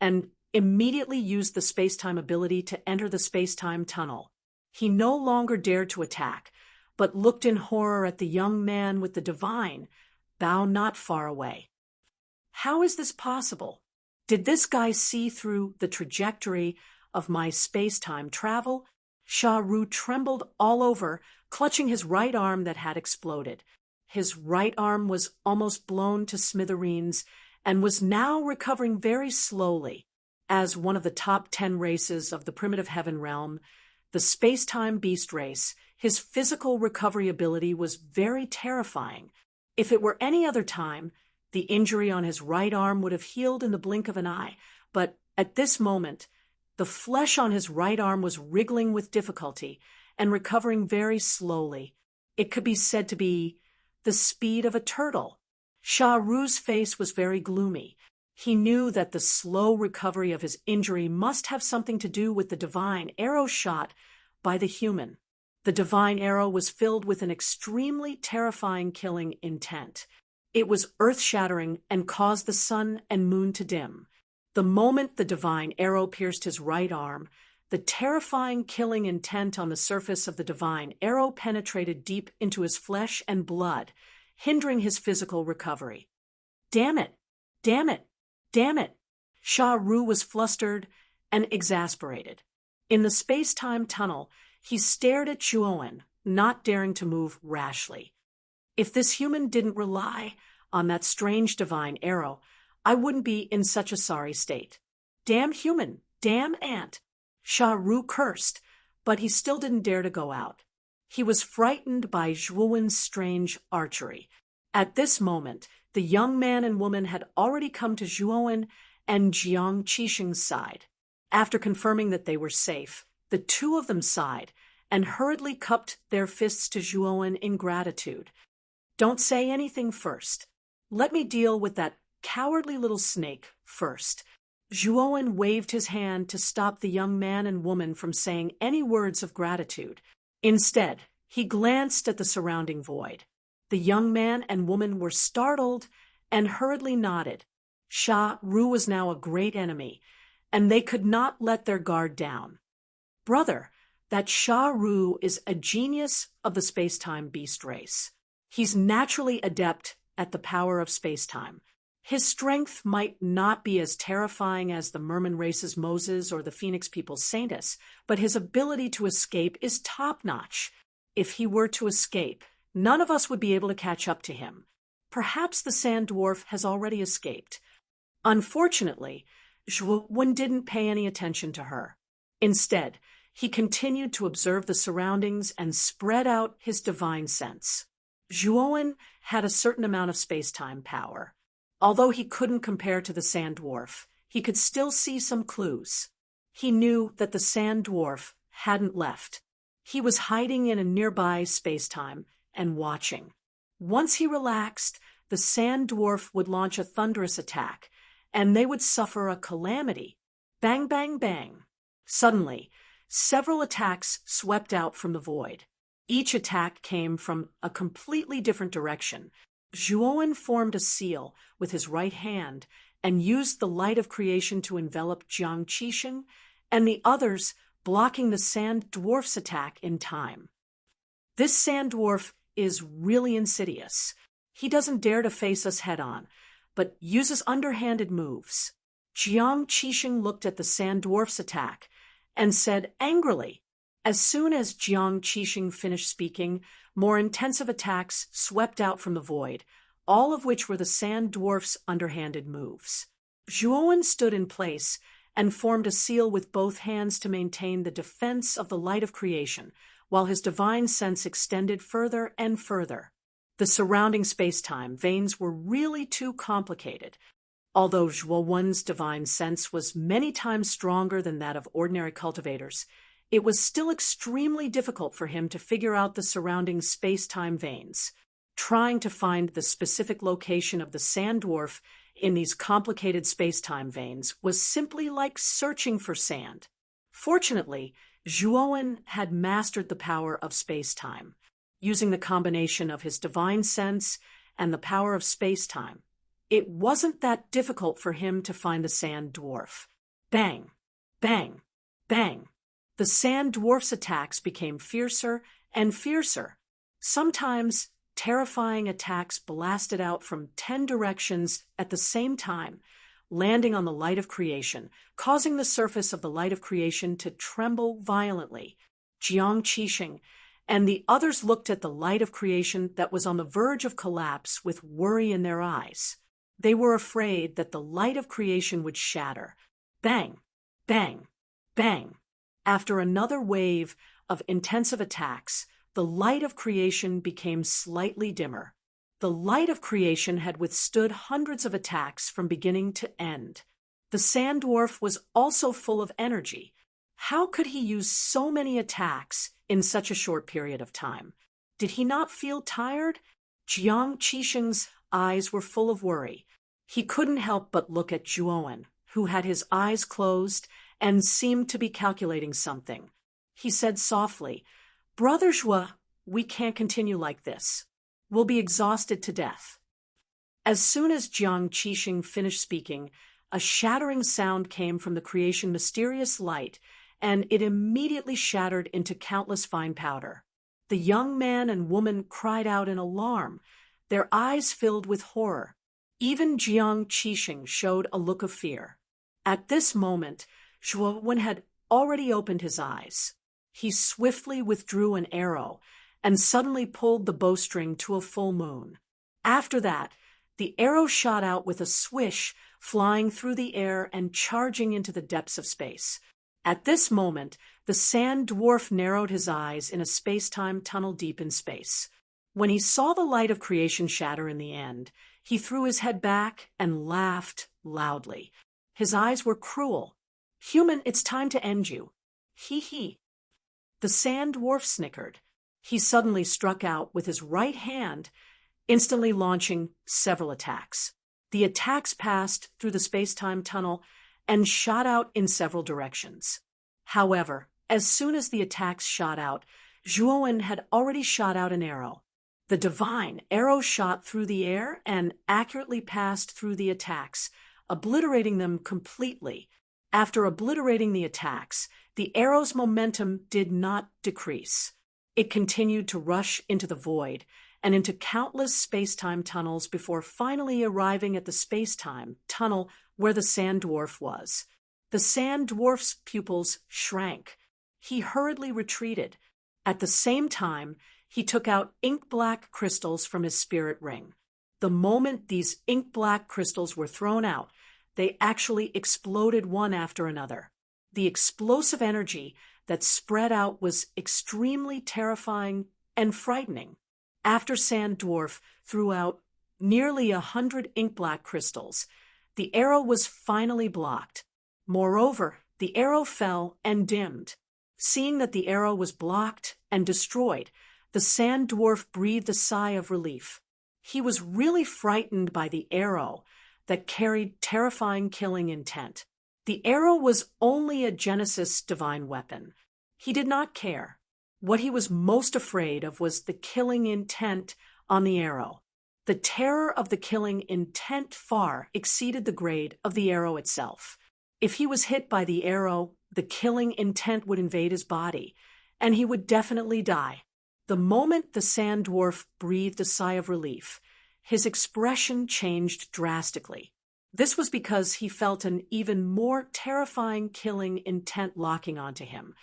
and immediately used the space-time ability to enter the space-time tunnel. He no longer dared to attack, but looked in horror at the young man with the divine bow not far away. How is this possible? Did this guy see through the trajectory of my space-time travel? Sha Ru trembled all over, clutching his right arm that had exploded. His right arm was almost blown to smithereens and was now recovering very slowly. As one of the top 10 races of the primitive heaven realm, the space-time beast race, his physical recovery ability was very terrifying. If it were any other time, the injury on his right arm would have healed in the blink of an eye, but at this moment, The flesh on his right arm was wriggling with difficulty and recovering very slowly. It could be said to be the speed of a turtle. Shah Ru's face was very gloomy. He knew that the slow recovery of his injury must have something to do with the divine arrow shot by the human. The divine arrow was filled with an extremely terrifying killing intent. It was earth-shattering and caused the sun and moon to dim. The moment the divine arrow pierced his right arm, the terrifying killing intent on the surface of the divine arrow penetrated deep into his flesh and blood, hindering his physical recovery. Damn it! Damn it! Damn it! Shah Ru was flustered and exasperated. In the space-time tunnel, he stared at Zhuowen, not daring to move rashly. If this human didn't rely on that strange divine arrow, I wouldn't be in such a sorry state. Damn human! Damn ant! Shah Ru cursed, but he still didn't dare to go out. He was frightened by Zhuowen's strange archery. At this moment, the young man and woman had already come to Zhuowen and Jiang Qixing's side. After confirming that they were safe, the two of them sighed and hurriedly cupped their fists to Zhuowen in gratitude. Don't say anything first. Let me deal with that cowardly little snake first. Zhuowen waved his hand to stop the young man and woman from saying any words of gratitude. Instead, he glanced at the surrounding void. The young man and woman were startled and hurriedly nodded. Shah Ru was now a great enemy, and they could not let their guard down. Brother, that Shah Ru is a genius of the space-time beast race. He's naturally adept at the power of space-time. His strength might not be as terrifying as the Merman race's Moses or the Phoenix people's Saintus, but his ability to escape is top-notch. If he were to escape, none of us would be able to catch up to him. Perhaps the sand dwarf has already escaped. Unfortunately, Zhuowen didn't pay any attention to her. Instead, he continued to observe the surroundings and spread out his divine sense. Zhuowen had a certain amount of space-time power. Although he couldn't compare to the sand dwarf, he could still see some clues. He knew that the sand dwarf hadn't left. He was hiding in a nearby space-time and watching. Once he relaxed, the sand dwarf would launch a thunderous attack, and they would suffer a calamity. Bang, bang, bang. Suddenly, several attacks swept out from the void. Each attack came from a completely different direction. Zhuowen formed a seal with his right hand and used the light of creation to envelop Jiang Qixing and the others, blocking the sand dwarf's attack in time. This sand dwarf is really insidious. He doesn't dare to face us head-on, but uses underhanded moves. Jiang Qixing looked at the sand dwarf's attack and said angrily. As soon as Jiang Qixing finished speaking, more intensive attacks swept out from the void, all of which were the sand dwarf's underhanded moves. Zhuowen stood in place and formed a seal with both hands to maintain the defense of the light of creation, while his divine sense extended further and further. The surrounding space-time veins were really too complicated. Although Zhuowen's divine sense was many times stronger than that of ordinary cultivators, it was still extremely difficult for him to figure out the surrounding space-time veins. Trying to find the specific location of the sand dwarf in these complicated space-time veins was simply like searching for sand. Fortunately, Zhuowen had mastered the power of space-time. Using the combination of his divine sense and the power of space-time, it wasn't that difficult for him to find the sand dwarf. Bang! Bang! Bang! The sand dwarf's attacks became fiercer and fiercer. Sometimes terrifying attacks blasted out from 10 directions at the same time, landing on the light of creation, causing the surface of the light of creation to tremble violently. Jiang Qixing and the others looked at the light of creation that was on the verge of collapse with worry in their eyes. They were afraid that the light of creation would shatter. Bang! Bang! Bang! After another wave of intensive attacks, the light of creation became slightly dimmer. The light of creation had withstood hundreds of attacks from beginning to end. The sand dwarf was also full of energy. How could he use so many attacks in such a short period of time? Did he not feel tired? Jiang Qixing's eyes were full of worry. He couldn't help but look at Zhuowen, who had his eyes closed and seemed to be calculating something. He said softly, "Brother Zhuo, we can't continue like this. We'll be exhausted to death." As soon as Jiang Qixing finished speaking, a shattering sound came from the creation mysterious light, and it immediately shattered into countless fine powder. The young man and woman cried out in alarm, their eyes filled with horror. Even Jiang Qixing showed a look of fear. At this moment, Zhuowen had already opened his eyes. He swiftly withdrew an arrow and suddenly pulled the bowstring to a full moon. After that, the arrow shot out with a swish, flying through the air and charging into the depths of space. At this moment, the sand dwarf narrowed his eyes in a space-time tunnel deep in space. When he saw the light of creation shatter in the end, he threw his head back and laughed loudly. His eyes were cruel. "Human, it's time to end you." "Hee hee." The sand dwarf snickered. He suddenly struck out with his right hand, instantly launching several attacks. The attacks passed through the space-time tunnel and shot out in several directions. However, as soon as the attacks shot out, Zhuowen had already shot out an arrow. The divine arrow shot through the air and accurately passed through the attacks, obliterating them completely. After obliterating the attacks, the arrow's momentum did not decrease. It continued to rush into the void and into countless space-time tunnels before finally arriving at the space-time tunnel where the sand dwarf was. The sand dwarf's pupils shrank. He hurriedly retreated. At the same time, he took out ink-black crystals from his spirit ring. The moment these ink-black crystals were thrown out, they actually exploded one after another. The explosive energy that spread out was extremely terrifying and frightening. After Sand Dwarf threw out nearly 100 ink-black crystals, the arrow was finally blocked. Moreover, the arrow fell and dimmed. Seeing that the arrow was blocked and destroyed, the Sand Dwarf breathed a sigh of relief. He was really frightened by the arrow that carried terrifying killing intent. The arrow was only a Genesis divine weapon. He did not care. What he was most afraid of was the killing intent on the arrow. The terror of the killing intent far exceeded the grade of the arrow itself. If he was hit by the arrow, the killing intent would invade his body, and he would definitely die. The moment the Sand Dwarf breathed a sigh of relief, his expression changed drastically. This was because he felt an even more terrifying killing intent locking onto him.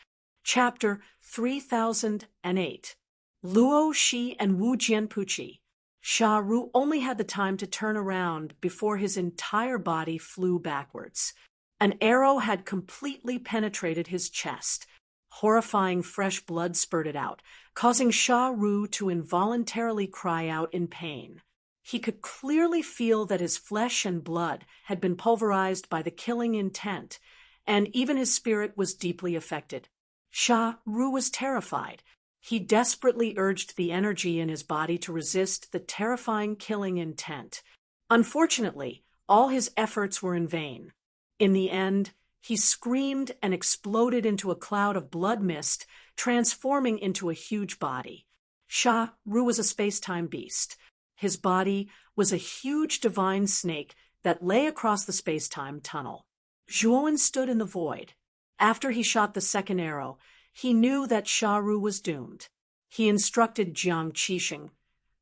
Chapter 3008. Luo Shi and Wu Jianpuqi. Sha Ru only had the time to turn around before his entire body flew backwards. An arrow had completely penetrated his chest. Horrifying fresh blood spurted out, causing Sha Ru to involuntarily cry out in pain. He could clearly feel that his flesh and blood had been pulverized by the killing intent, and even his spirit was deeply affected. Sha Ru was terrified. He desperately urged the energy in his body to resist the terrifying killing intent. Unfortunately, all his efforts were in vain. In the end, he screamed and exploded into a cloud of blood mist, transforming into a huge body. Sha Ru was a space-time beast. His body was a huge divine snake that lay across the space-time tunnel. Zhuowen stood in the void. After he shot the second arrow, he knew that Sha Ru was doomed. He instructed Jiang Qixing,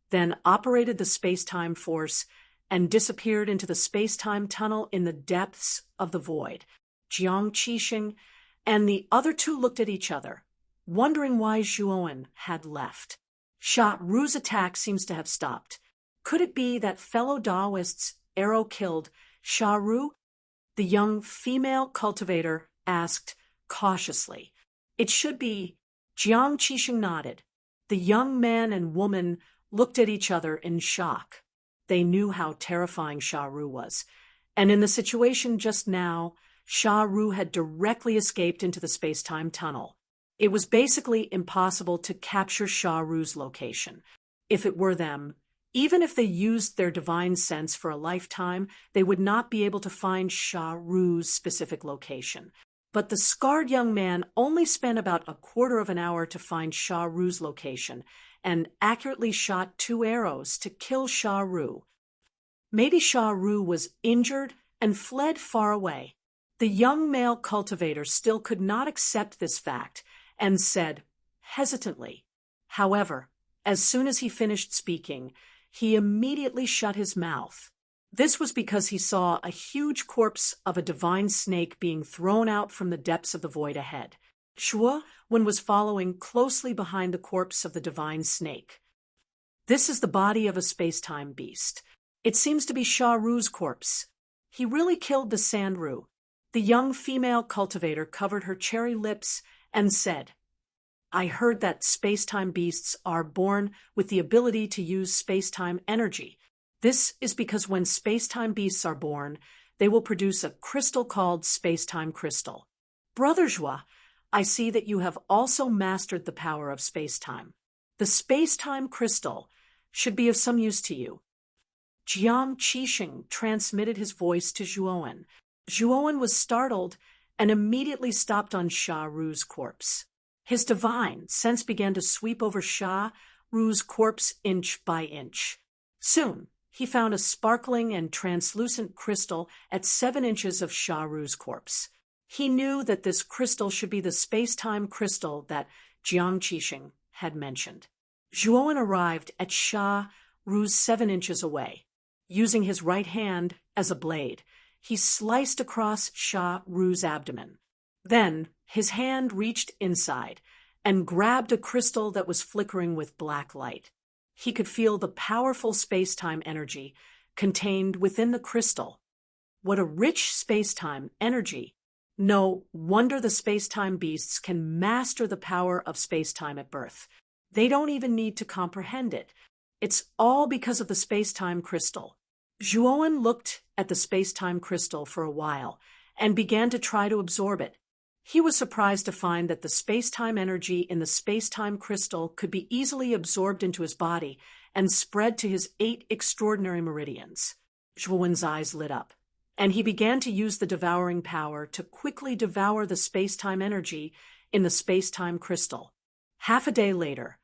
then operated the space-time force and disappeared into the space-time tunnel in the depths of the void. Jiang Qixing and the other two looked at each other, wondering why Zhuowen had left. Sha Ru's attack seems to have stopped. Could it be that fellow Daoist's arrow killed Sha Ru? The young female cultivator asked cautiously. It should be. Jiang Qixing nodded. The young man and woman looked at each other in shock. They knew how terrifying Sha Ru was, And in the situation just now, Sha Ru had directly escaped into the space-time tunnel. It was basically impossible to capture Sha Ru's location. If it were them, even if they used their divine sense for a lifetime, they would not be able to find Sha Ru's specific location. But the scarred young man only spent about a quarter of an hour to find Sha Ru's location and accurately shot 2 arrows to kill Sha Ru. Maybe Sha Ru was injured and fled far away. The young male cultivator still could not accept this fact and said, hesitantly, however, as soon as he finished speaking, he immediately shut his mouth. This was because he saw a huge corpse of a divine snake being thrown out from the depths of the void ahead. Shuo Wen was following closely behind the corpse of the divine snake. This is the body of a space-time beast. It seems to be Sha Ru's corpse. He really killed the Sand Ru. The young female cultivator covered her cherry lips and said, I heard that space-time beasts are born with the ability to use space-time energy. This is because when space-time beasts are born, they will produce a crystal called space-time crystal. Brother Zhua, I see that you have also mastered the power of space-time. The space-time crystal should be of some use to you. Jiang Qixing transmitted his voice to Zhuowen. Zhuowen was startled and immediately stopped on Sha Ru's corpse. His divine sense began to sweep over Sha Ru's corpse inch by inch. Soon, he found a sparkling and translucent crystal at 7 inches of Sha Ru's corpse. He knew that this crystal should be the space-time crystal that Jiang Qixing had mentioned. Zhuowen arrived at Sha Ru's 7 inches away. Using his right hand as a blade, he sliced across Sha Ru's abdomen. Then, his hand reached inside and grabbed a crystal that was flickering with black light. He could feel the powerful space-time energy contained within the crystal. What a rich space-time energy! No wonder the space-time beasts can master the power of space-time at birth. They don't even need to comprehend it. It's all because of the space-time crystal. Zhuowen looked at the space-time crystal for a while and began to try to absorb it. He was surprised to find that the space-time energy in the space-time crystal could be easily absorbed into his body and spread to his 8 extraordinary meridians. Zhuowen's eyes lit up, and he began to use the devouring power to quickly devour the space-time energy in the space-time crystal. Half a day later,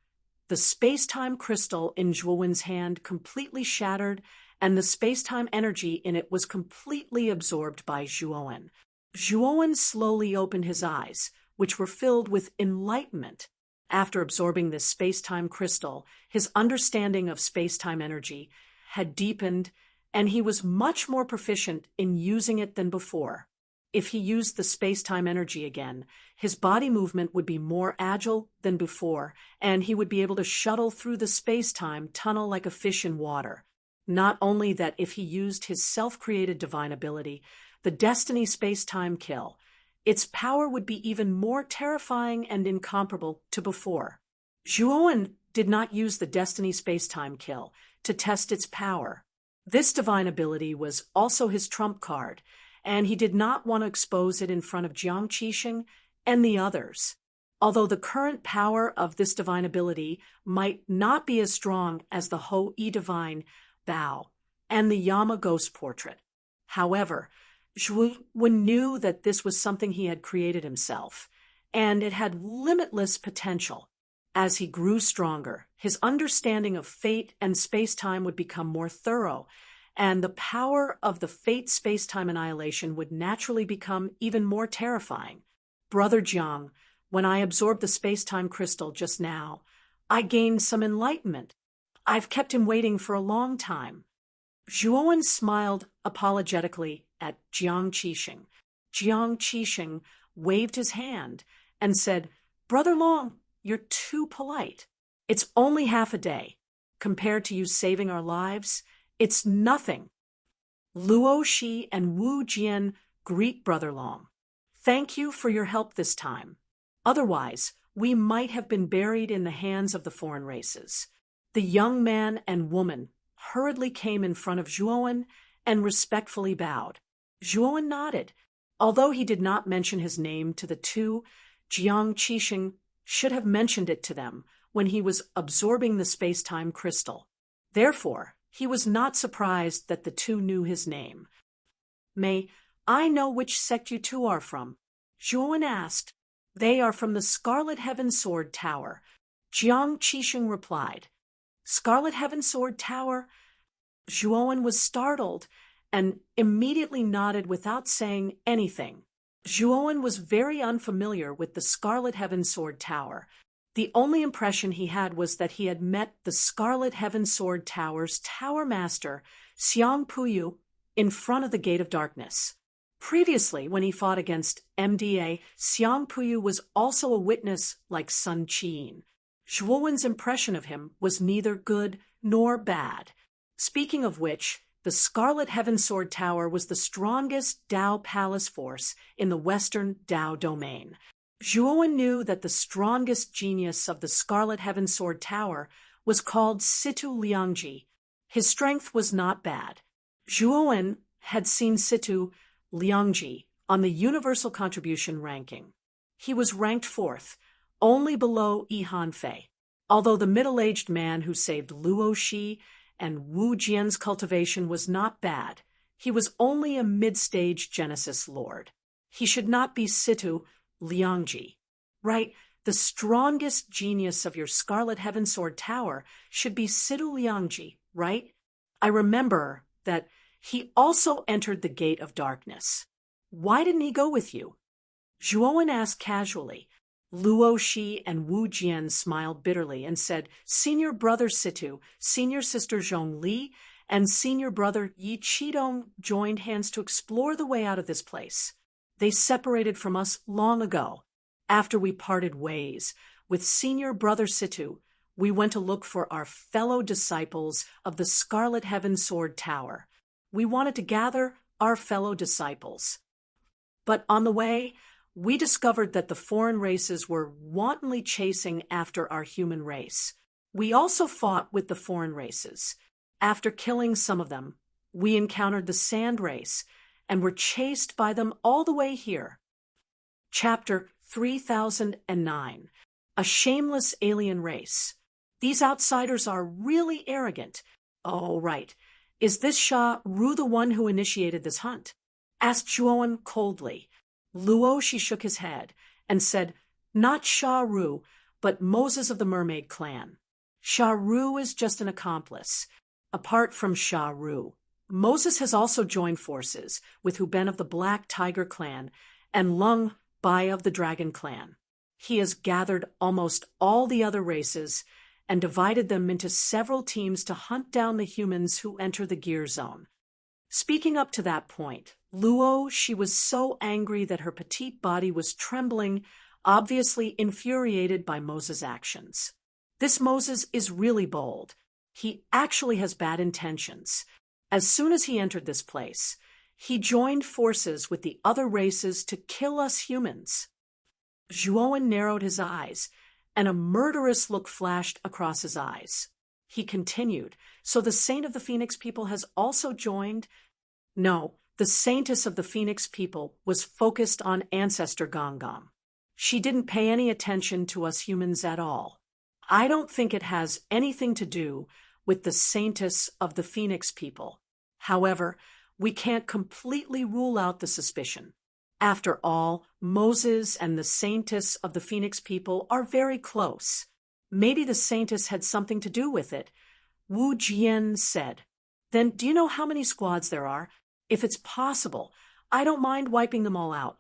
the space-time crystal in Zhuowen's hand completely shattered, and the space-time energy in it was completely absorbed by Zhuowen. Zhuowen slowly opened his eyes, which were filled with enlightenment. After absorbing this space-time crystal, his understanding of space-time energy had deepened, and he was much more proficient in using it than before. If he used the space-time energy again, his body movement would be more agile than before, and he would be able to shuttle through the space-time tunnel like a fish in water. Not only that, if he used his self-created divine ability, the Destiny space-time kill, its power would be even more terrifying and incomparable to before. Zhuowen did not use the Destiny space-time kill to test its power. This divine ability was also his trump card, and he did not want to expose it in front of Jiang Qixing and the others. Although the current power of this divine ability might not be as strong as the Ho-E divine Bao and the Yama ghost portrait. However, Zhuowen knew that this was something he had created himself, and it had limitless potential. As he grew stronger, his understanding of fate and space-time would become more thorough, and the power of the fate space-time annihilation would naturally become even more terrifying. Brother Jiang, when I absorbed the space-time crystal just now, I gained some enlightenment. I've kept him waiting for a long time. Zhuowen smiled apologetically at Jiang Qixing. Jiang Qixing waved his hand and said, Brother Long, you're too polite. It's only half a day. Compared to you saving our lives, it's nothing. Luo Shi and Wu Jian greet Brother Long. Thank you for your help this time. Otherwise, we might have been buried in the hands of the foreign races. The young man and woman hurriedly came in front of Zhuowen and respectfully bowed. Zhuowen nodded. Although he did not mention his name to the two, Jiang Qixing should have mentioned it to them when he was absorbing the space-time crystal. Therefore, he was not surprised that the two knew his name. "May I know which sect you two are from?" Zhuowen asked. "They are from the Scarlet Heaven Sword Tower," Jiang Qixing replied. "Scarlet Heaven Sword Tower?" Zhuowen was startled and immediately nodded without saying anything. Zhuowen was very unfamiliar with the Scarlet Heaven Sword Tower. The only impression he had was that he had met the Scarlet Heaven Sword Tower's Tower Master, Xiang Puyu, in front of the Gate of Darkness. Previously, when he fought against MDA, Xiang Puyu was also a witness like Sun Qiyin. Zhuowen's impression of him was neither good nor bad. Speaking of which, the Scarlet Heaven Sword Tower was the strongest Dao Palace force in the Western Dao domain. Zhuowen knew that the strongest genius of the Scarlet Heaven Sword Tower was called Situ Liangji. His strength was not bad. Zhuowen had seen Situ Liangji on the Universal Contribution ranking. He was ranked 4th, only below Yi Hanfei. Although the middle-aged man who saved Luo Shi and Wu Jian's cultivation was not bad, he was only a mid-stage Genesis Lord. He should not be Situ Liangji. Right, the strongest genius of your Scarlet Heaven Sword Tower should be Situ Liangji, right? I remember that he also entered the Gate of Darkness. Why didn't he go with you? Zhuowen asked casually. Luo Shi and Wu Jian smiled bitterly and said, "Senior brother Situ, senior sister Zhong Li, and senior brother Yi Qidong joined hands to explore the way out of this place. They separated from us long ago. After we parted ways with senior brother Situ, we went to look for our fellow disciples of the Scarlet Heaven Sword Tower. We wanted to gather our fellow disciples. But on the way, we discovered that the foreign races were wantonly chasing after our human race. We also fought with the foreign races. After killing some of them, we encountered the Sand Race and were chased by them all the way here." Chapter 3009. A Shameless Alien Race. These outsiders are really arrogant. Oh, right. Is this Sha Ru the one who initiated this hunt? Asked Zhuowen coldly. Luo Shi shook his head and said, "Not Sha Ru, but Moses of the Mermaid Clan. Sha Ru is just an accomplice. Apart from Sha Ru, Moses has also joined forces with Huben of the Black Tiger Clan and Lung Bai of the Dragon Clan. He has gathered almost all the other races and divided them into several teams to hunt down the humans who enter the Gear Zone." Speaking up to that point, Luo, she was so angry that her petite body was trembling, obviously infuriated by Moses' actions. This Moses is really bold. He actually has bad intentions. As soon as he entered this place, he joined forces with the other races to kill us humans. Zhuowen narrowed his eyes, and a murderous look flashed across his eyes. He continued, "So the Saint of the Phoenix people has also joined?" No, the Saintess of the Phoenix people was focused on Ancestor Gonggong. She didn't pay any attention to us humans at all. I don't think it has anything to do with the Saintess of the Phoenix people. However, we can't completely rule out the suspicion. After all, Moses and the Saintess of the Phoenix people are very close. Maybe the Saintess had something to do with it. Wu Jian said. "Then do you know how many squads there are? If it's possible, I don't mind wiping them all out."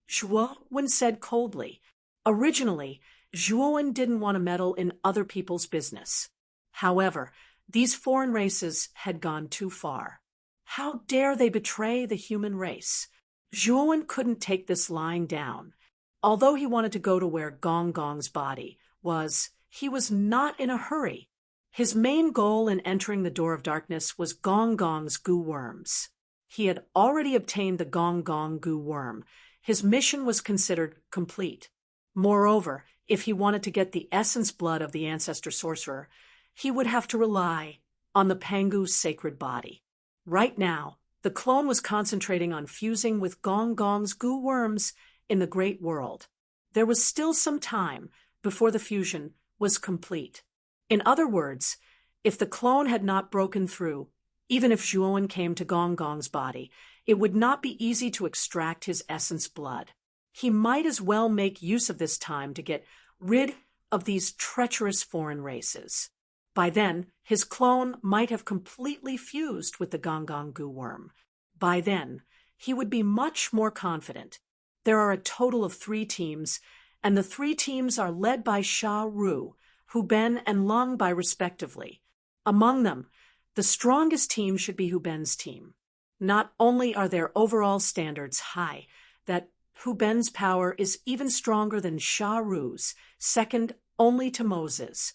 Zhuowen said coldly. Originally, Zhuowen didn't want to meddle in other people's business. However, these foreign races had gone too far. How dare they betray the human race? Zhuowen couldn't take this lying down. Although he wanted to go to where Gonggong's body was, he was not in a hurry. His main goal in entering the Door of Darkness was Gonggong's goo worms. He had already obtained the Gonggong goo worm. His mission was considered complete. Moreover, if he wanted to get the essence blood of the ancestor sorcerer, he would have to rely on the Pangu's sacred body. Right now, the clone was concentrating on fusing with Gong Gong's goo worms in the great world. There was still some time before the fusion was complete. In other words, if the clone had not broken through, even if Zhuowen came to Gong Gong's body, it would not be easy to extract his essence blood. He might as well make use of this time to get rid of these treacherous foreign races. By then, his clone might have completely fused with the Gong Gong goo worm. By then, he would be much more confident. There are a total of 3 teams, and the 3 teams are led by Sha Ru, Hu Ben, and Lung Bai respectively. Among them, the strongest team should be Hu Ben's team. Not only are their overall standards high, that Hu Ben's power is even stronger than Sha Ru's, second only to Moses.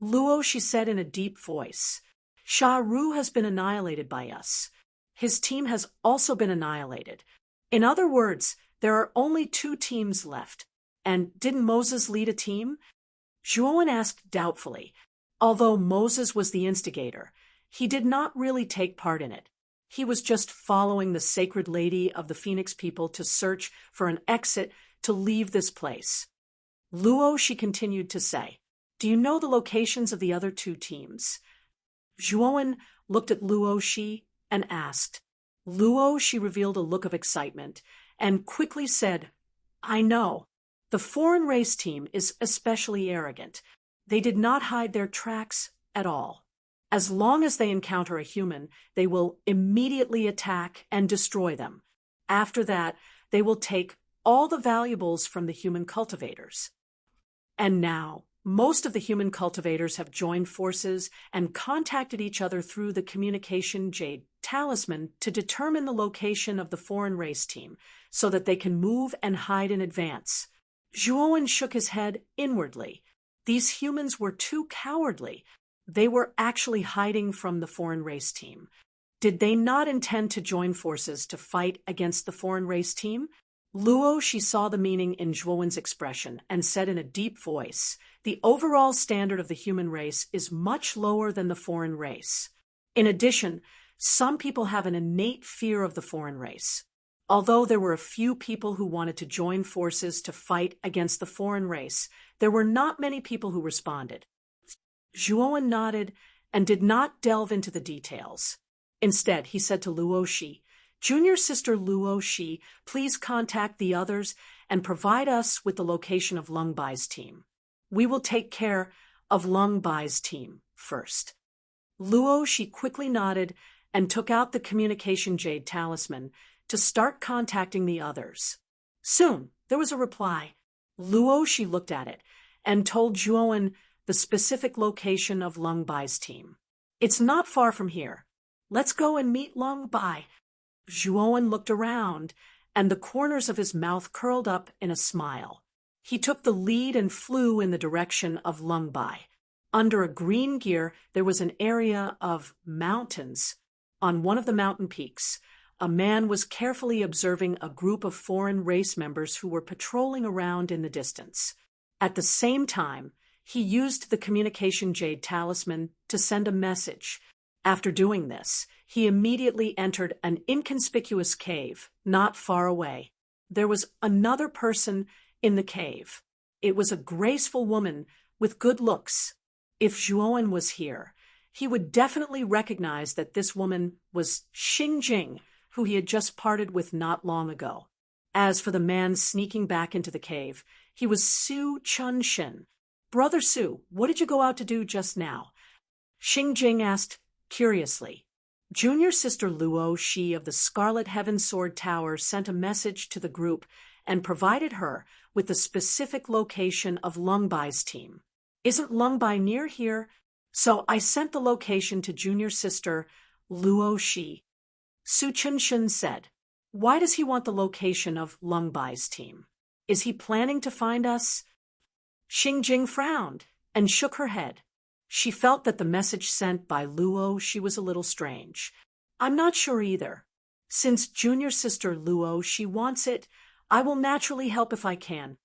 Luo, she said in a deep voice, Sha Ru has been annihilated by us. His team has also been annihilated. In other words, there are only 2 teams left. And didn't Moses lead a team? Zhuowen asked doubtfully. Although Moses was the instigator, he did not really take part in it. He was just following the sacred lady of the Phoenix people to search for an exit to leave this place. Luo, she continued to say, do you know the locations of the other 2 teams? Zhuowen looked at Luo Shi and asked. Luo, she revealed a look of excitement and quickly said, I know. The foreign race team is especially arrogant. They did not hide their tracks at all. As long as they encounter a human, they will immediately attack and destroy them. After that, they will take all the valuables from the human cultivators. And now, most of the human cultivators have joined forces and contacted each other through the communication jade talisman to determine the location of the foreign race team so that they can move and hide in advance. Zhuowen shook his head inwardly. These humans were too cowardly. They were actually hiding from the foreign race team. Did they not intend to join forces to fight against the foreign race team? Luo, she saw the meaning in Zhuowen's expression and said in a deep voice, the overall standard of the human race is much lower than the foreign race. In addition, some people have an innate fear of the foreign race. Although there were a few people who wanted to join forces to fight against the foreign race, there were not many people who responded. Zhuowen nodded and did not delve into the details. Instead, he said to Luo Shi, Junior Sister Luo Shi, please contact the others and provide us with the location of Lung Bai's team. We will take care of Lung Bai's team first. Luo Shi quickly nodded and took out the communication jade talisman to start contacting the others. Soon, there was a reply. Luo Shi looked at it and told Zhuowen the specific location of Lung Bai's team. It's not far from here. Let's go and meet Lung Bai. Zhuowen looked around, and the corners of his mouth curled up in a smile. He took the lead and flew in the direction of Lung Bai. Under a green gear, there was an area of mountains. On one of the mountain peaks, a man was carefully observing a group of foreign race members who were patrolling around in the distance. At the same time, he used the communication jade talisman to send a message. After doing this, he immediately entered an inconspicuous cave not far away. There was another person in the cave. It was a graceful woman with good looks. If Zhuowen was here, he would definitely recognize that this woman was Xingjing, who he had just parted with not long ago. As for the man sneaking back into the cave, he was Su Chunshin. Brother Su, what did you go out to do just now? Xingjing asked curiously. Junior Sister Luo Shi of the Scarlet Heaven Sword Tower sent a message to the group and provided her with the specific location of Lung Bai's team. Isn't Lung Bai near here? So I sent the location to Junior Sister Luo Shi. Su Chunshin said, why does he want the location of Lung Bai's team? Is he planning to find us? Xingjing frowned and shook her head. She felt that the message sent by Luo Shi was a little strange. I'm not sure either. Since Junior Sister Luo Shi wants it, I will naturally help if I can.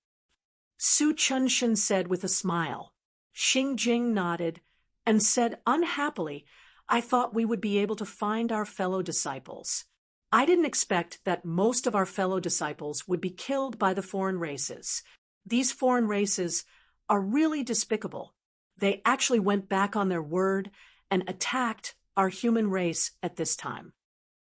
Su Chunshin said with a smile. Xingjing nodded and said unhappily, I thought we would be able to find our fellow disciples. I didn't expect that most of our fellow disciples would be killed by the foreign races. These foreign races are really despicable. They actually went back on their word and attacked our human race at this time.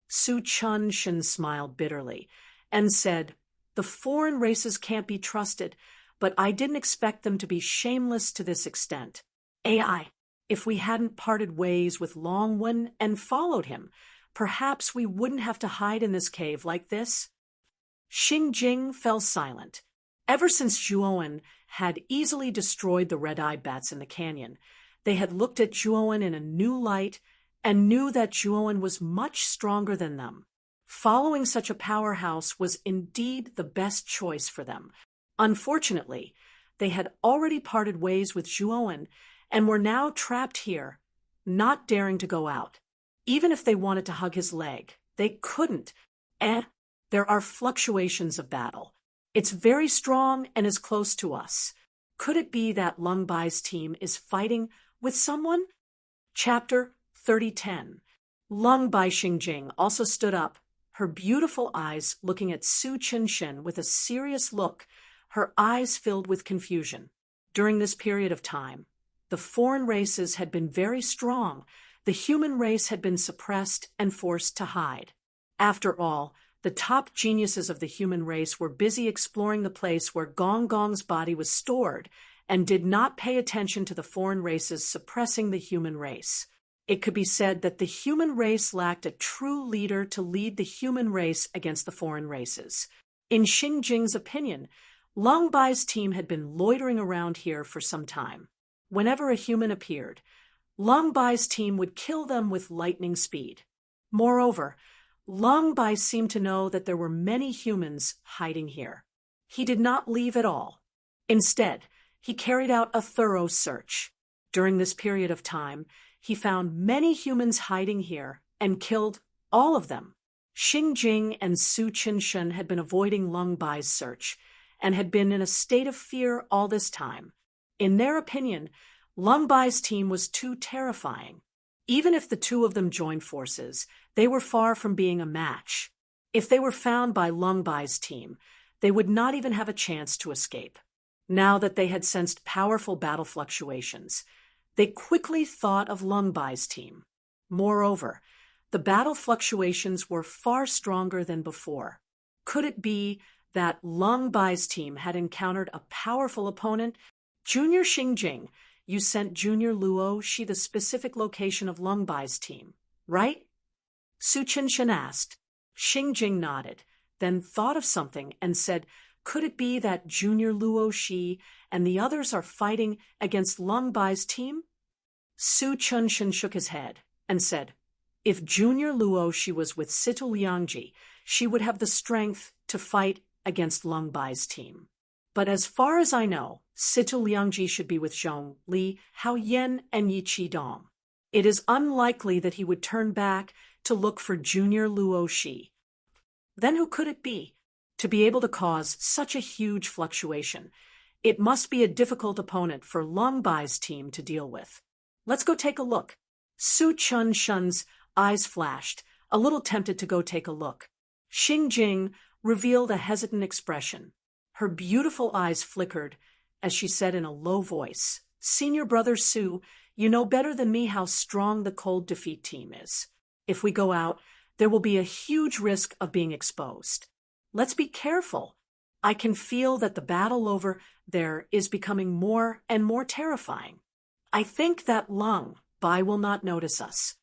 Su Chun-shin smiled bitterly and said, "The foreign races can't be trusted, but I didn't expect them to be shameless to this extent. AI, if we hadn't parted ways with Longwen and followed him, perhaps we wouldn't have to hide in this cave like this." Xingjing fell silent. Ever since Zhuowen had easily destroyed the red-eyed bats in the canyon, they had looked at Zhuowen in a new light and knew that Zhuowen was much stronger than them. Following such a powerhouse was indeed the best choice for them. Unfortunately, they had already parted ways with Zhuowen and were now trapped here, not daring to go out. Even if they wanted to hug his leg, they couldn't. There are fluctuations of battle. It's very strong and is close to us. Could it be that Lung Bai's team is fighting with someone? Chapter 30:10. Lung Bai Xingjing also stood up, her beautiful eyes looking at Su Chun-shin with a serious look, her eyes filled with confusion. During this period of time, the foreign races had been very strong. The human race had been suppressed and forced to hide. After all, the top geniuses of the human race were busy exploring the place where Gong Gong's body was stored and did not pay attention to the foreign races suppressing the human race. It could be said that the human race lacked a true leader to lead the human race against the foreign races. In Xingjing's opinion, Lung Bai's team had been loitering around here for some time. Whenever a human appeared, Lung Bai's team would kill them with lightning speed. Moreover, Lung Bai seemed to know that there were many humans hiding here. He did not leave at all. Instead, he carried out a thorough search. During this period of time, he found many humans hiding here and killed all of them. Xingjing and Su Chun-shin had been avoiding Lung Bai's search and had been in a state of fear all this time. In their opinion, Lung Bai's team was too terrifying. Even if the two of them joined forces, they were far from being a match. If they were found by Lung Bai's team, they would not even have a chance to escape. Now that they had sensed powerful battle fluctuations, they quickly thought of Lung Bai's team. Moreover, the battle fluctuations were far stronger than before. Could it be that Lung Bai's team had encountered a powerful opponent? Junior Xingjing, you sent Junior Luo Shi the specific location of Lung Bai's team, right? Su Chun-shin asked. Xingjing nodded, then thought of something and said, "Could it be that Junior Luo Shi and the others are fighting against Lung Bai's team?" Su Chun-shin shook his head and said, "If Junior Luo Shi was with Situ Liangji, she would have the strength to fight against Lung Bai's team. But as far as I know, Situ Liangji should be with Zhong Li, Hao Yan, and Yi Qidong. It is unlikely that he would turn back to look for Junior Luo Shi. Then who could it be? To be able to cause such a huge fluctuation, it must be a difficult opponent for Lung Bai's team to deal with. Let's go take a look." Su Chun-shin's eyes flashed, a little tempted to go take a look. Xingjing revealed a hesitant expression. Her beautiful eyes flickered as she said in a low voice, "Senior brother Su, you know better than me how strong the cold defeat team is. If we go out, there will be a huge risk of being exposed. Let's be careful. I can feel that the battle over there is becoming more and more terrifying. I think that Lung Bai will not notice us."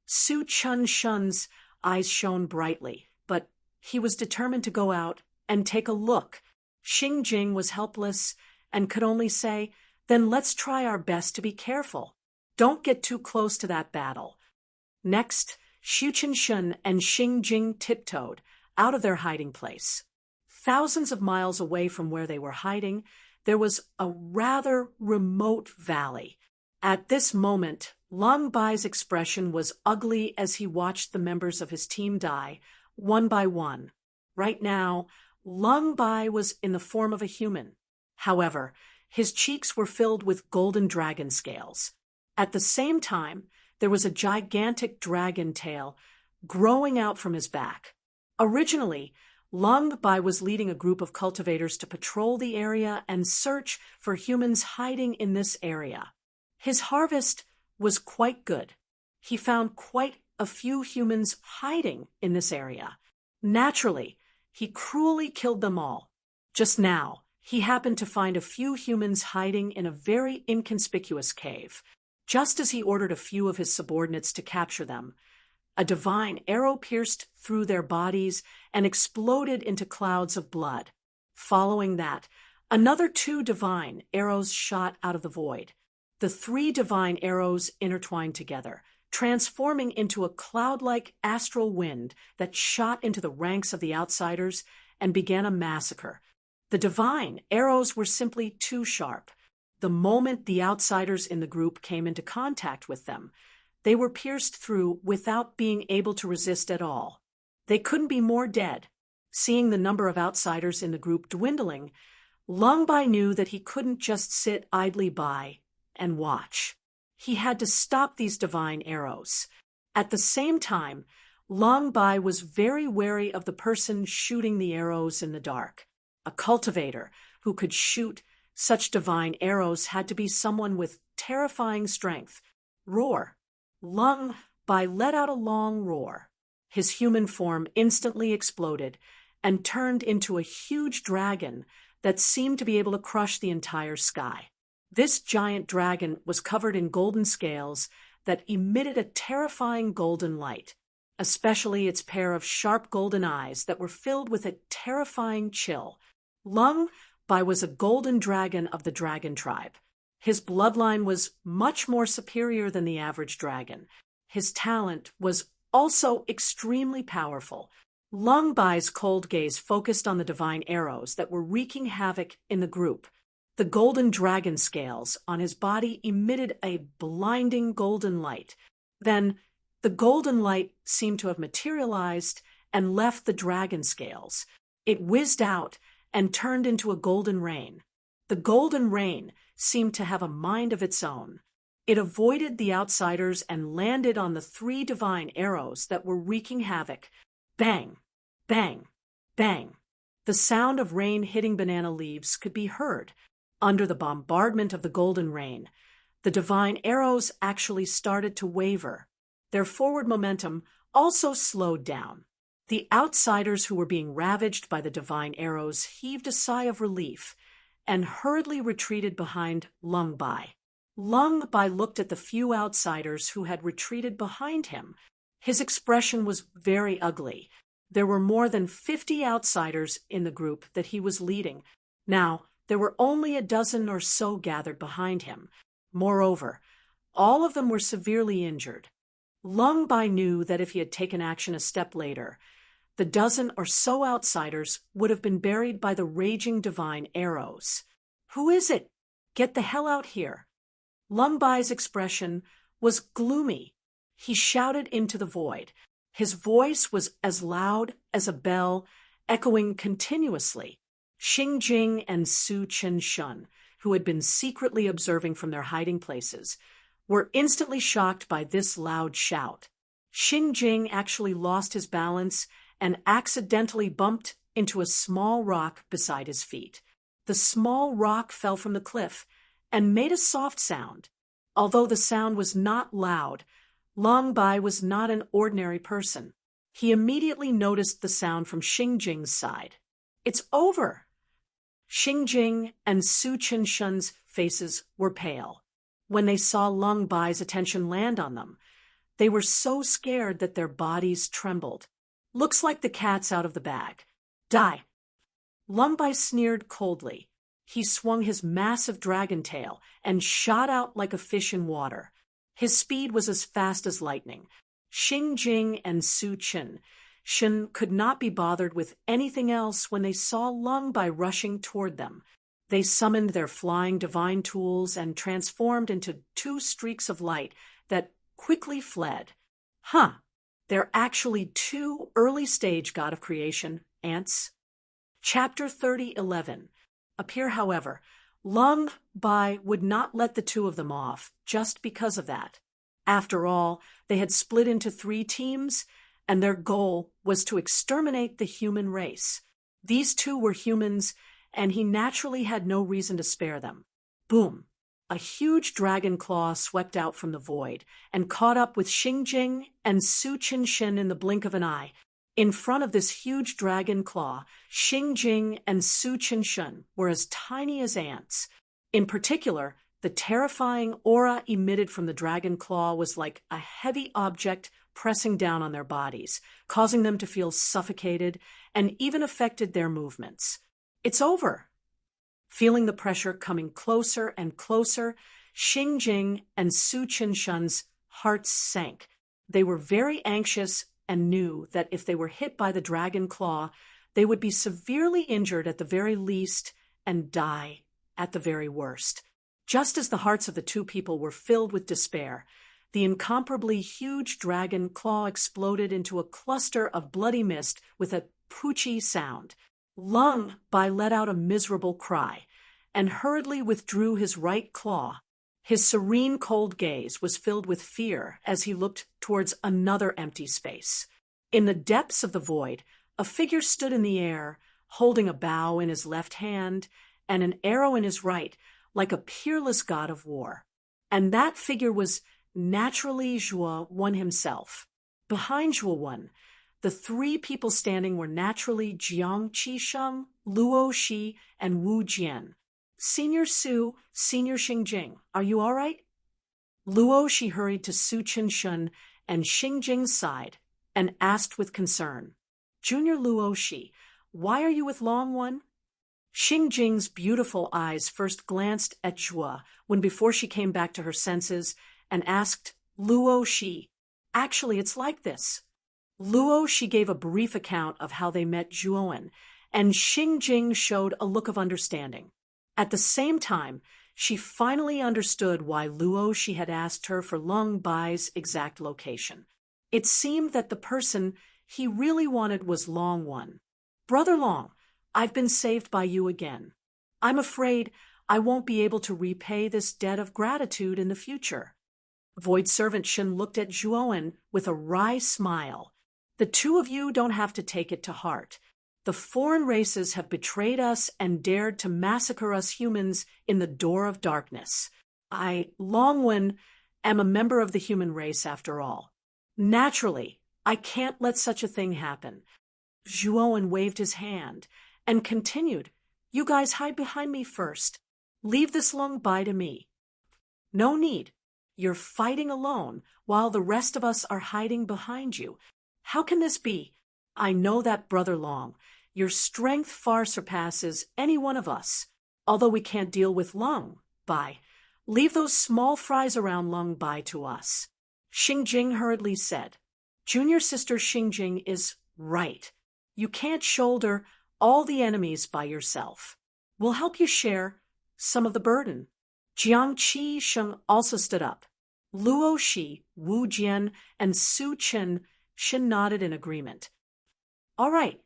Su Chun-shin's eyes shone brightly, but he was determined to go out and take a look. Xingjing was helpless and could only say, "Then let's try our best to be careful. Don't get too close to that battle." Next, Su Chun-shin and Xingjing tiptoed out of their hiding place. Thousands of miles away from where they were hiding, there was a rather remote valley. At this moment, Lung Bai's expression was ugly as he watched the members of his team die, one by one. Right now, Lung Bai was in the form of a human. However, his cheeks were filled with golden dragon scales. At the same time, there was a gigantic dragon tail growing out from his back. Originally, Long Bai was leading a group of cultivators to patrol the area and search for humans hiding in this area. His harvest was quite good. He found quite a few humans hiding in this area. Naturally, he cruelly killed them all. Just now, he happened to find a few humans hiding in a very inconspicuous cave. Just as he ordered a few of his subordinates to capture them, a divine arrow pierced through their bodies and exploded into clouds of blood. Following that, another 2 divine arrows shot out of the void. The 3 divine arrows intertwined together, transforming into a cloud-like astral wind that shot into the ranks of the outsiders and began a massacre. The divine arrows were simply too sharp. The moment the outsiders in the group came into contact with them, they were pierced through without being able to resist at all. They couldn't be more dead. Seeing the number of outsiders in the group dwindling, Long Bai knew that he couldn't just sit idly by and watch. He had to stop these divine arrows. At the same time, Long Bai was very wary of the person shooting the arrows in the dark. A cultivator who could shoot such divine arrows had to be someone with terrifying strength. Roar. Long Bai let out a long roar. His human form instantly exploded and turned into a huge dragon that seemed to be able to crush the entire sky. This giant dragon was covered in golden scales that emitted a terrifying golden light, especially its pair of sharp golden eyes that were filled with a terrifying chill. Long Bai was a golden dragon of the dragon tribe. His bloodline was much more superior than the average dragon. His talent was also extremely powerful. Long Bai's cold gaze focused on the divine arrows that were wreaking havoc in the group. The golden dragon scales on his body emitted a blinding golden light. Then, the golden light seemed to have materialized and left the dragon scales. It whizzed out and turned into a golden rain. The golden rain seemed to have a mind of its own. It avoided the outsiders and landed on the 3 divine arrows that were wreaking havoc. Bang, bang, bang. The sound of rain hitting banana leaves could be heard. Under the bombardment of the golden rain, the divine arrows actually started to waver. Their forward momentum also slowed down. The outsiders who were being ravaged by the divine arrows heaved a sigh of relief and hurriedly retreated behind Long Bai. Long Bai looked at the few outsiders who had retreated behind him. His expression was very ugly. There were more than 50 outsiders in the group that he was leading. Now, there were only a dozen or so gathered behind him. Moreover, all of them were severely injured. Long Bai knew that if he had taken action a step later, the dozen or so outsiders would have been buried by the raging divine arrows. Who is it? Get the hell out here. Long Bai's expression was gloomy. He shouted into the void. His voice was as loud as a bell, echoing continuously. Xing Jing and Su Chen Shun, who had been secretly observing from their hiding places, were instantly shocked by this loud shout. Xing Jing actually lost his balance and accidentally bumped into a small rock beside his feet. The small rock fell from the cliff and made a soft sound. Although the sound was not loud, Long Bai was not an ordinary person. He immediately noticed the sound from Xing Jing's side. It's over. Xing Jing and Su Chen Shun's faces were pale. When they saw Long Bai's attention land on them, they were so scared that their bodies trembled. Looks like the cat's out of the bag. Die. Long Bai sneered coldly. He swung his massive dragon tail and shot out like a fish in water. His speed was as fast as lightning. Xing Jing and Su Chen Shun could not be bothered with anything else when they saw Long Bai rushing toward them. They summoned their flying divine tools and transformed into 2 streaks of light that quickly fled. They're actually 2 early-stage God of Creation ants. Chapter 30:11. Appear, however, Long Bai would not let the 2 of them off just because of that. After all, they had split into 3 teams, and their goal was to exterminate the human race. These 2 were humans, and he naturally had no reason to spare them. Boom! A huge dragon claw swept out from the void and caught up with Xingjing and Su Qinshin in the blink of an eye. In front of this huge dragon claw, Xingjing and Su Qinshin were as tiny as ants. In particular, the terrifying aura emitted from the dragon claw was like a heavy object pressing down on their bodies, causing them to feel suffocated and even affected their movements. It's over. Feeling the pressure coming closer and closer, Xingjing and Su Qinshin's hearts sank. They were very anxious and knew that if they were hit by the dragon claw, they would be severely injured at the very least and die at the very worst. Just as the hearts of the 2 people were filled with despair, the incomparably huge dragon claw exploded into a cluster of bloody mist with a poochie sound. Lung Bai let out a miserable cry and hurriedly withdrew his right claw. His serene, cold gaze was filled with fear as he looked towards another empty space. In the depths of the void, a figure stood in the air, holding a bow in his left hand and an arrow in his right, like a peerless god of war. And that figure was naturally Zhuo Wen himself. Behind Zhuo Wen, the 3 people standing were naturally Jiang Qisheng, Luo Shi, and Wu Jian. Senior Su, Senior Xingjing, are you all right? Luo Shi hurried to Su Qinshin and Xingjing's side and asked with concern, Junior Luo Shi, why are you with Long One? Xingjing's beautiful eyes first glanced at Zhuo when before she came back to her senses and asked Luo Shi, actually it's like this. Luo Shi gave a brief account of how they met Zhuowen, and Xingjing showed a look of understanding. At the same time, she finally understood why Luo Shi had asked her for Lung Bai's exact location. It seemed that the person he really wanted was Long One. Brother Long, I've been saved by you again. I'm afraid I won't be able to repay this debt of gratitude in the future. Void Servant Shen looked at Zhuowen with a wry smile. The 2 of you don't have to take it to heart. The foreign races have betrayed us and dared to massacre us humans in the door of darkness. I, Long Wen, am a member of the human race after all. Naturally, I can't let such a thing happen. Zhuowen waved his hand and continued, You guys hide behind me first. Leave this Lung Bai to me. No need. You're fighting alone while the rest of us are hiding behind you. How can this be? I know that, Brother Long. Your strength far surpasses any one of us. Although we can't deal with Lung Bai, leave those small fries around Lung Bai to us. Xingjing hurriedly said. Junior sister Xingjing is right. You can't shoulder all the enemies by yourself. We'll help you share some of the burden. Jiang Qisheng also stood up. Luo Shi, Wu Jian, and Su Qinshin nodded in agreement. All right,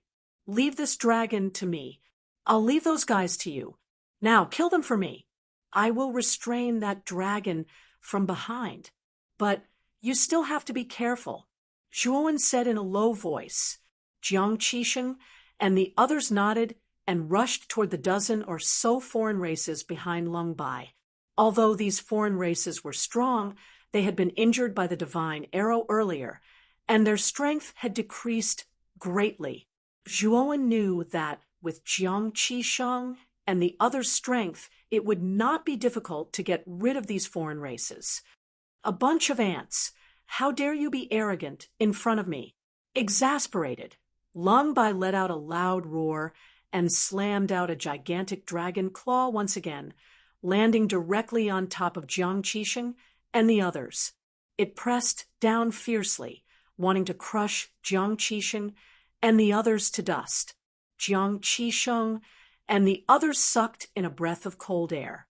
leave this dragon to me. I'll leave those guys to you. Now, kill them for me. I will restrain that dragon from behind. But you still have to be careful. Zhuowen said in a low voice. Jiang Qisheng and the others nodded and rushed toward the dozen or so foreign races behind Lung Bai. Although these foreign races were strong, they had been injured by the divine arrow earlier, and their strength had decreased greatly. Zhuowen knew that with Jiang Qisheng and the others' strength, it would not be difficult to get rid of these foreign races. A bunch of ants. How dare you be arrogant in front of me? Exasperated, Lung Bai let out a loud roar and slammed out a gigantic dragon claw once again, landing directly on top of Jiang Qisheng and the others. It pressed down fiercely, wanting to crush Jiang Qisheng and the others to dust. Jiang Qisheng and the others sucked in a breath of cold air.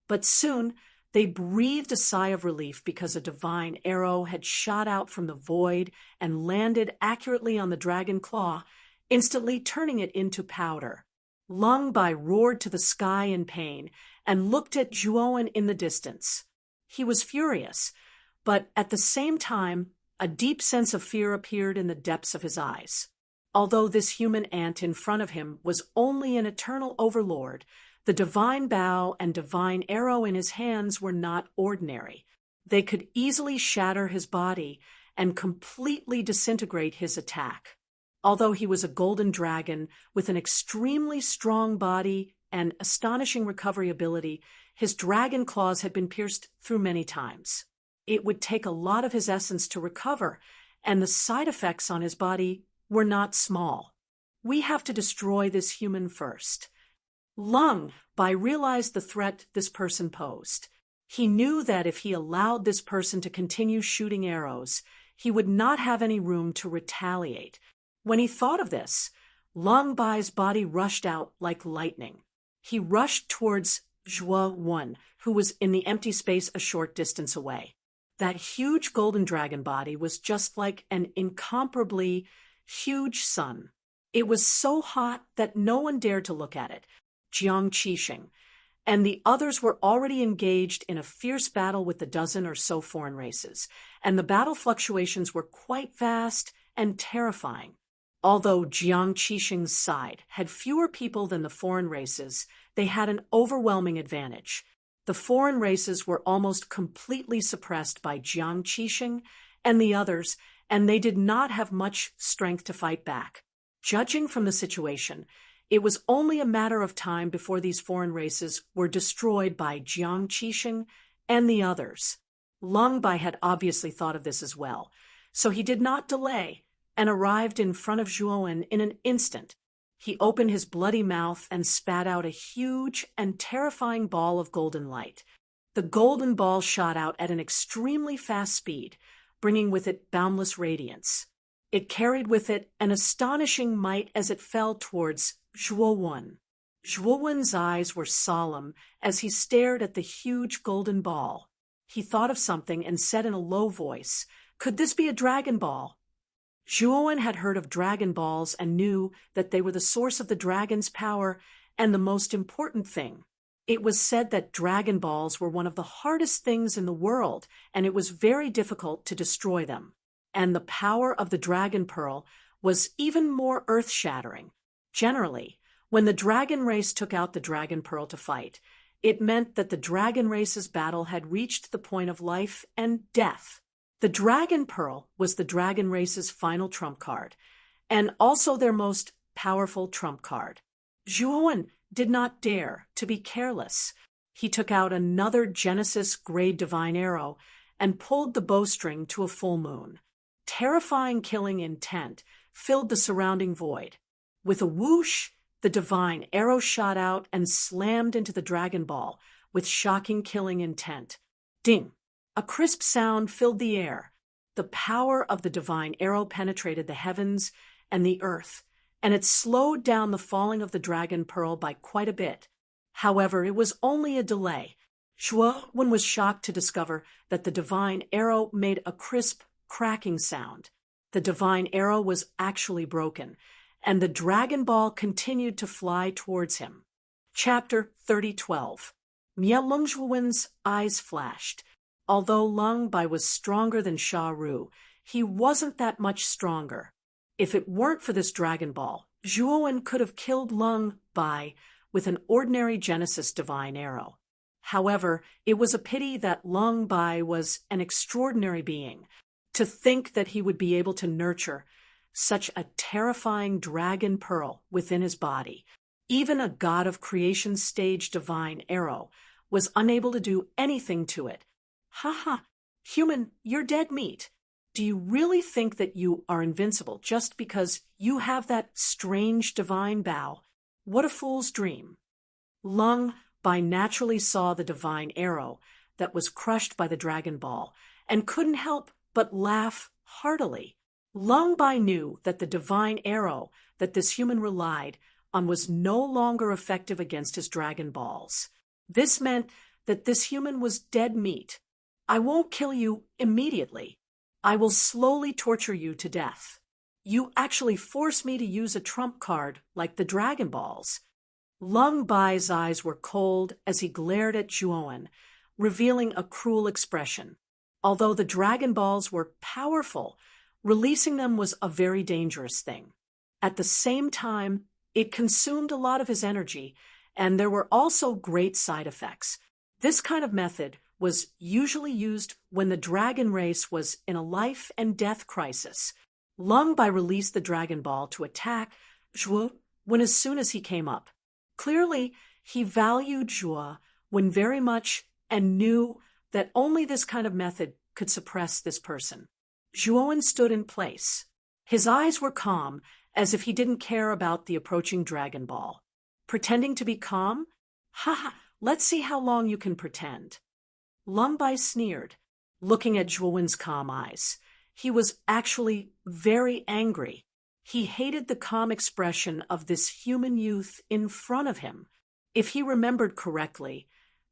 But soon they breathed a sigh of relief because a divine arrow had shot out from the void and landed accurately on the dragon claw, instantly turning it into powder. Lung Bai roared to the sky in pain and looked at Zhuowen in the distance. He was furious, But at the same time, a deep sense of fear appeared in the depths of his eyes. Although this human ant in front of him was only an eternal overlord, the divine bow and divine arrow in his hands were not ordinary. They could easily shatter his body and completely disintegrate his attack. Although he was a golden dragon with an extremely strong body and astonishing recovery ability, his dragon claws had been pierced through many times. It would take a lot of his essence to recover, and the side effects on his body were not small. We have to destroy this human first. Lung Bai realized the threat this person posed. He knew that if he allowed this person to continue shooting arrows, he would not have any room to retaliate. When he thought of this, Lung Bai's body rushed out like lightning. He rushed towards Zhuo Wen, who was in the empty space a short distance away. That huge golden dragon body was just like an incomparably huge sun. It was so hot that no one dared to look at it. Jiang Qixing and the others were already engaged in a fierce battle with the dozen or so foreign races, and the battle fluctuations were quite vast and terrifying. Although Jiang Qixing's side had fewer people than the foreign races, they had an overwhelming advantage. The foreign races were almost completely suppressed by Jiang Qixing and the others, and they did not have much strength to fight back. Judging from the situation, it was only a matter of time before these foreign races were destroyed by Jiang Qixing and the others. Lung Bai had obviously thought of this as well, so he did not delay and arrived in front of Zhuowen in an instant. He opened his bloody mouth and spat out a huge and terrifying ball of golden light. The golden ball shot out at an extremely fast speed, bringing with it boundless radiance. It carried with it an astonishing might as it fell towards Zhuowen. Zhuowen's eyes were solemn as he stared at the huge golden ball. He thought of something and said in a low voice, "Could this be a dragon ball?" Zhuowen had heard of dragon balls and knew that they were the source of the dragon's power and the most important thing. It was said that dragon balls were one of the hardest things in the world, and it was very difficult to destroy them. And the power of the dragon pearl was even more earth-shattering. Generally, when the dragon race took out the dragon pearl to fight, it meant that the dragon race's battle had reached the point of life and death. The dragon pearl was the dragon race's final trump card, and also their most powerful trump card. Zhuowen did not dare to be careless. He took out another Genesis-grade divine arrow and pulled the bowstring to a full moon. Terrifying killing intent filled the surrounding void. With a whoosh, the divine arrow shot out and slammed into the dragon ball with shocking killing intent. Ding! A crisp sound filled the air. The power of the divine arrow penetrated the heavens and the earth, and it slowed down the falling of the dragon pearl by quite a bit. However, it was only a delay. Zhuowen was shocked to discover that the divine arrow made a crisp, cracking sound. The divine arrow was actually broken, and the dragon ball continued to fly towards him. Chapter 30:12. Zhuowen's eyes flashed. Although Lung Bai was stronger than Sha Ru, he wasn't that much stronger. If it weren't for this dragon ball, Zhuowen could have killed Lung Bai with an ordinary Genesis divine arrow. However, it was a pity that Lung Bai was an extraordinary being. To think that he would be able to nurture such a terrifying dragon pearl within his body, even a god of creation stage divine arrow, was unable to do anything to it. "Ha! Human, you're dead meat. Do you really think that you are invincible just because you have that strange divine bow? What a fool's dream." Lung Bai naturally saw the divine arrow that was crushed by the dragon ball and couldn't help but laugh heartily. Lung Bai knew that the divine arrow that this human relied on was no longer effective against his dragon balls. This meant that this human was dead meat. "I won't kill you immediately. I will slowly torture you to death. You actually force me to use a trump card like the Dragon Balls." Lung Bai's eyes were cold as he glared at Zhuowen, revealing a cruel expression. Although the Dragon Balls were powerful, releasing them was a very dangerous thing. At the same time, it consumed a lot of his energy, and there were also great side effects. This kind of method was usually used when the dragon race was in a life and death crisis. Lung Bai released the Dragon Ball to attack Zhuo when as soon as he came up. Clearly, he valued Zhuo when very much and knew that only this kind of method could suppress this person. Zhuo stood in place. His eyes were calm, as if he didn't care about the approaching Dragon Ball. Pretending to be calm? Ha! Let's see how long you can pretend. Lung Bai sneered, looking at Zhuowen's calm eyes. He was actually very angry. He hated the calm expression of this human youth in front of him. If he remembered correctly,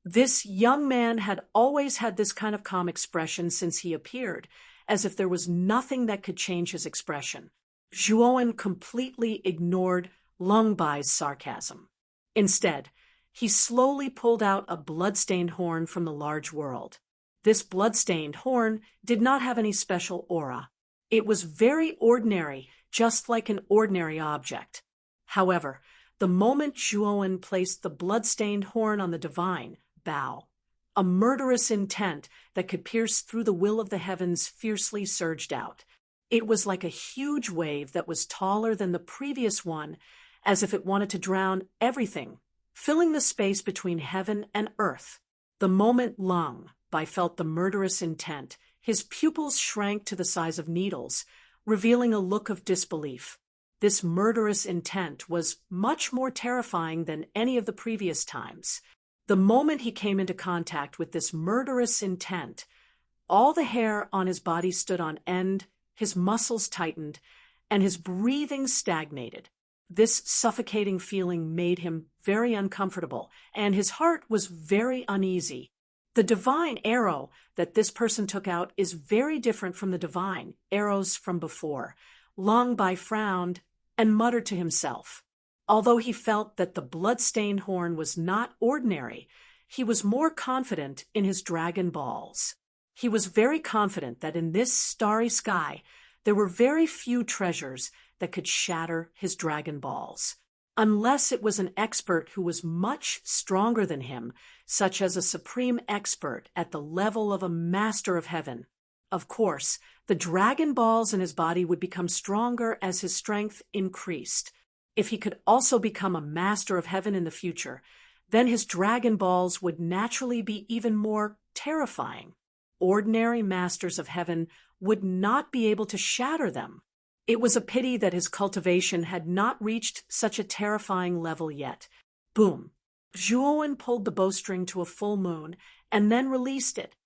this young man had always had this kind of calm expression since he appeared, as if there was nothing that could change his expression. Zhuo completely ignored Lung Bai's sarcasm. Instead, he slowly pulled out a blood-stained horn from the large world. This blood-stained horn did not have any special aura. It was very ordinary, just like an ordinary object. However, the moment Zhuo placed the blood-stained horn on the divine, Bao, a murderous intent that could pierce through the will of the heavens fiercely surged out. It was like a huge wave that was taller than the previous one, as if it wanted to drown everything, filling the space between heaven and earth. The moment Lung Bai felt the murderous intent, his pupils shrank to the size of needles, revealing a look of disbelief. This murderous intent was much more terrifying than any of the previous times. The moment he came into contact with this murderous intent, all the hair on his body stood on end, his muscles tightened, and his breathing stagnated. This suffocating feeling made him very uncomfortable, and his heart was very uneasy. The divine arrow that this person took out is very different from the divine arrows from before. Lung Bai frowned and muttered to himself. Although he felt that the blood-stained horn was not ordinary, he was more confident in his Dragon Balls. He was very confident that in this starry sky there were very few treasures that could shatter his Dragon Balls, unless it was an expert who was much stronger than him, such as a supreme expert at the level of a master of heaven. Of course, the Dragon Balls in his body would become stronger as his strength increased. If he could also become a master of heaven in the future, then his Dragon Balls would naturally be even more terrifying. Ordinary masters of heaven would not be able to shatter them. It was a pity that his cultivation had not reached such a terrifying level yet. Boom! Zhuo pulled the bowstring to a full moon and then released it.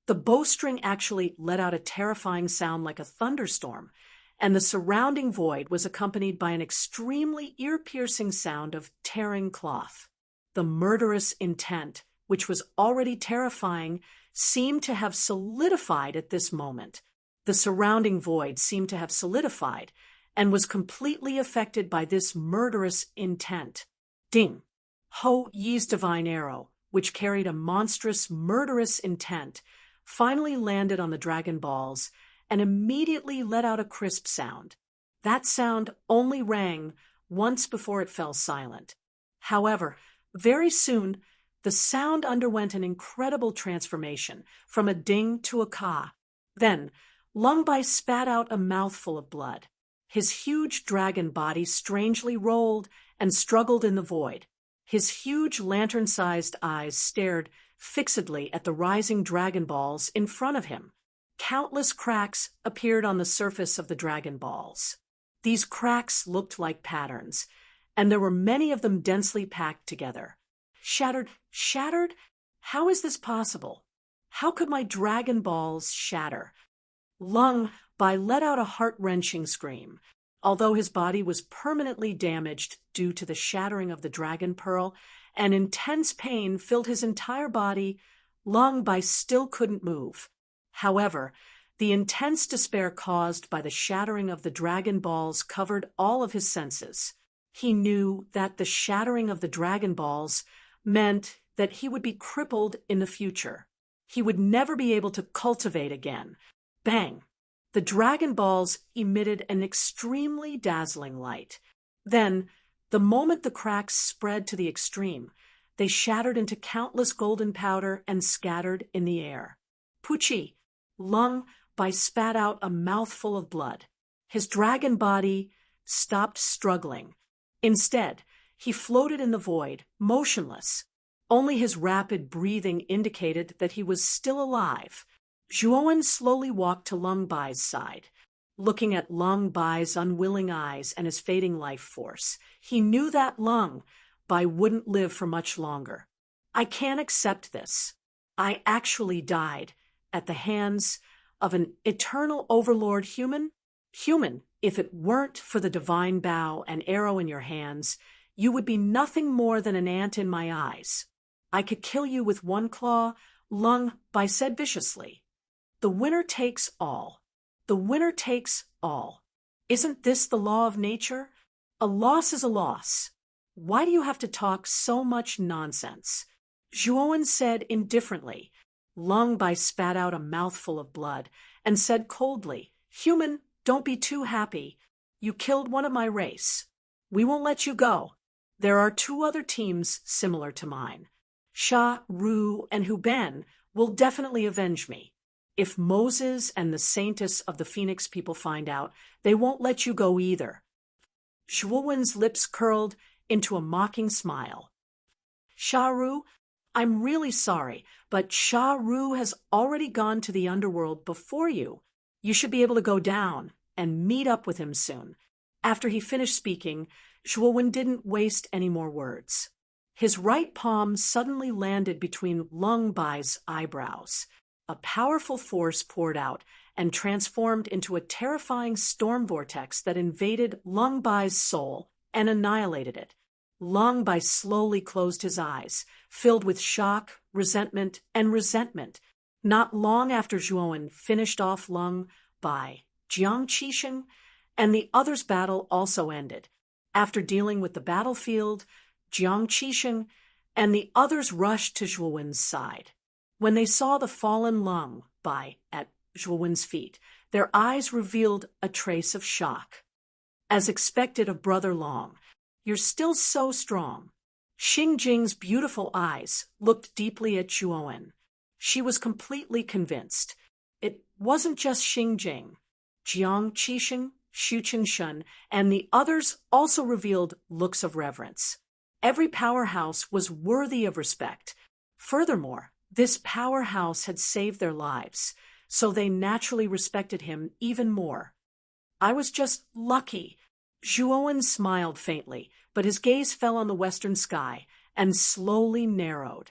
The bowstring actually let out a terrifying sound like a thunderstorm, and the surrounding void was accompanied by an extremely ear-piercing sound of tearing cloth. The murderous intent, which was already terrifying, seemed to have solidified at this moment. The surrounding void seemed to have solidified and was completely affected by this murderous intent. Ding! Ho Yi's divine arrow, which carried a monstrous, murderous intent, finally landed on the Dragon Balls and immediately let out a crisp sound. That sound only rang once before it fell silent. However, very soon, the sound underwent an incredible transformation from a ding to a ka. Then, Lung Bai spat out a mouthful of blood. His huge dragon body strangely rolled and struggled in the void. His huge lantern-sized eyes stared fixedly at the rising Dragon Balls in front of him. Countless cracks appeared on the surface of the Dragon Balls. These cracks looked like patterns, and there were many of them densely packed together. Shattered? Shattered? How is this possible? How could my Dragon Balls shatter? Lung Bai let out a heart-wrenching scream. Although his body was permanently damaged due to the shattering of the Dragon Pearl, and intense pain filled his entire body, Lung Bai still couldn't move. However, the intense despair caused by the shattering of the Dragon Balls covered all of his senses. He knew that the shattering of the Dragon Balls meant that he would be crippled in the future. He would never be able to cultivate again. Bang! The Dragon Balls emitted an extremely dazzling light. Then, the moment the cracks spread to the extreme, they shattered into countless golden powder and scattered in the air. Pucci, Lung Bai spat out a mouthful of blood. His dragon body stopped struggling. Instead, he floated in the void, motionless. Only his rapid breathing indicated that he was still alive. Zhuowen slowly walked to Lung Bai's side. Looking at Lung Bai's unwilling eyes and his fading life force, he knew that Lung Bai wouldn't live for much longer. I can't accept this. I actually died at the hands of an eternal overlord human? Human, if it weren't for the divine bow and arrow in your hands, you would be nothing more than an ant in my eyes. I could kill you with one claw, Lung Bai said viciously. The winner takes all. The winner takes all. Isn't this the law of nature? A loss is a loss. Why do you have to talk so much nonsense? Zhuowen said indifferently. Lung Bai spat out a mouthful of blood and said coldly, Human, don't be too happy. You killed one of my race. We won't let you go. There are 2 other teams similar to mine. Sha, Ru, and Huben will definitely avenge me. If Moses and the Saintess of the Phoenix people find out, they won't let you go either. Zhuowen's lips curled into a mocking smile. Sha Ru, I'm really sorry, but Sha Ru has already gone to the underworld before you. You should be able to go down and meet up with him soon. After he finished speaking, Zhuowen didn't waste any more words. His right palm suddenly landed between Lung Bai's eyebrows. A powerful force poured out and transformed into a terrifying storm vortex that invaded Lung Bai's soul and annihilated it. Lung Bai slowly closed his eyes, filled with shock, resentment, and resentment. Not long after Zhuowen finished off Lung Bai, Jiang Qixing and the others' battle also ended. After dealing with the battlefield, Jiang Qixing and the others rushed to Zhuowen's side. When they saw the fallen Lung Bai at Zhuowen's feet, their eyes revealed a trace of shock. As expected of Brother Long, you're still so strong. Xingjing's beautiful eyes looked deeply at Zhuowen. She was completely convinced. It wasn't just Xingjing. Jiang Qixing, Xu Qingshun, and the others also revealed looks of reverence. Every powerhouse was worthy of respect. Furthermore, this powerhouse had saved their lives, so they naturally respected him even more. I was just lucky. Zhuowen smiled faintly, but his gaze fell on the western sky and slowly narrowed.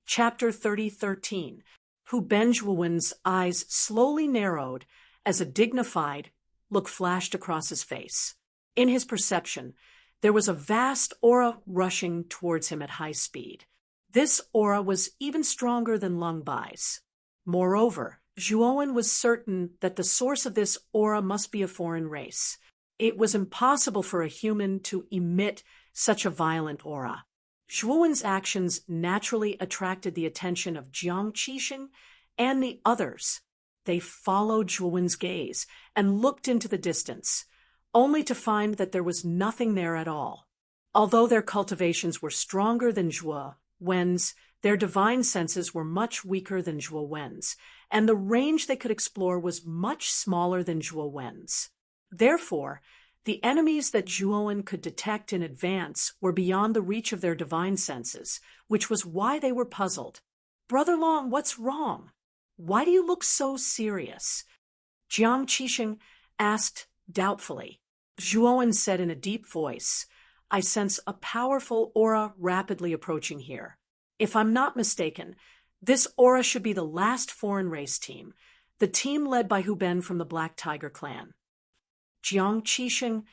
Chapter 30:13. Huben Zhuowen's eyes slowly narrowed as a dignified look flashed across his face. In his perception, there was a vast aura rushing towards him at high speed. This aura was even stronger than Lung Bai's. Moreover, Zhuowen was certain that the source of this aura must be a foreign race. It was impossible for a human to emit such a violent aura. Zhuowen's actions naturally attracted the attention of Jiang Qixing and the others. They followed Zhuowen's gaze and looked into the distance, only to find that there was nothing there at all. Although their cultivations were stronger than Zhuowen's, their divine senses were much weaker than Zhuowen's, and the range they could explore was much smaller than Zhuowen's. Therefore, the enemies that Zhuowen could detect in advance were beyond the reach of their divine senses, which was why they were puzzled. Brother Long, what's wrong? Why do you look so serious? Jiang Qixing asked doubtfully. Zhuowen said in a deep voice, I sense a powerful aura rapidly approaching here. If I'm not mistaken, this aura should be the last foreign race team, the team led by Huben from the Black Tiger clan. Jiang Qixing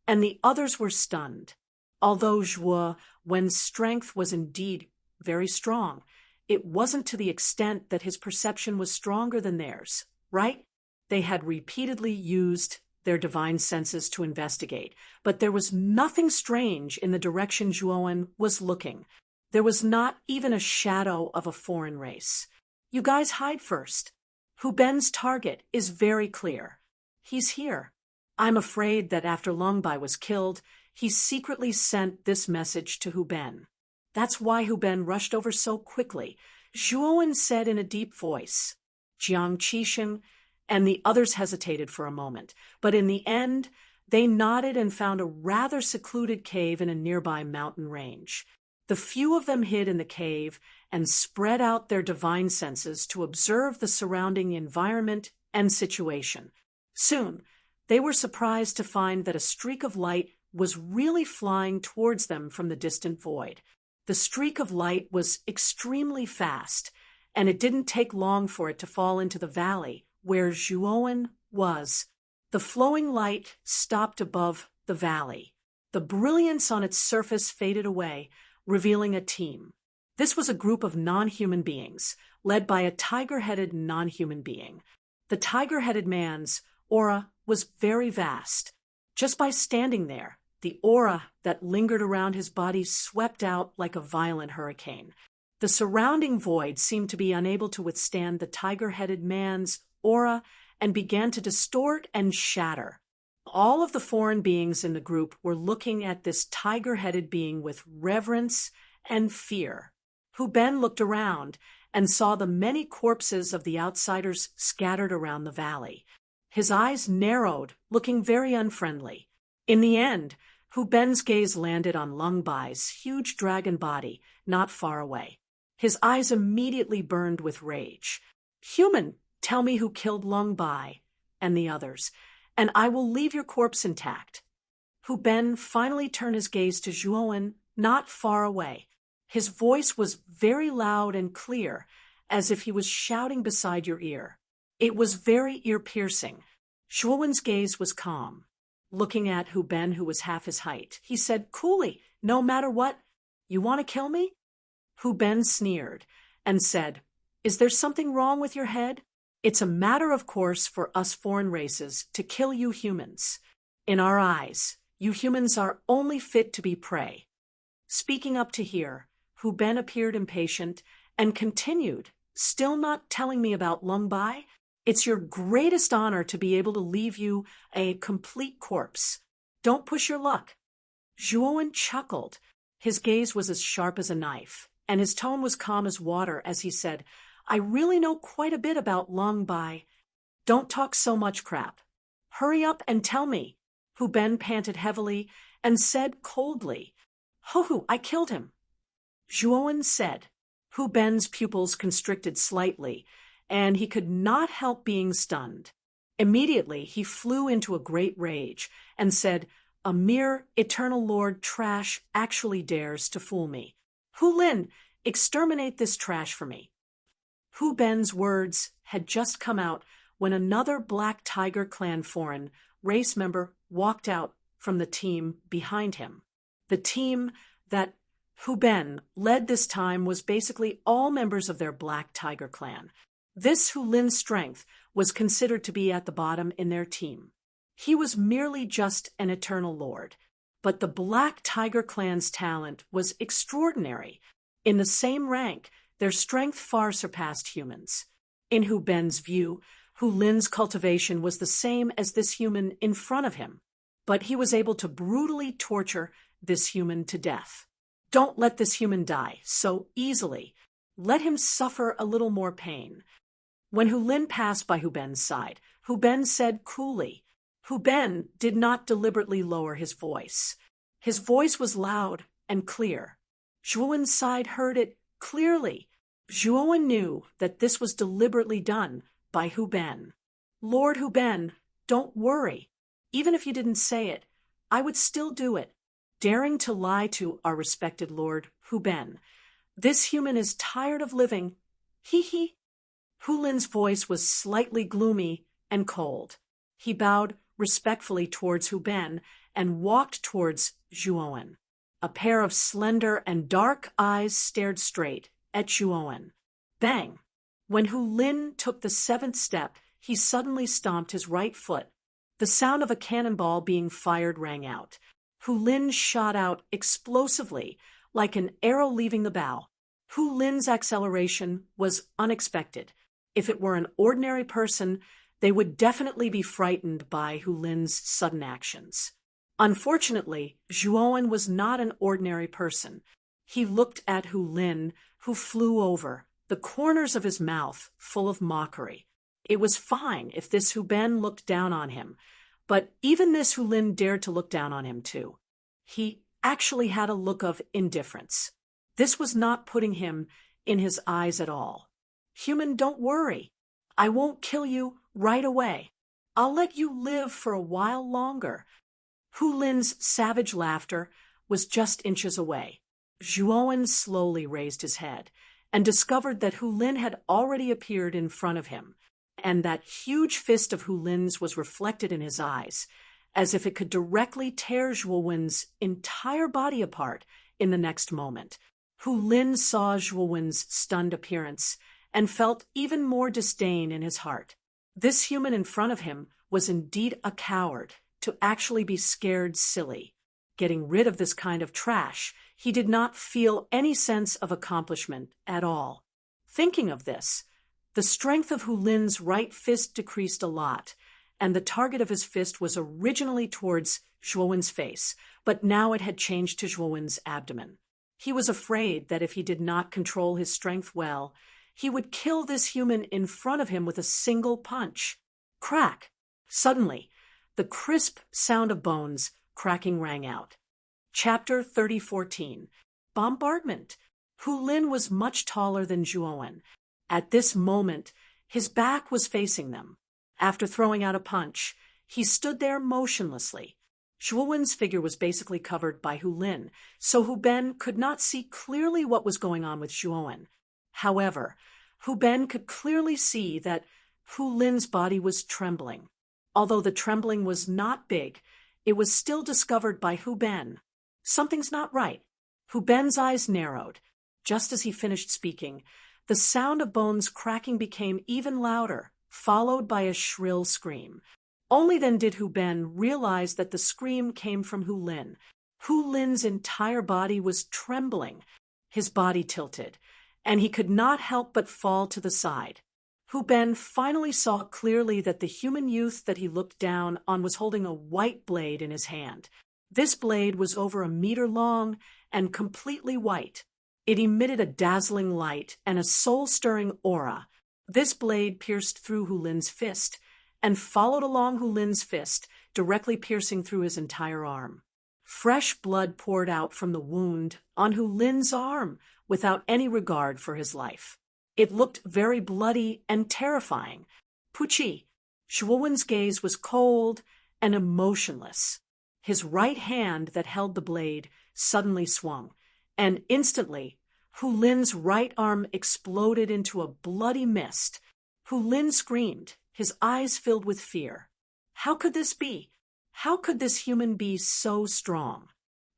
and the others were stunned. Although Zhuowen's strength was indeed very strong, it wasn't to the extent that his perception was stronger than theirs, right? They had repeatedly used their divine senses to investigate, but there was nothing strange in the direction Zhuowen was looking. There was not even a shadow of a foreign race. You guys hide first. Hu Ben's target is very clear. He's here. I'm afraid that after Lung Bai was killed, he secretly sent this message to Hu Ben. That's why Hu Ben rushed over so quickly. Zhuowen said in a deep voice. Jiang Qixing and the others hesitated for a moment, but in the end, they nodded and found a rather secluded cave in a nearby mountain range. The few of them hid in the cave and spread out their divine senses to observe the surrounding environment and situation. Soon, they were surprised to find that a streak of light was really flying towards them from the distant void. The streak of light was extremely fast, and it didn't take long for it to fall into the valley where Zhuowen was. The flowing light stopped above the valley. The brilliance on its surface faded away, revealing a team. This was a group of non-human beings, led by a tiger-headed non-human being. The tiger-headed man's aura was very vast. Just by standing there, the aura that lingered around his body swept out like a violent hurricane. The surrounding void seemed to be unable to withstand the tiger-headed man's aura and began to distort and shatter. All of the foreign beings in the group were looking at this tiger-headed being with reverence and fear. Hu Ben looked around and saw the many corpses of the outsiders scattered around the valley. His eyes narrowed, looking very unfriendly. In the end, Hu Ben's gaze landed on Lung Bai's huge dragon body, not far away. His eyes immediately burned with rage. "Human, tell me who killed Lung Bai and the others, and I will leave your corpse intact." Hu Ben finally turned his gaze to Zhuowen, not far away. His voice was very loud and clear, as if he was shouting beside your ear. It was very ear-piercing. Zhuowen's gaze was calm. Looking at Hu Ben, who was half his height, he said coolly, "No matter what, you want to kill me?" Hu Ben sneered and said, "Is there something wrong with your head? It's a matter of course for us foreign races to kill you humans. In our eyes, you humans are only fit to be prey." Speaking up to here, Hu Ben appeared impatient and continued, "Still not telling me about Lung Bai? It's your greatest honor to be able to leave you a complete corpse. Don't push your luck." Zhuowen chuckled. His gaze was as sharp as a knife, and his tone was calm as water as he said, "I really know quite a bit about Lung Bai. Don't talk so much crap. Hurry up and tell me." Hu Ben panted heavily and said coldly, "Hohu, I killed him." Zhuowen said. Hu Ben's pupils constricted slightly, and he could not help being stunned. Immediately, he flew into a great rage and said, "A mere eternal lord trash actually dares to fool me. Hu Lin, exterminate this trash for me." Hu Ben's words had just come out when another Black Tiger Clan foreign race member walked out from the team behind him. The team that Hu Ben led this time was basically all members of their Black Tiger Clan. This Hu Lin's strength was considered to be at the bottom in their team. He was merely just an eternal lord, but the Black Tiger Clan's talent was extraordinary. In the same rank, their strength far surpassed humans. In Hu Ben's view, Hu Lin's cultivation was the same as this human in front of him, but he was able to brutally torture this human to death. Don't let this human die so easily. Let him suffer a little more pain. When Hu Lin passed by Hu Ben's side, Hu Ben said coolly. Hu Ben did not deliberately lower his voice. His voice was loud and clear. Zhuowen's side heard it clearly. Zhuowen knew that this was deliberately done by Hu Ben. "Lord Hu Ben, don't worry. Even if you didn't say it, I would still do it. Daring to lie to our respected Lord Hu Ben. This human is tired of living. Hee hee." Hu Lin's voice was slightly gloomy and cold. He bowed respectfully towards Hu Ben and walked towards Zhuowen. A pair of slender and dark eyes stared straight at Zhuowen. Bang! When Hu Lin took the 7th step, he suddenly stomped his right foot. The sound of a cannonball being fired rang out. Hu Lin shot out explosively, like an arrow leaving the bow. Hu Lin's acceleration was unexpected. If it were an ordinary person, they would definitely be frightened by Hu Lin's sudden actions. Unfortunately, Zhuowen was not an ordinary person. He looked at Hu Lin, who flew over, the corners of his mouth full of mockery. It was fine if this Hu Ben looked down on him, but even this Hu Lin dared to look down on him too. He actually had a look of indifference. This was not putting him in his eyes at all. Human, don't worry. I won't kill you right away. I'll let you live for a while longer. Hu Lin's savage laughter was just inches away. Zhuowen slowly raised his head and discovered that Hu Lin had already appeared in front of him, and that huge fist of Hu Lin's was reflected in his eyes, as if it could directly tear Zhuowen's entire body apart in the next moment. Hu Lin saw Zhuowen's stunned appearance and felt even more disdain in his heart. This human in front of him was indeed a coward, to actually be scared silly. Getting rid of this kind of trash, he did not feel any sense of accomplishment at all. Thinking of this, the strength of Hu Lin's right fist decreased a lot, and the target of his fist was originally towards Zhuowen's face, but now it had changed to Zhuowen's abdomen. He was afraid that if he did not control his strength well, he would kill this human in front of him with a single punch. Crack! Suddenly, the crisp sound of bones cracking rang out. Chapter 30:14. Bombardment. Hu Lin was much taller than Zhuowen. At this moment, his back was facing them. After throwing out a punch, he stood there motionlessly. Zhuowen's figure was basically covered by Hu Lin, so Hu Ben could not see clearly what was going on with Zhuowen. However, Hu Ben could clearly see that Hu Lin's body was trembling. Although the trembling was not big, it was still discovered by Hu Ben. Something's not right. Hu Ben's eyes narrowed. Just as he finished speaking, the sound of bones cracking became even louder, followed by a shrill scream. Only then did Hu Ben realize that the scream came from Hu Lin. Hu Lin's entire body was trembling. His body tilted, and he could not help but fall to the side. Hu Ben finally saw clearly that the human youth that he looked down on was holding a white blade in his hand. This blade was over 1 meter long and completely white. It emitted a dazzling light and a soul-stirring aura. This blade pierced through Hu Lin's fist and followed along Hu Lin's fist, directly piercing through his entire arm. Fresh blood poured out from the wound on Hu Lin's arm without any regard for his life. It looked very bloody and terrifying. Puchi, Zhuowen's gaze was cold and emotionless. His right hand that held the blade suddenly swung, and instantly, Hu Lin's right arm exploded into a bloody mist. Hu Lin screamed, his eyes filled with fear. How could this be? How could this human be so strong?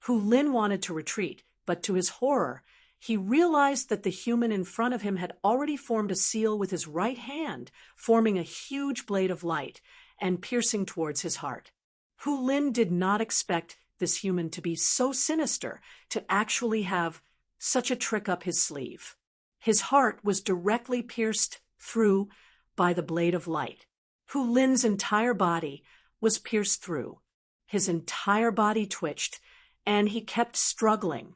Hu Lin wanted to retreat, but to his horror, he realized that the human in front of him had already formed a seal with his right hand, forming a huge blade of light and piercing towards his heart. Hu Lin did not expect this human to be so sinister, to actually have such a trick up his sleeve. His heart was directly pierced through by the blade of light. Hu Lin's entire body was pierced through. His entire body twitched, and he kept struggling.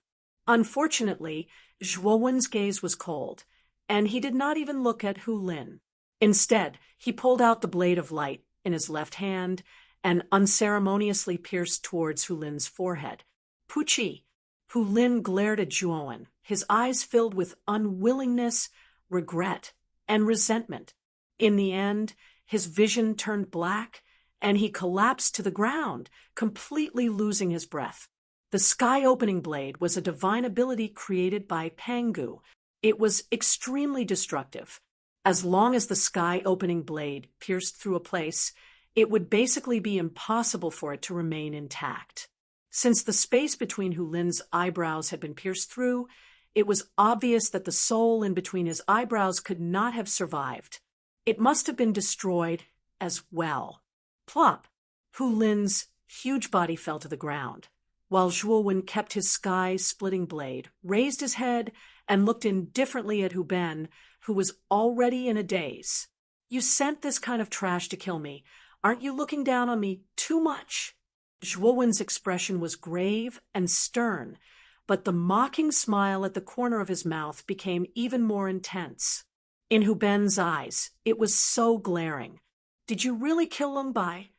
Unfortunately, Zhuowen's gaze was cold, and he did not even look at Hu Lin. Instead, he pulled out the blade of light in his left hand and unceremoniously pierced towards Hu Lin's forehead. Puchi! Hu Lin glared at Zhuowen, his eyes filled with unwillingness, regret, and resentment. In the end, his vision turned black, and he collapsed to the ground, completely losing his breath. The sky-opening blade was a divine ability created by Pangu. It was extremely destructive. As long as the sky-opening blade pierced through a place, it would basically be impossible for it to remain intact. Since the space between Hu Lin's eyebrows had been pierced through, it was obvious that the soul in between his eyebrows could not have survived. It must have been destroyed as well. Plop! Hu Lin's huge body fell to the ground. while Zhuowen kept his sky-splitting blade, raised his head, and looked indifferently at Hu Ben, who was already in a daze. "You sent this kind of trash to kill me. Aren't you looking down on me too much?" Zhuowen's expression was grave and stern, but the mocking smile at the corner of his mouth became even more intense. In Hu Ben's eyes, it was so glaring. "Did you really kill Lung Bai?"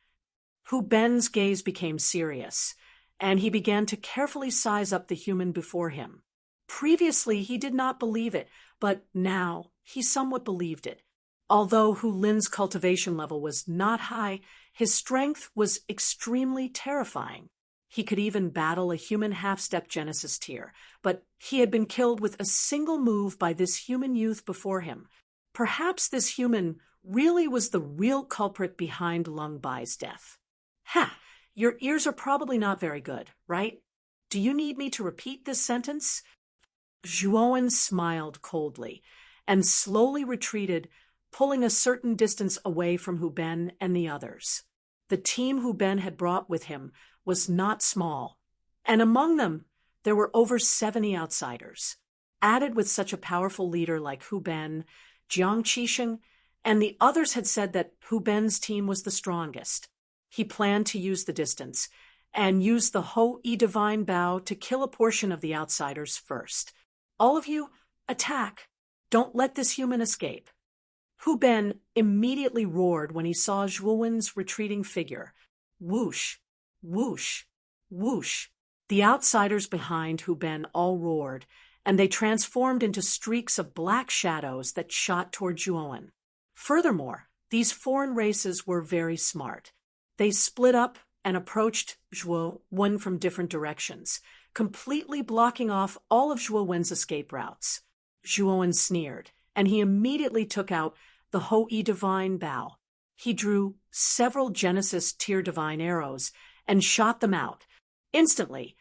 Hu Ben's gaze became serious, and he began to carefully size up the human before him. Previously, he did not believe it, but now he somewhat believed it. Although Hu Lin's cultivation level was not high, his strength was extremely terrifying. He could even battle a human half-step Genesis tier, but he had been killed with a single move by this human youth before him. Perhaps this human really was the real culprit behind Lung Bai's death. "Ha! Your ears are probably not very good, right? Do you need me to repeat this sentence?" Zhuowen smiled coldly and slowly retreated, pulling a certain distance away from Hu Ben and the others. The team Hu Ben had brought with him was not small, and among them there were over 70 outsiders. Added with such a powerful leader like Hu Ben, Jiang Qixing, and the others had said that Hu Ben's team was the strongest. He planned to use the distance and use the Ho-E Divine Bow to kill a portion of the outsiders first. "All of you, attack! Don't let this human escape." Hu Ben immediately roared when he saw Zhuowen's retreating figure. Whoosh, whoosh, whoosh. The outsiders behind Hu Ben all roared, and they transformed into streaks of black shadows that shot toward Zhuowen. Furthermore, these foreign races were very smart. They split up and approached Zhuowen from different directions, completely blocking off all of Zhuowen's escape routes. Zhuowen sneered, and he immediately took out the Ho-E Divine Bow. He drew several Genesis tier divine arrows and shot them out. Instantly,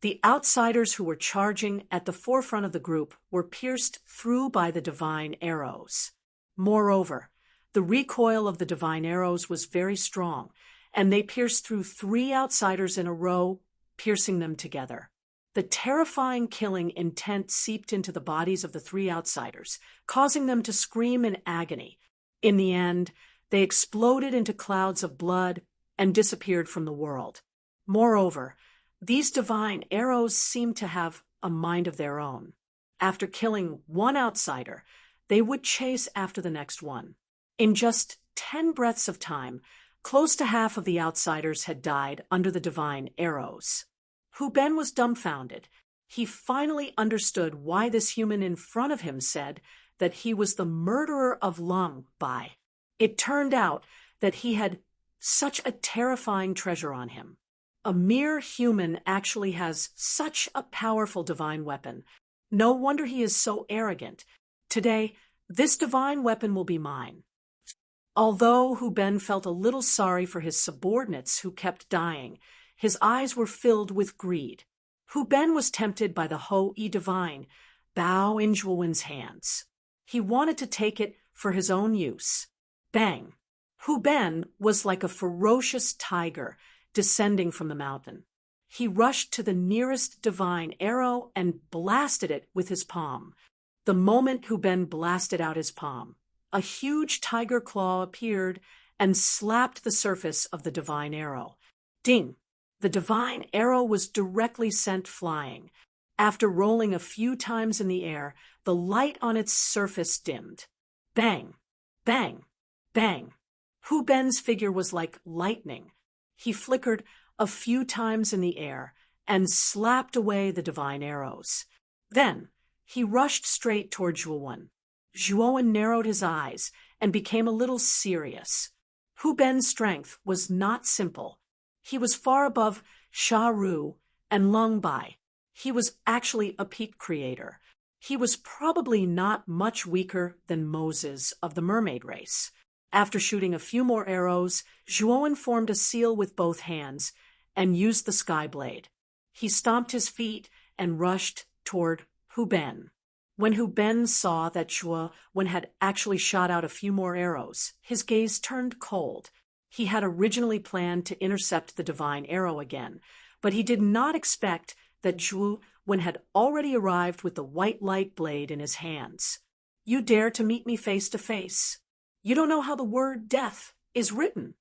the outsiders who were charging at the forefront of the group were pierced through by the divine arrows. Moreover, the recoil of the divine arrows was very strong, and they pierced through 3 outsiders in a row, piercing them together. The terrifying killing intent seeped into the bodies of the 3 outsiders, causing them to scream in agony. In the end, they exploded into clouds of blood and disappeared from the world. Moreover, these divine arrows seemed to have a mind of their own. After killing one outsider, they would chase after the next one. In just 10 breaths of time, close to half of the outsiders had died under the divine arrows. Hu Ben was dumbfounded. He finally understood why this human in front of him said that he was the murderer of Lung Bai. It turned out that he had such a terrifying treasure on him. A mere human actually has such a powerful divine weapon. No wonder he is so arrogant. Today, this divine weapon will be mine. Although Hu Ben felt a little sorry for his subordinates who kept dying, his eyes were filled with greed. Hu Ben was tempted by the Ho-E Divine Bow in Zhuowen's hands. He wanted to take it for his own use. Bang! Hu Ben was like a ferocious tiger descending from the mountain. He rushed to the nearest divine arrow and blasted it with his palm. The moment Hu Ben blasted out his palm, a huge tiger claw appeared and slapped the surface of the divine arrow. Ding! The divine arrow was directly sent flying. After rolling a few times in the air, the light on its surface dimmed. Bang! Bang! Bang! Hu Ben's figure was like lightning. He flickered a few times in the air and slapped away the divine arrows. Then he rushed straight toward Zhuowen. Zhuowen narrowed his eyes and became a little serious. Hu Ben's strength was not simple. He was far above Sha Ru and Lung Bai. He was actually a peak creator. He was probably not much weaker than Moses of the mermaid race. After shooting a few more arrows, Zhuowen formed a seal with both hands and used the sky blade. He stomped his feet and rushed toward Hu Ben. When Hu Ben saw that Zhuowen had actually shot out a few more arrows, his gaze turned cold. He had originally planned to intercept the divine arrow again, but he did not expect that Zhuwen had already arrived with the white light blade in his hands. "You dare to meet me face to face? You don't know how the word death is written."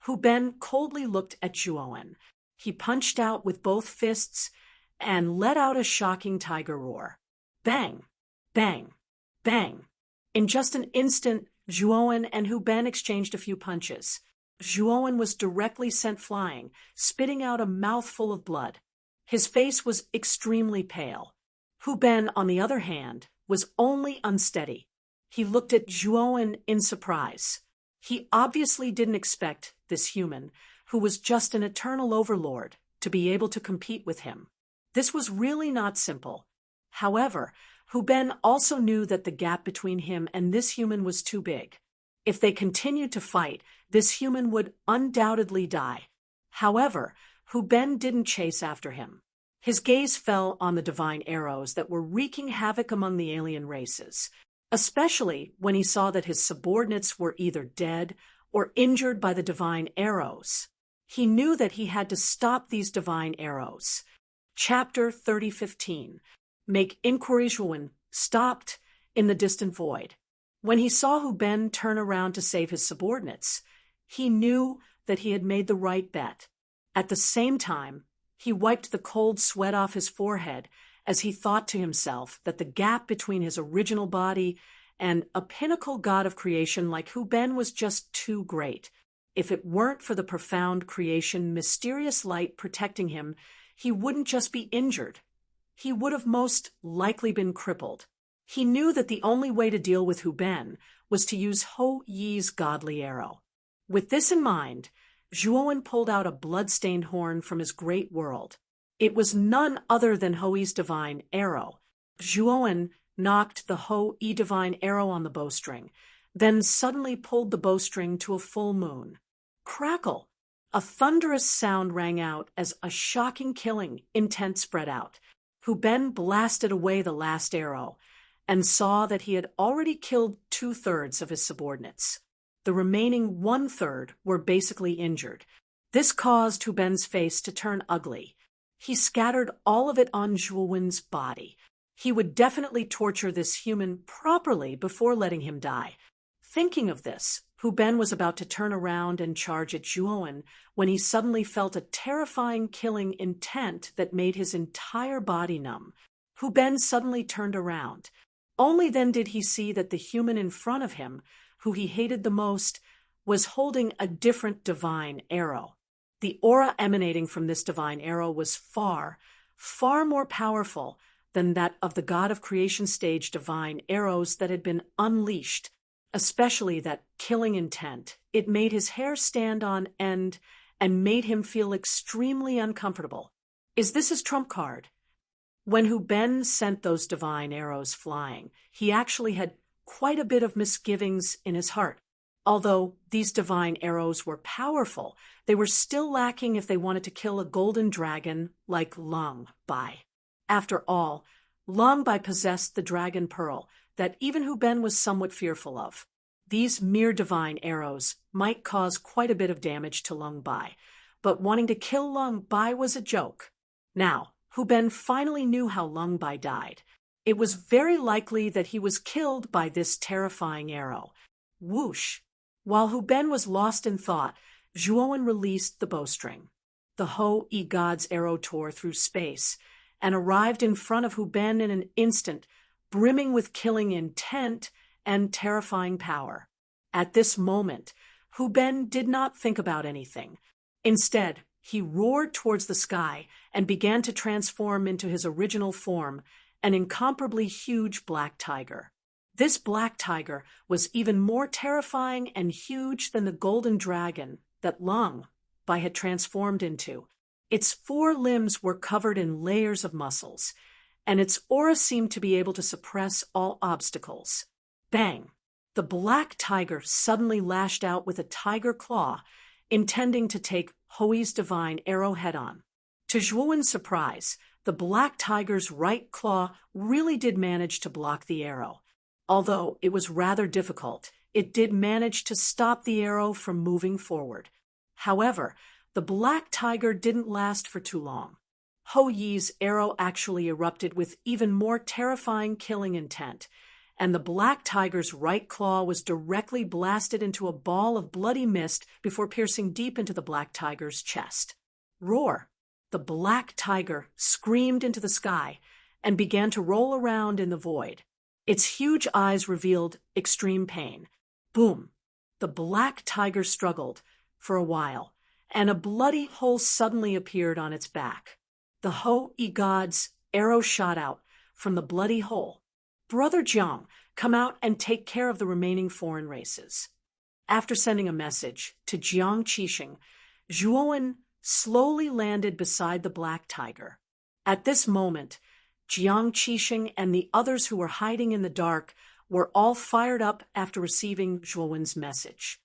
Hu Ben coldly looked at Zhuwen. He punched out with both fists and let out a shocking tiger roar. Bang! Bang! Bang! In just an instant, Zhuwen and Hu Ben exchanged a few punches. Zhuwen was directly sent flying, spitting out a mouthful of blood. His face was extremely pale. Hu Ben, on the other hand, was only unsteady. He looked at Zhuwen in surprise. He obviously didn't expect this human, who was just an eternal overlord, to be able to compete with him. This was really not simple. However, Hu Ben also knew that the gap between him and this human was too big. If they continued to fight, this human would undoubtedly die. However, Hu Ben didn't chase after him. His gaze fell on the divine arrows that were wreaking havoc among the alien races, especially when he saw that his subordinates were either dead or injured by the divine arrows. He knew that he had to stop these divine arrows. Chapter 30:15. Make inquiry. Zhuwen stopped in the distant void. When he saw Hu Ben turn around to save his subordinates, he knew that he had made the right bet. At the same time, he wiped the cold sweat off his forehead as he thought to himself that the gap between his original body and a pinnacle god of creation like Hu Ben was just too great. If it weren't for the profound creation mysterious light protecting him, he wouldn't just be injured. He would have most likely been crippled. He knew that the only way to deal with Hu Ben was to use Ho Yi's godly arrow. With this in mind, Zhuwen pulled out a blood-stained horn from his great world. It was none other than Ho Yi's divine arrow. Zhuwen knocked the Ho Yi divine arrow on the bowstring, then suddenly pulled the bowstring to a full moon. Crackle! A thunderous sound rang out as a shocking killing intent spread out. Hu Ben blasted away the last arrow and saw that he had already killed 2/3 of his subordinates. The remaining 1/3 were basically injured. This caused Hu Ben's face to turn ugly. He scattered all of it on Zhuwen's body. He would definitely torture this human properly before letting him die. Thinking of this, Hu Ben was about to turn around and charge at Zhuwen when he suddenly felt a terrifying killing intent that made his entire body numb. Hu Ben suddenly turned around. Only then did he see that the human in front of him, who he hated the most, was holding a different divine arrow. The aura emanating from this divine arrow was far, far more powerful than that of the God of Creation stage divine arrows that had been unleashed, especially that killing intent. It made his hair stand on end and made him feel extremely uncomfortable. Is this his trump card? When Hu Ben sent those divine arrows flying, he actually had quite a bit of misgivings in his heart. Although these divine arrows were powerful, they were still lacking if they wanted to kill a golden dragon like Long Bai. After all, Long Bai possessed the dragon pearl that even Hu Ben was somewhat fearful of. These mere divine arrows might cause quite a bit of damage to Long Bai, but wanting to kill Long Bai was a joke. Now, Hu Ben finally knew how Long Bai died. It was very likely that he was killed by this terrifying arrow. Whoosh! While Hu Ben was lost in thought, Zhuwen released the bowstring. The Ho Yi god's arrow tore through space and arrived in front of Hu Ben in an instant, brimming with killing intent and terrifying power. At this moment, Hu Ben did not think about anything. Instead, he roared towards the sky and began to transform into his original form, an incomparably huge black tiger. This black tiger was even more terrifying and huge than the golden dragon that Long Bai had transformed into. Its 4 limbs were covered in layers of muscles, and its aura seemed to be able to suppress all obstacles. Bang! The black tiger suddenly lashed out with a tiger claw, intending to take Ho Yi's divine arrow head-on. To Zhuwen's surprise, the black tiger's right claw really did manage to block the arrow. Although it was rather difficult, it did manage to stop the arrow from moving forward. However, The black tiger didn't last for too long. Ho Yi's arrow actually erupted with even more terrifying killing intent, and the black tiger's right claw was directly blasted into a ball of bloody mist before piercing deep into the black tiger's chest. Roar! The black tiger screamed into the sky and began to roll around in the void. Its huge eyes revealed extreme pain. Boom! The black tiger struggled for a while, and a bloody hole suddenly appeared on its back. The Ho-I god's arrow shot out from the bloody hole. Brother Jiang, come out and take care of the remaining foreign races. After sending a message to Jiang Qixing, Zhuowen slowly landed beside the black tiger. At this moment, Jiang Qixing and the others who were hiding in the dark were all fired up after receiving Zhuowen's message.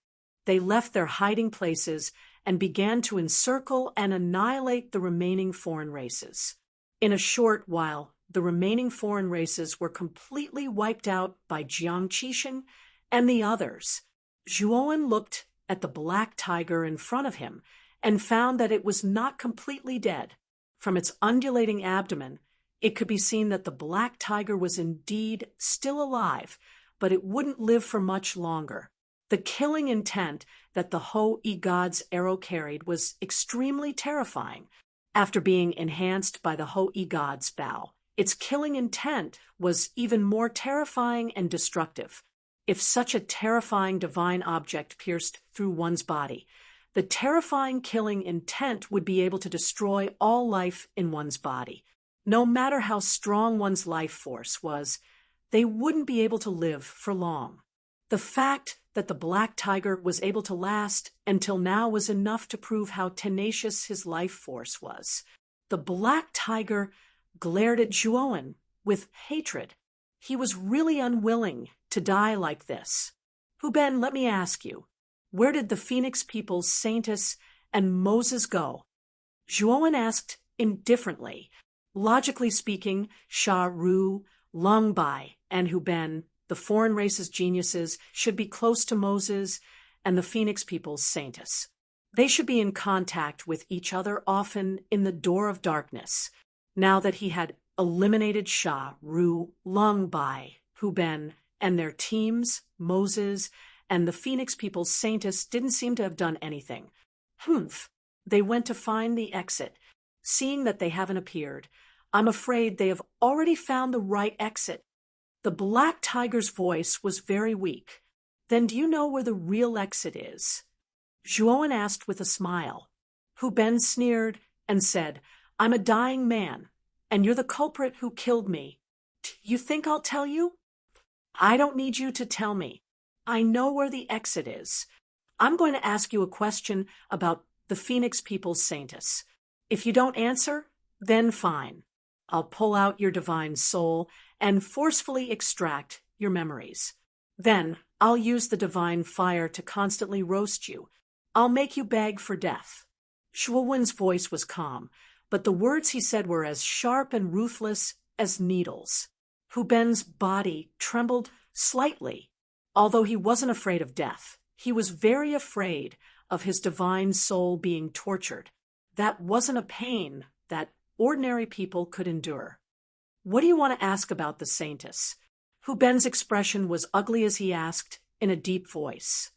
They left their hiding places and began to encircle and annihilate the remaining foreign races. In a short while, the remaining foreign races were completely wiped out by Jiang Qixing and the others. Zhuowen looked at the black tiger in front of him and found that it was not completely dead. From its undulating abdomen, it could be seen that the black tiger was indeed still alive, but it wouldn't live for much longer. The killing intent that the Ho-I god's arrow carried was extremely terrifying. After being enhanced by the Ho-I god's bow, its killing intent was even more terrifying and destructive. If such a terrifying divine object pierced through one's body, the terrifying killing intent would be able to destroy all life in one's body. No matter how strong one's life force was, they wouldn't be able to live for long. The fact that the black tiger was able to last until now was enough to prove how tenacious his life force was. The black tiger glared at Zhuowen with hatred. He was really unwilling to die like this. Hu Ben, let me ask you, where did the Phoenix people's Saintess and Moses go? Zhuowen asked indifferently. Logically speaking, Sha Ru, Long Bai, and Hu Ben, the foreign race's geniuses, should be close to Moses and the Phoenix people's Saintess. They should be in contact with each other often in the door of darkness. Now that he had eliminated Sha Ru, Long Bai, Hu Ben, and their teams, Moses and the Phoenix people's Saintess didn't seem to have done anything. They went to find the exit. Seeing that they haven't appeared, I'm afraid they have already found the right exit. The black tiger's voice was very weak. Then do you know where the real exit is? Zhuowen asked with a smile. Hu Ben sneered and said, I'm a dying man, and you're the culprit who killed me. You think I'll tell you? I don't need you to tell me. I know where the exit is. I'm going to ask you a question about the Phoenix people's Saintess. If you don't answer, then fine. I'll pull out your divine soul and forcefully extract your memories. Then I'll use the divine fire to constantly roast you. I'll make you beg for death. Zhuowen's voice was calm, but the words he said were as sharp and ruthless as needles. Hu Ben's body trembled slightly. Although he wasn't afraid of death, he was very afraid of his divine soul being tortured. That wasn't a pain that ordinary people could endure. What do you want to ask about the Saintess? Hu Ben's expression was ugly as he asked in a deep voice.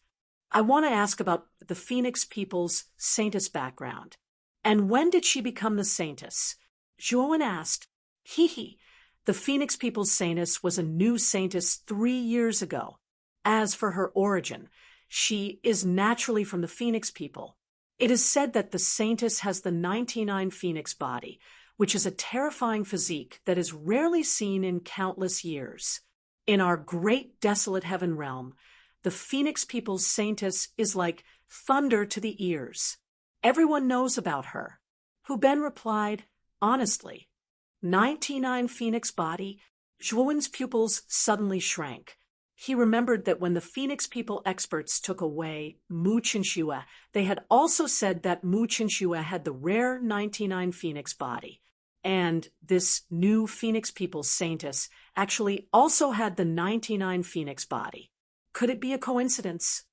I want to ask about the Phoenix people's Saintess background. And when did she become the Saintess? Zhuowen asked. The Phoenix people's Saintess was a new Saintess 3 years ago. As for her origin, she is naturally from the Phoenix people. It is said that the Saintess has the 99 Phoenix body, which is a terrifying physique that is rarely seen in countless years. In our great desolate heaven realm, the Phoenix people's Saintess is like thunder to the ears. Everyone knows about her. Hu Ben replied, honestly. 99 Phoenix body. Zhuowen's pupils suddenly shrank. He remembered that when the Phoenix people experts took away Mu Qinxue, they had also said that Mu Qinxue had the rare 99 Phoenix body. And this new Phoenix people's Saintess actually also had the 99 Phoenix body. Could it be a coincidence?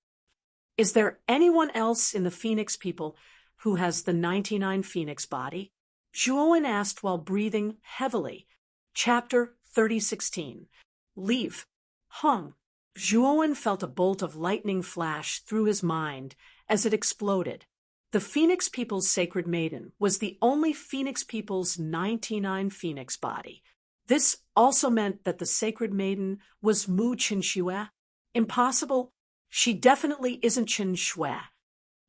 Is there anyone else in the Phoenix people who has the 99 phoenix body? Zhuowen asked while breathing heavily. Chapter 30:16. Leave. Hung. Zhuowen felt a bolt of lightning flash through his mind as it exploded. The Phoenix People's Sacred Maiden was the only Phoenix People's 99 phoenix body. This also meant that the Sacred Maiden was Mu Qinxue. Impossible. She definitely isn't Qinxue.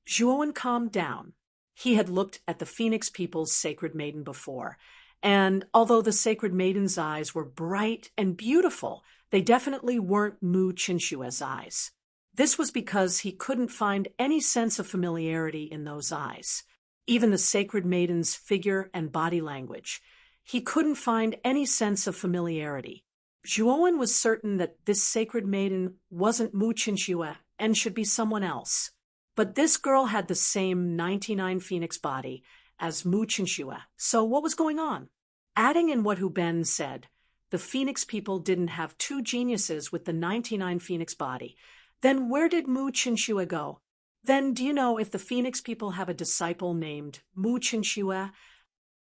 Zhuowen calmed down. He had looked at the Phoenix People's Sacred Maiden before, and although the Sacred Maiden's eyes were bright and beautiful, they definitely weren't Mu Qinxue's eyes. This was because he couldn't find any sense of familiarity in those eyes. Even the Sacred Maiden's figure and body language. He couldn't find any sense of familiarity. Zhuowen was certain that this Sacred Maiden wasn't Mu Qinxue and should be someone else. But this girl had the same 99 phoenix body as Mu Qinxue, so what was going on? Adding in what Hu Ben said, the Phoenix people didn't have two geniuses with the 99 phoenix body. Then where did Mu Qinxue go? Then do you know if the Phoenix people have a disciple named Mu Qinxue?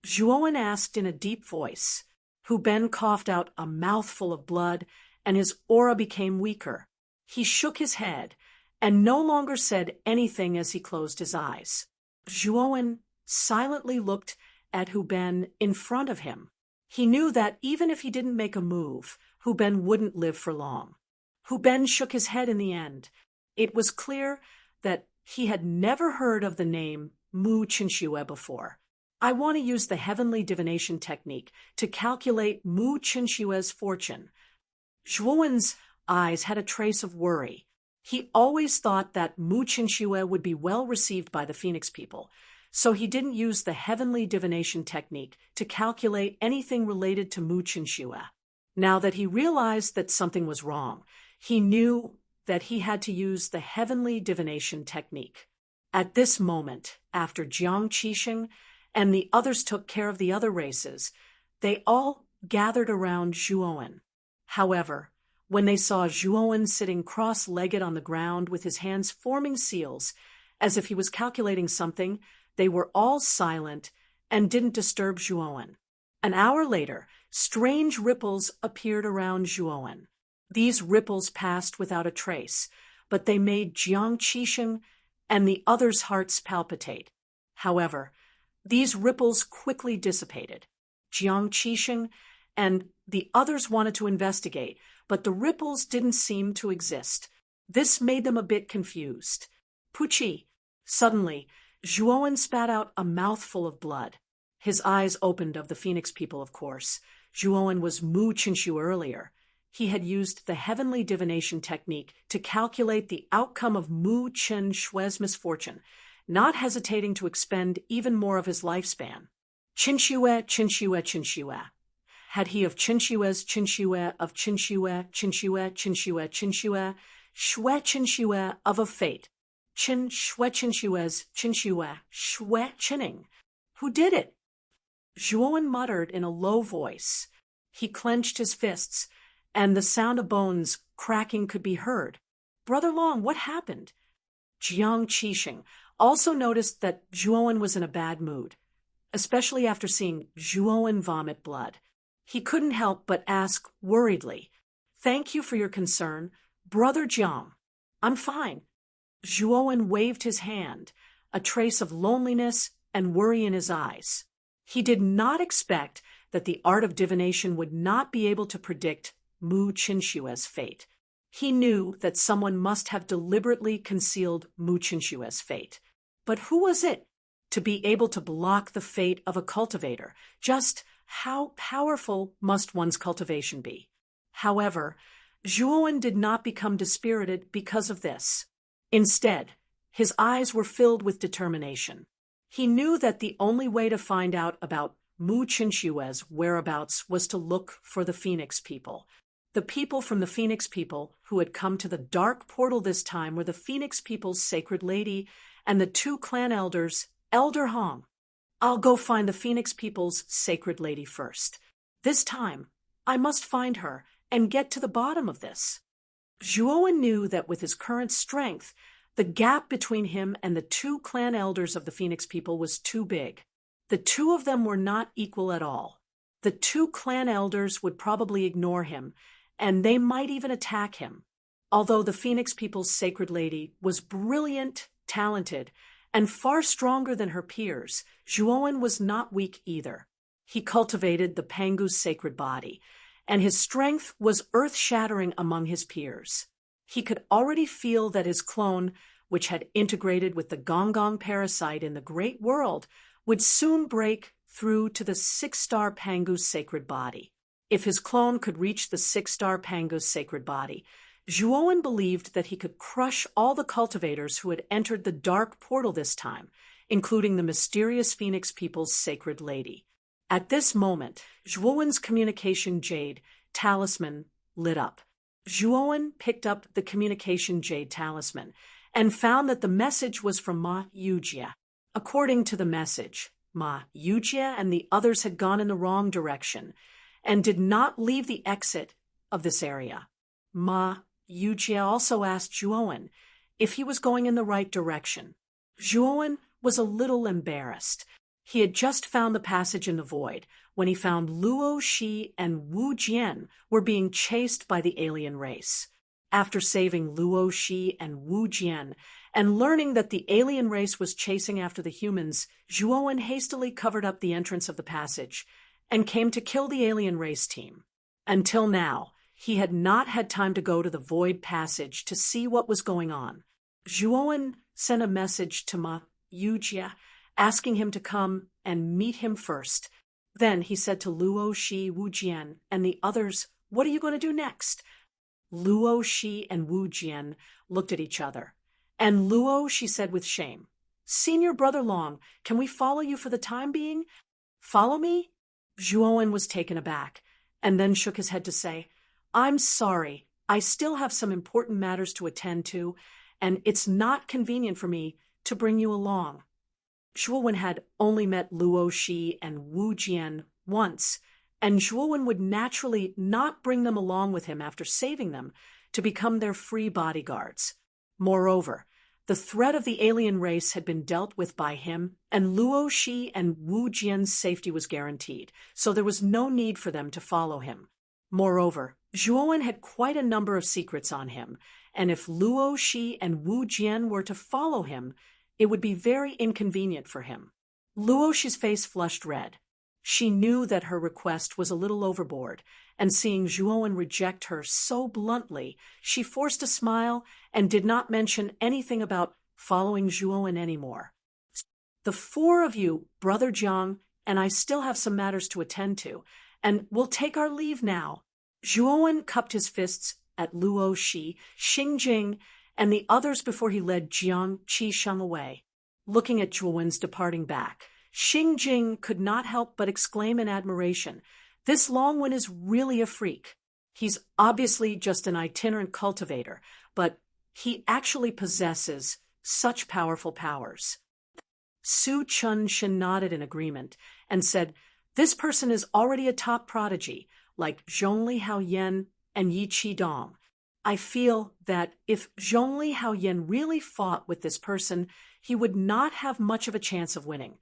Zhuowen asked in a deep voice. Hu Ben coughed out a mouthful of blood, and his aura became weaker. He shook his head, and no longer said anything as he closed his eyes. Zhuowen silently looked at Hu Ben in front of him. He knew that even if he didn't make a move, Hu Ben wouldn't live for long. Hu Ben shook his head in the end. It was clear that he had never heard of the name Mu Qinxue before. I want to use the heavenly divination technique to calculate Mu Qinxue's fortune. Zhuowen's eyes had a trace of worry. He always thought that Mu Qinxue would be well received by the Phoenix people, so he didn't use the heavenly divination technique to calculate anything related to Mu Qinxue. Now that he realized that something was wrong, he knew that he had to use the heavenly divination technique. At this moment, after Jiang Qixing and the others took care of the other races, they all gathered around Zhuowen. However, when they saw Zhuowen sitting cross-legged on the ground with his hands forming seals, as if he was calculating something, they were all silent and didn't disturb Zhuowen. An hour later, strange ripples appeared around Zhuowen. These ripples passed without a trace, but they made Jiang Qixing and the others' hearts palpitate. However, these ripples quickly dissipated. Jiang Qixing and the others wanted to investigate, but the ripples didn't seem to exist. This made them a bit confused. Puchi! Suddenly, Zhuowen spat out a mouthful of blood. His eyes opened of the Phoenix people, of course. Zhuowen was Mu Qinxue earlier. He had used the heavenly divination technique to calculate the outcome of Mu Qinxue's misfortune, not hesitating to expend even more of his lifespan. Qinxue, Qinxue, Qinxue. Had he of Qinxue's Qinxue of Qinxue, Qinxue, Qinxue, Qinxue, Xue Qinxue of a fate. Qin Xue Qinxue's Qinxue, Xue Qinning. Who did it? Zhuowen muttered in a low voice. He clenched his fists, and the sound of bones cracking could be heard. Brother Long, what happened? Jiang Qixing also noticed that Zhuowen was in a bad mood, especially after seeing Zhuowen vomit blood. He couldn't help but ask worriedly, "Thank you for your concern, Brother Jiang." "I'm fine." Zhuowen waved his hand, a trace of loneliness and worry in his eyes. He did not expect that the art of divination would not be able to predict Mu Qinxue's fate. He knew that someone must have deliberately concealed Mu Qinxue's fate. But who was it to be able to block the fate of a cultivator? Just how powerful must one's cultivation be? However, Zhuowen did not become dispirited because of this. Instead, his eyes were filled with determination. He knew that the only way to find out about Mu Qinxue's whereabouts was to look for the Phoenix people. The people from the Phoenix people who had come to the dark portal this time were the Phoenix people's sacred lady and the two clan elders, Elder Hong. "I'll go find the Phoenix people's sacred lady first. This time, I must find her and get to the bottom of this." Zhuowen knew that with his current strength, The gap between him and the two clan elders of the Phoenix people was too big. The two of them were not equal at all. The two clan elders would probably ignore him, and they might even attack him. Although the Phoenix people's sacred lady was brilliant, talented, and far stronger than her peers, Zhuowen was not weak either. He cultivated the Pangu's sacred body, and his strength was earth-shattering among his peers. He could already feel that his clone, which had integrated with the Gonggong parasite in the great world, would soon break through to the six-star Pangu's sacred body. If his clone could reach the six-star Pangu's sacred body, Zhuowen believed that he could crush all the cultivators who had entered the dark portal this time, including the mysterious Phoenix people's sacred lady. At this moment, Zhuowen's communication jade talisman lit up. Zhuowen picked up the communication jade talisman and found that the message was from Ma Yujie. According to the message, Ma Yujie and the others had gone in the wrong direction and did not leave the exit of this area. Ma Yujie also asked Zhuowen if he was going in the right direction. Zhuowen was a little embarrassed. He had just found the passage in the void when he found Luo Shi and Wu Jian were being chased by the alien race. After saving Luo Shi and Wu Jian and learning that the alien race was chasing after the humans, Zhuowen hastily covered up the entrance of the passage and came to kill the alien race team. Until now, he had not had time to go to the void passage to see what was going on. Zhuowen sent a message to Ma Yujie, asking him to come and meet him first. Then he said to Luo Shi, Wu Jian, and the others, "What are you going to do next?" Luo Shi and Wu Jian looked at each other. And Luo Shi said with shame, "Senior Brother Long, can we follow you for the time being?" "Follow me?" Zhuowen was taken aback, and then shook his head to say, "I'm sorry, I still have some important matters to attend to, and it's not convenient for me to bring you along." Zhuowen had only met Luo Shi and Wu Jian once, and Zhuowen would naturally not bring them along with him after saving them to become their free bodyguards. Moreover, the threat of the alien race had been dealt with by him, and Luo Shi and Wu Jian's safety was guaranteed, so there was no need for them to follow him. Moreover, Zhuowen had quite a number of secrets on him, and if Luo Shi and Wu Jian were to follow him, it would be very inconvenient for him. Luo Shi's face flushed red. She knew that her request was a little overboard, and seeing Zhuowen reject her so bluntly, she forced a smile and did not mention anything about following Zhuowen anymore. "The four of you, Brother Jiang, and I still have some matters to attend to, and we'll take our leave now." Zhuowen cupped his fists at Luo Shi, Xingjing, and the others before he led Jiang Qisheng away. Looking at Zhuowen's departing back, Xingjing could not help but exclaim in admiration, "This Longwen is really a freak. He's obviously just an itinerant cultivator, but he actually possesses such powerful powers." Su Chun-shin nodded in agreement and said, "This person is already a top prodigy, like Zhongli Haoyan and Yi Qidong. I feel that if Zhongli Haoyan really fought with this person, he would not have much of a chance of winning."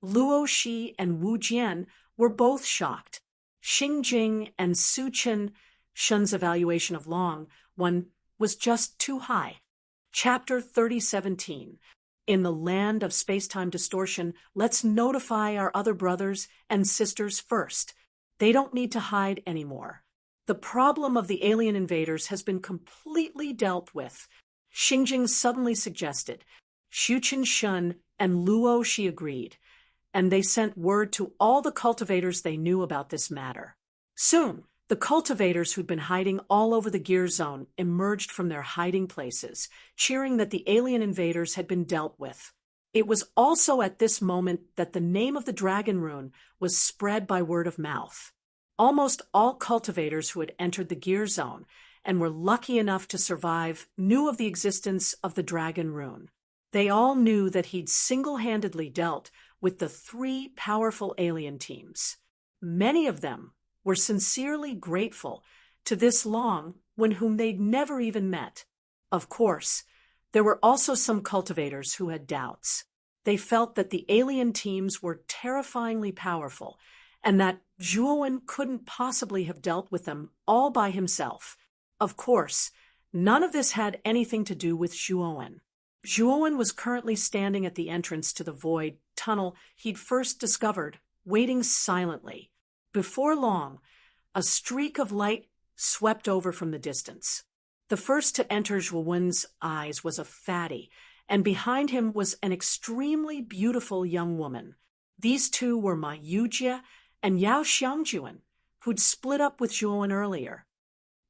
Luo Shi and Wu Jian were both shocked. Xingjing and Su Chun-shin's evaluation of Longwen was just too high. Chapter 3017. In the land of space-time distortion, let's notify our other brothers and sisters first. They don't need to hide anymore. The problem of the alien invaders has been completely dealt with. Xingjing suddenly suggested. Xu Chun-shin and Luo Shi agreed, and they sent word to all the cultivators they knew about this matter. Soon, the cultivators who'd been hiding all over the gear zone emerged from their hiding places, cheering that the alien invaders had been dealt with. It was also at this moment that the name of the dragon rune was spread by word of mouth. Almost all cultivators who had entered the gear zone and were lucky enough to survive knew of the existence of the dragon rune. They all knew that he'd single-handedly dealt with the three powerful alien teams. Many of them were sincerely grateful to this Longwen whom they'd never even met. Of course, There were also some cultivators who had doubts. They felt that the alien teams were terrifyingly powerful, and that Zhuowen couldn't possibly have dealt with them all by himself. Of course, none of this had anything to do with Zhuowen. Zhuowen was currently standing at the entrance to the void tunnel he'd first discovered, waiting silently. Before long, a streak of light swept over from the distance. The first to enter Zhuowen's eyes was a fatty, and behind him was an extremely beautiful young woman. These two were Ma Yujie and Yao Xiangjuan, who'd split up with Zhuowen earlier.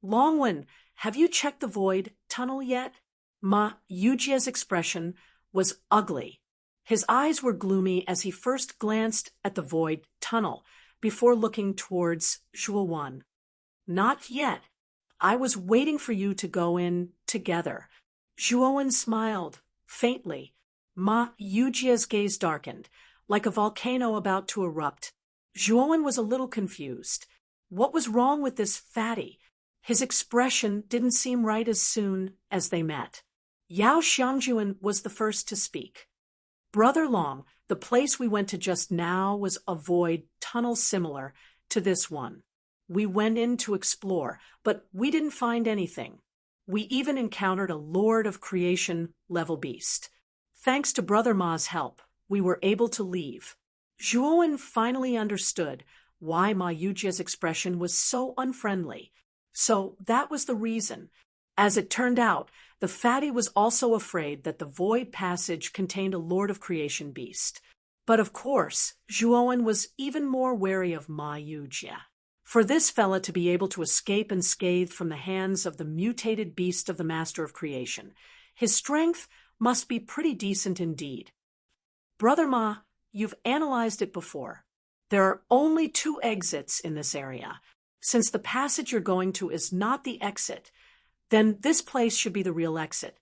Longwen, have you checked the void tunnel yet? Ma Yujie's expression was ugly. His eyes were gloomy as he first glanced at the void tunnel before looking towards Zhuowen. Not yet. I was waiting for you to go in together. Zhuowen smiled, faintly. Ma Yujie's gaze darkened, like a volcano about to erupt. Zhuowen was a little confused. What was wrong with this fatty? His expression didn't seem right as soon as they met. Yao Xiangjuan was the first to speak. Brother Long, the place we went to just now was a void tunnel similar to this one. We went in to explore, but we didn't find anything. We even encountered a Lord of Creation level beast. Thanks to Brother Ma's help, we were able to leave. Zhuowen finally understood why Ma Yujie's expression was so unfriendly. So that was the reason. As it turned out, the fatty was also afraid that the void passage contained a Lord of Creation beast. But of course, Zhuowen was even more wary of Ma Yujie. For this fella to be able to escape unscathed from the hands of the mutated beast of the Master of Creation, his strength must be pretty decent indeed. Brother Ma, you've analyzed it before. There are only 2 exits in this area. Since the passage you're going to is not the exit, then this place should be the real exit.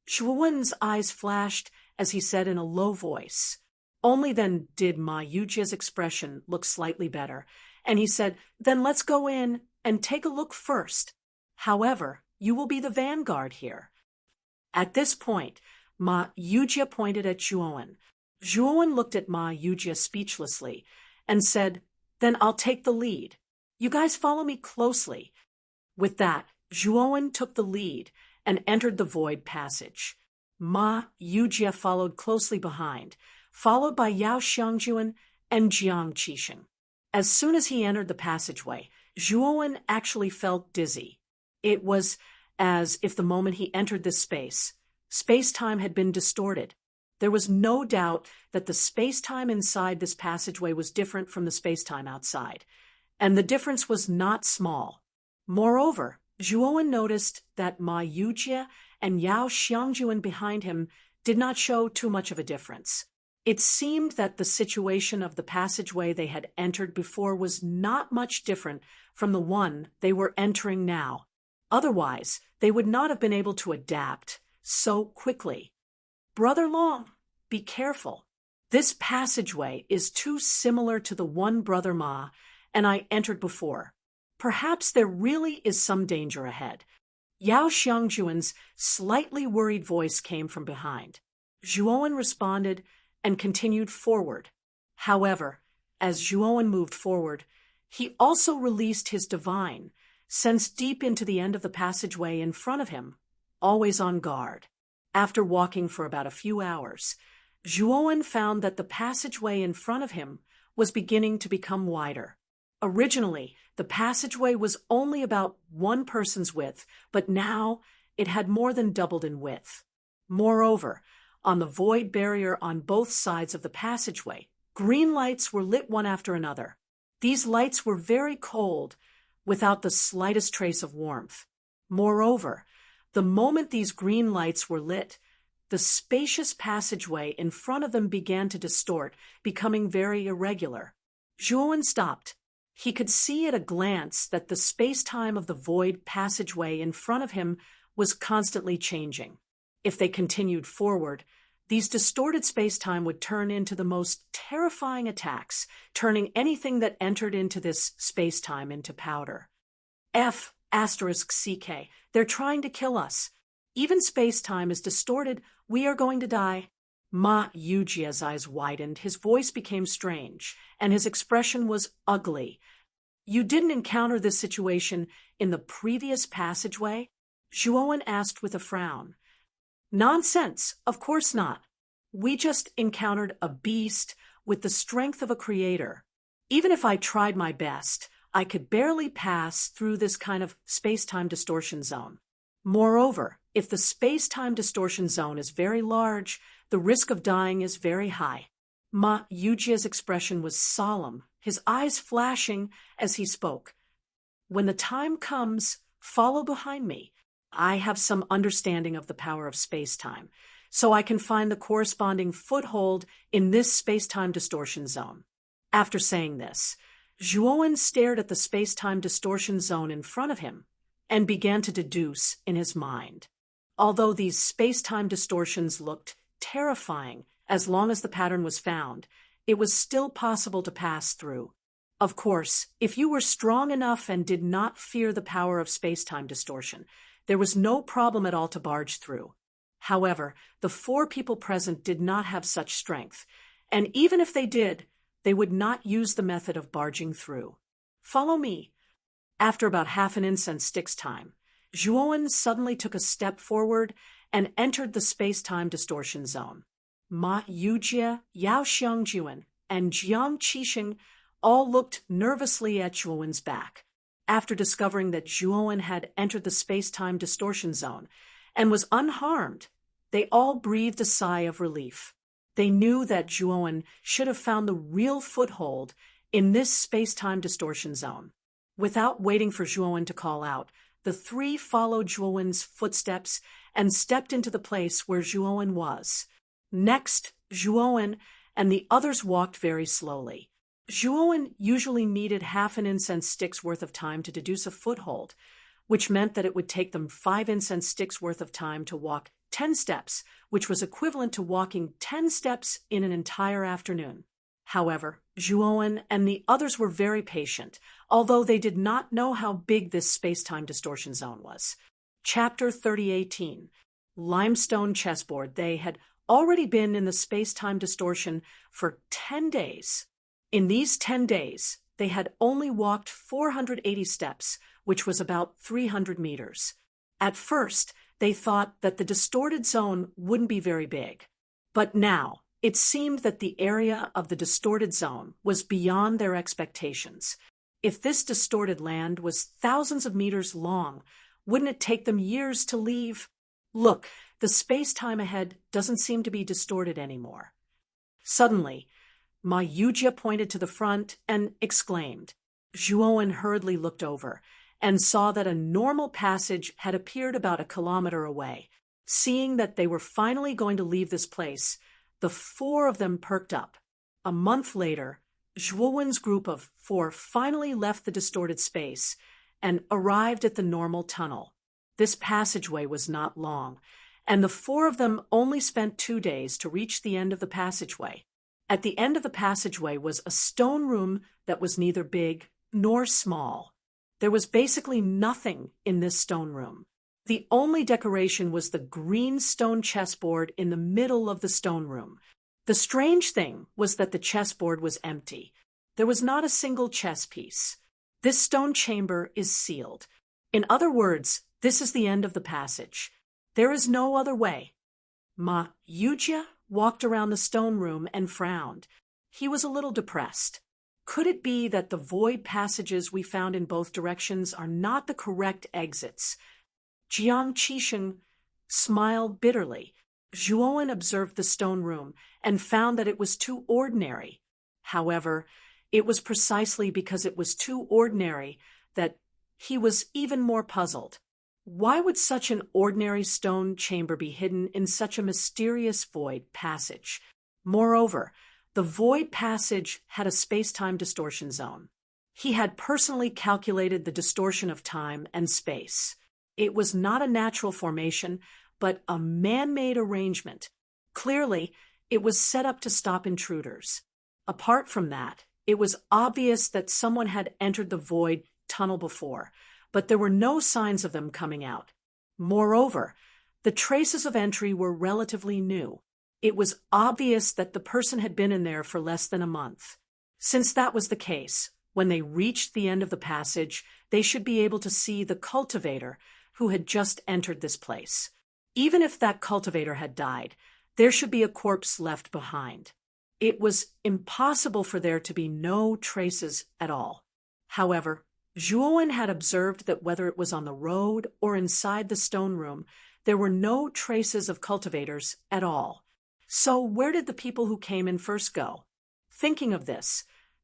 Zhuowen's eyes flashed as he said in a low voice. Only then did Ma Yujie's expression look slightly better, and he said, then let's go in and take a look first. However, you will be the vanguard here. At this point, Ma Yujie pointed at Zhuowen. Zhuowen looked at Ma Yujie speechlessly and said, then I'll take the lead. You guys follow me closely. With that, Zhuowen took the lead and entered the void passage. Ma Yujie followed closely behind, followed by Yao Xiangjuan and Jiang Qixing. As soon as he entered the passageway, Zhuowen actually felt dizzy. It was as if the moment he entered this space-time had been distorted. There was no doubt that the space-time inside this passageway was different from the space-time outside, and the difference was not small. Moreover, Zhuowen noticed that Ma Yujie and Yao Xiangjuan behind him did not show too much of a difference. It seemed that the situation of the passageway they had entered before was not much different from the one they were entering now. Otherwise, they would not have been able to adapt so quickly. Brother Long, be careful. This passageway is too similar to the one Brother Ma and I entered before. Perhaps there really is some danger ahead. Yao Xiangjuan's slightly worried voice came from behind. Zhuowen responded and continued forward. However, as Zhuowen moved forward, he also released his divine, sensed deep into the end of the passageway in front of him, always on guard. After walking for about a few hours, Zhuowen found that the passageway in front of him was beginning to become wider. Originally, the passageway was only about 1 person's width, but now it had more than doubled in width. Moreover, on the void barrier on both sides of the passageway, green lights were lit one after another. These lights were very cold, without the slightest trace of warmth. Moreover, the moment these green lights were lit, the spacious passageway in front of them began to distort, becoming very irregular. Zhuowen stopped. He could see at a glance that the space-time of the void passageway in front of him was constantly changing. If they continued forward, these distorted space-time would turn into the most terrifying attacks, turning anything that entered into this space-time into powder. CK, they're trying to kill us. Even space-time is distorted. We are going to die. Ma Yujia's eyes widened, his voice became strange, and his expression was ugly. You didn't encounter this situation in the previous passageway? Zhuowen asked with a frown. Nonsense, of course not. We just encountered a beast with the strength of a creator. Even if I tried my best, I could barely pass through this kind of space-time distortion zone. Moreover, if the space-time distortion zone is very large, the risk of dying is very high. Ma Yujia's expression was solemn, his eyes flashing as he spoke. When the time comes, follow behind me. I have some understanding of the power of space-time, so I can find the corresponding foothold in this space-time distortion zone. After saying this, Zhuowen stared at the space-time distortion zone in front of him and began to deduce in his mind. Although these space-time distortions looked terrifying as long as the pattern was found, it was still possible to pass through. Of course, if you were strong enough and did not fear the power of space-time distortion, there was no problem at all to barge through. However, the 4 people present did not have such strength, and even if they did, they would not use the method of barging through. Follow me. After about half an incense stick's time, Zhuowen suddenly took a step forward and entered the space-time distortion zone. Ma Yujie, Yao Xiangjuan, and Jiang Qixing all looked nervously at Zhuowen's back. After discovering that Zhuowen had entered the space-time distortion zone and was unharmed, they all breathed a sigh of relief. They knew that Zhuowen should have found the real foothold in this space-time distortion zone. Without waiting for Zhuowen to call out, the 3 followed Zhuowen's footsteps and stepped into the place where Zhuowen was. Next, Zhuowen and the others walked very slowly. Zhuowen usually needed half an incense stick's worth of time to deduce a foothold, which meant that it would take them 5 incense sticks worth of time to walk 10 steps, which was equivalent to walking 10 steps in an entire afternoon. However, Zhuowen and the others were very patient, although they did not know how big this space-time distortion zone was. Chapter 3018, Limestone Chessboard. They had already been in the space-time distortion for 10 days. In these 10 days, they had only walked 480 steps, which was about 300 meters. At first, they thought that the distorted zone wouldn't be very big. But now, it seemed that the area of the distorted zone was beyond their expectations. If this distorted land was thousands of meters long, wouldn't it take them years to leave? Look, the space-time ahead doesn't seem to be distorted anymore. Suddenly, Ma Yujia pointed to the front and exclaimed. Zhuowen hurriedly looked over and saw that a normal passage had appeared about a kilometer away. Seeing that they were finally going to leave this place, the 4 of them perked up. A month later, Zhuowen's group of 4 finally left the distorted space and arrived at the normal tunnel. This passageway was not long, and the 4 of them only spent 2 days to reach the end of the passageway. At the end of the passageway was a stone room that was neither big nor small. There was basically nothing in this stone room. The only decoration was the green stone chessboard in the middle of the stone room. The strange thing was that the chessboard was empty. There was not a single chess piece. This stone chamber is sealed. In other words, this is the end of the passage. There is no other way. Ma Yujia walked around the stone room and frowned. He was a little depressed. Could it be that the void passages we found in both directions are not the correct exits? Jiang Qixing smiled bitterly. Zhuowen observed the stone room and found that it was too ordinary. However, it was precisely because it was too ordinary that he was even more puzzled. Why would such an ordinary stone chamber be hidden in such a mysterious void passage? Moreover, the void passage had a space-time distortion zone. He had personally calculated the distortion of time and space. It was not a natural formation, but a man-made arrangement. Clearly, it was set up to stop intruders. Apart from that, it was obvious that someone had entered the void tunnel before, but there were no signs of them coming out. Moreover, The traces of entry were relatively new. It was obvious that the person had been in there for less than a month. Since that was the case, when they reached the end of the passage, they should be able to see the cultivator who had just entered this place. Even if that cultivator had died, there should be a corpse left behind. It was impossible for there to be no traces at all. However, Zhuowen had observed that whether it was on the road or inside the stone room, there were no traces of cultivators at all. So where did the people who came in first go? Thinking of this,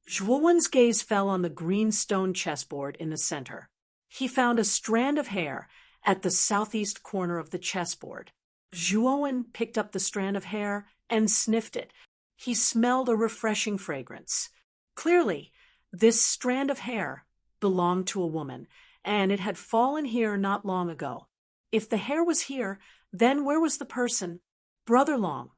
Zhuowen's gaze fell on the green stone chessboard in the center. He found a strand of hair at the southeast corner of the chessboard. Zhuowen picked up the strand of hair and sniffed it. He smelled a refreshing fragrance. Clearly, this strand of hair belonged to a woman, and it had fallen here not long ago. If the hair was here, then where was the person? Brother Long,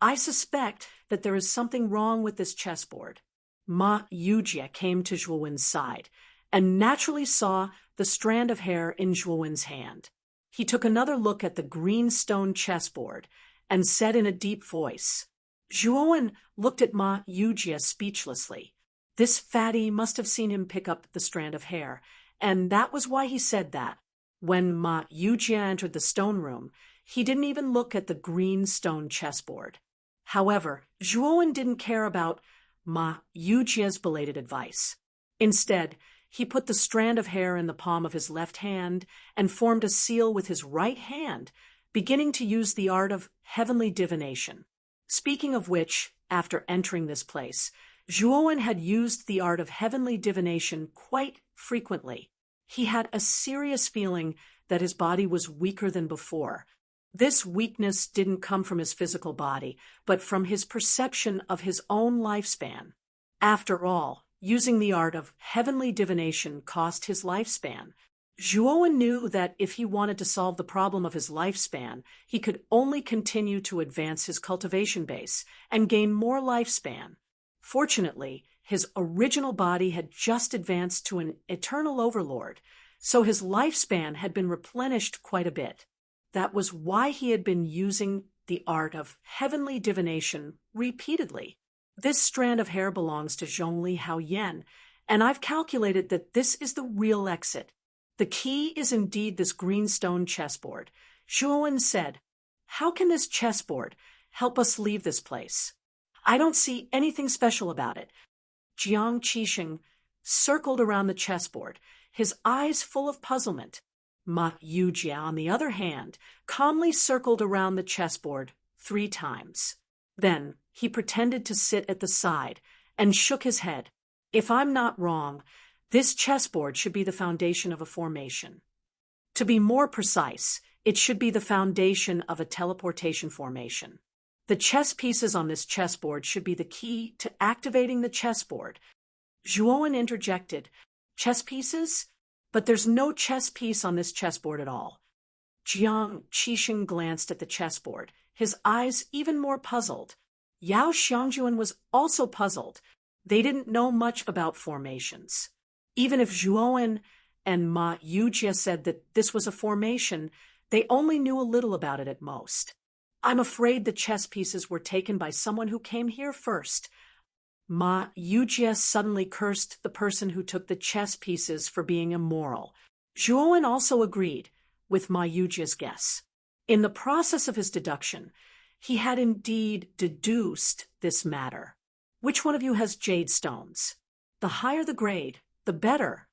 I suspect that there is something wrong with this chessboard. Ma Yujie came to Zhuowen's side and naturally saw the strand of hair in Zhuowen's hand. He took another look at the green stone chessboard and said in a deep voice. Zhuowen looked at Ma Yujie speechlessly. This fatty must have seen him pick up the strand of hair, and that was why he said that. When Ma Yujie entered the stone room, he didn't even look at the green stone chessboard. However, Zhuowen didn't care about Ma Yujie's belated advice. Instead, he put the strand of hair in the palm of his left hand and formed a seal with his right hand, beginning to use the art of heavenly divination. Speaking of which, after entering this place, Zhuowen had used the art of heavenly divination quite frequently. He had a serious feeling that his body was weaker than before. This weakness didn't come from his physical body, but from his perception of his own lifespan. After all, using the art of heavenly divination cost his lifespan. Zhuowen knew that if he wanted to solve the problem of his lifespan, he could only continue to advance his cultivation base and gain more lifespan. Fortunately, his original body had just advanced to an eternal overlord, so his lifespan had been replenished quite a bit. That was why he had been using the art of heavenly divination repeatedly. This strand of hair belongs to Zhongli Haoyan, and I've calculated that this is the real exit. The key is indeed this green stone chessboard. Zhuowen said, "How can this chessboard help us leave this place? I don't see anything special about it." Jiang Qixing circled around the chessboard, his eyes full of puzzlement. Ma Yujie, on the other hand, calmly circled around the chessboard 3 times. Then he pretended to sit at the side and shook his head. "If I'm not wrong, this chessboard should be the foundation of a formation. To be more precise, it should be the foundation of a teleportation formation. The chess pieces on this chessboard should be the key to activating the chessboard." Zhuowen interjected, "Chess pieces? But there's no chess piece on this chessboard at all." Jiang Qixing glanced at the chessboard, his eyes even more puzzled. Yao Xiangjuan was also puzzled. They didn't know much about formations. Even if Zhuowen and Ma Yujie said that this was a formation, they only knew a little about it at most. "I'm afraid the chess pieces were taken by someone who came here first." Ma Yujie suddenly cursed the person who took the chess pieces for being immoral. Zhuowen also agreed with Ma Yujie's guess. In the process of his deduction, he had indeed deduced this matter. "Which one of you has jade stones? The higher the grade, the better."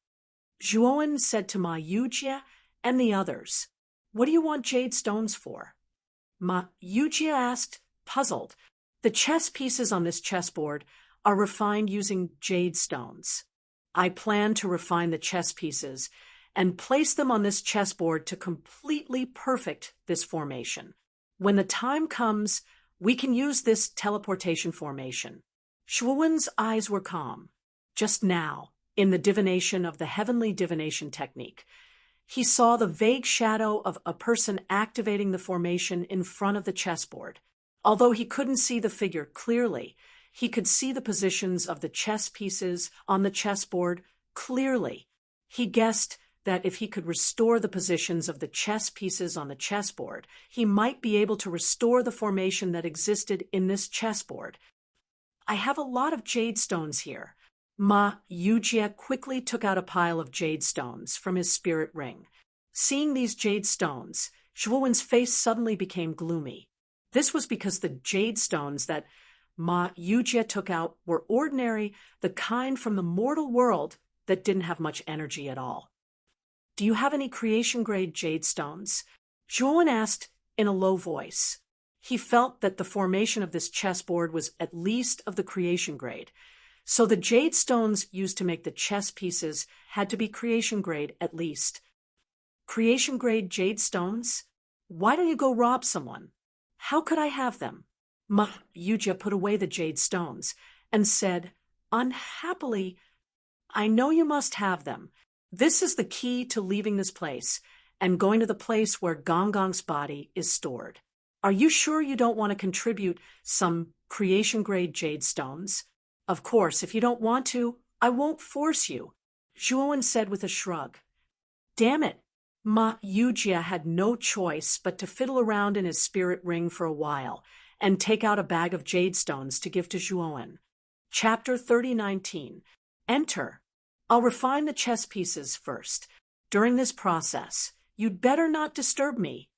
Zhuowen said to Ma Yujie and the others, "What do you want jade stones for?" Ma Yujie asked, puzzled. "The chess pieces on this chessboard are refined using jade stones. I plan to refine the chess pieces and place them on this chessboard to completely perfect this formation. When the time comes, we can use this teleportation formation." Zhuowen's eyes were calm. Just now, in the divination of the heavenly divination technique, he saw the vague shadow of a person activating the formation in front of the chessboard. Although he couldn't see the figure clearly, he could see the positions of the chess pieces on the chessboard clearly. He guessed that if he could restore the positions of the chess pieces on the chessboard, he might be able to restore the formation that existed in this chessboard. I have a lot of jade stones here. Ma Yujie quickly took out a pile of jade stones from his spirit ring. Seeing these jade stones, Zhuowen's face suddenly became gloomy. This was because the jade stones that Ma Yujie took out were ordinary, the kind from the mortal world that didn't have much energy at all. Do you have any creation-grade jade stones? Zhuowen asked in a low voice. He felt that the formation of this chessboard was at least of the creation grade, so the jade stones used to make the chess pieces had to be creation grade at least. Creation grade jade stones? Why don't you go rob someone? How could I have them? Ma Yujie put away the jade stones and said, unhappily, I know you must have them. This is the key to leaving this place and going to the place where Gong Gong's body is stored. Are you sure you don't want to contribute some creation-grade jade stones? Of course, if you don't want to, I won't force you, Zhuowen said with a shrug. Damn it! Ma Yujie had no choice but to fiddle around in his spirit ring for a while and take out a bag of jade stones to give to Zhuowen. Chapter 30:19. Enter. I'll refine the chess pieces first. During this process, you'd better not disturb me,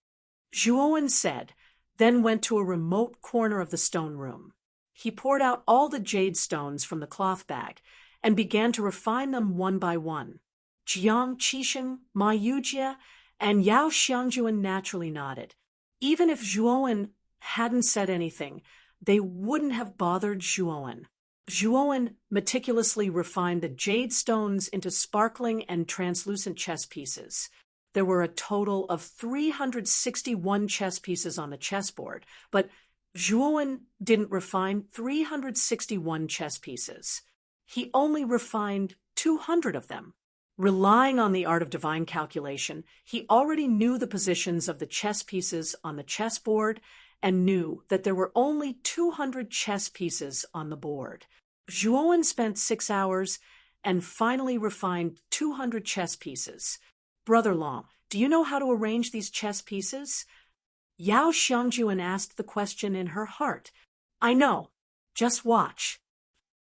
Zhuowen said, then went to a remote corner of the stone room. He poured out all the jade stones from the cloth bag and began to refine them one by one. Jiang Qixing, Ma Yujie, and Yao Xiangjuan naturally nodded. Even if Zhuowen hadn't said anything, they wouldn't have bothered Zhuowen. Zhuowen meticulously refined the jade stones into sparkling and translucent chess pieces. There were a total of 361 chess pieces on the chessboard, but Zhuowen didn't refine 361 chess pieces. He only refined 200 of them. Relying on the art of divine calculation, he already knew the positions of the chess pieces on the chessboard and knew that there were only 200 chess pieces on the board. Zhuowen spent 6 hours and finally refined 200 chess pieces. Brother Long, do you know how to arrange these chess pieces? Yao Xiangjuan asked the question in her heart. I know. Just watch.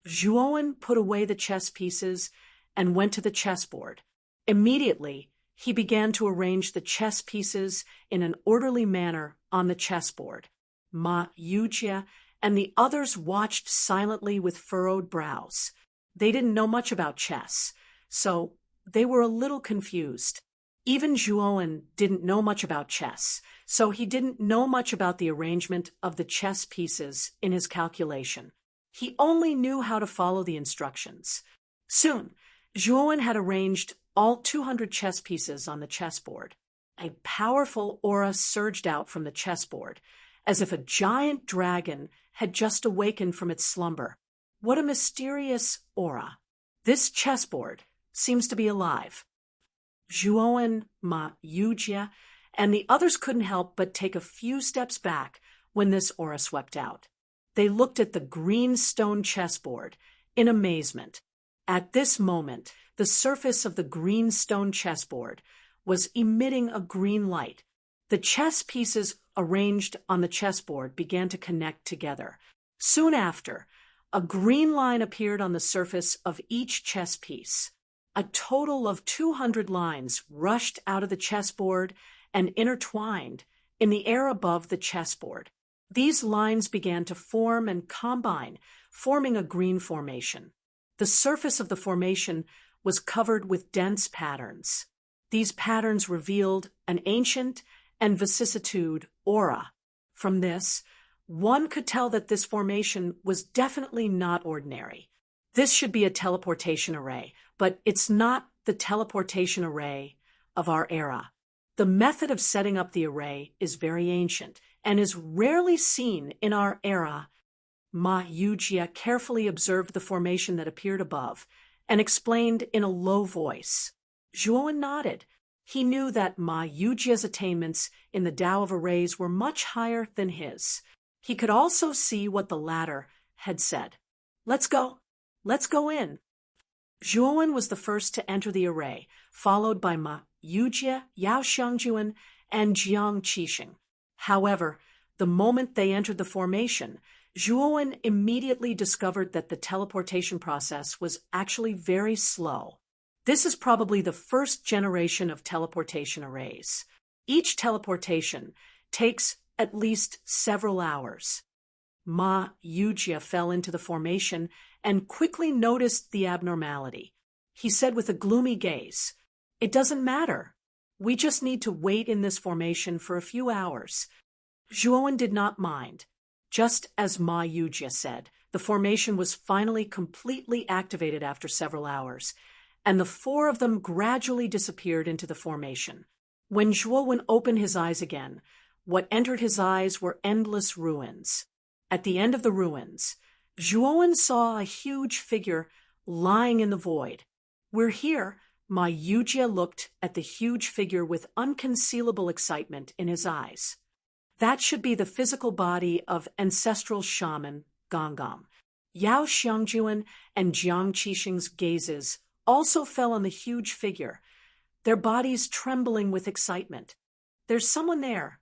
Zhuowen put away the chess pieces and went to the chessboard. Immediately, he began to arrange the chess pieces in an orderly manner on the chessboard. Ma Yujie and the others watched silently with furrowed brows. They didn't know much about chess, so they were a little confused. Even Zhuowen didn't know much about chess, so he didn't know much about the arrangement of the chess pieces in his calculation. He only knew how to follow the instructions. Soon, Zhuowen had arranged all 200 chess pieces on the chessboard. A powerful aura surged out from the chessboard, as if a giant dragon had just awakened from its slumber. What a mysterious aura. This chessboard seems to be alive. Zhuowen, Ma Yujie, and the others couldn't help but take a few steps back when this aura swept out. They looked at the green stone chessboard in amazement. At this moment, the surface of the green stone chessboard was emitting a green light. The chess pieces arranged on the chessboard began to connect together. Soon after, a green line appeared on the surface of each chess piece. A total of 200 lines rushed out of the chessboard and intertwined in the air above the chessboard. These lines began to form and combine, forming a green formation. The surface of the formation was covered with dense patterns. These patterns revealed an ancient and vicissitude aura. From this, one could tell that this formation was definitely not ordinary. This should be a teleportation array, but it's not the teleportation array of our era. The method of setting up the array is very ancient and is rarely seen in our era. Ma Yujie carefully observed the formation that appeared above and explained in a low voice. Zhuowen nodded. He knew that Ma Yujie's attainments in the Tao of arrays were much higher than his. He could also see what the latter had said. Let's go in. Zhuowen was the first to enter the array, followed by Ma Yujie, Yao Xiangjuan, and Jiang Qixing. However, the moment they entered the formation, Zhuowen immediately discovered that the teleportation process was actually very slow. This is probably the first generation of teleportation arrays. Each teleportation takes at least several hours. Ma Yujie fell into the formation and quickly noticed the abnormality. He said with a gloomy gaze, "It doesn't matter. We just need to wait in this formation for a few hours." Zhuowen did not mind. Just as Ma Yujie said, the formation was finally completely activated after several hours, and the four of them gradually disappeared into the formation. When Zhuowen opened his eyes again, what entered his eyes were endless ruins. At the end of the ruins, Zhuowen saw a huge figure lying in the void. "We're here." Ma Yujie looked at the huge figure with unconcealable excitement in his eyes. That should be the physical body of ancestral shaman Gonggong. Yao Xiangjuan and Jiang Qixing's gazes also fell on the huge figure, their bodies trembling with excitement. "There's someone there."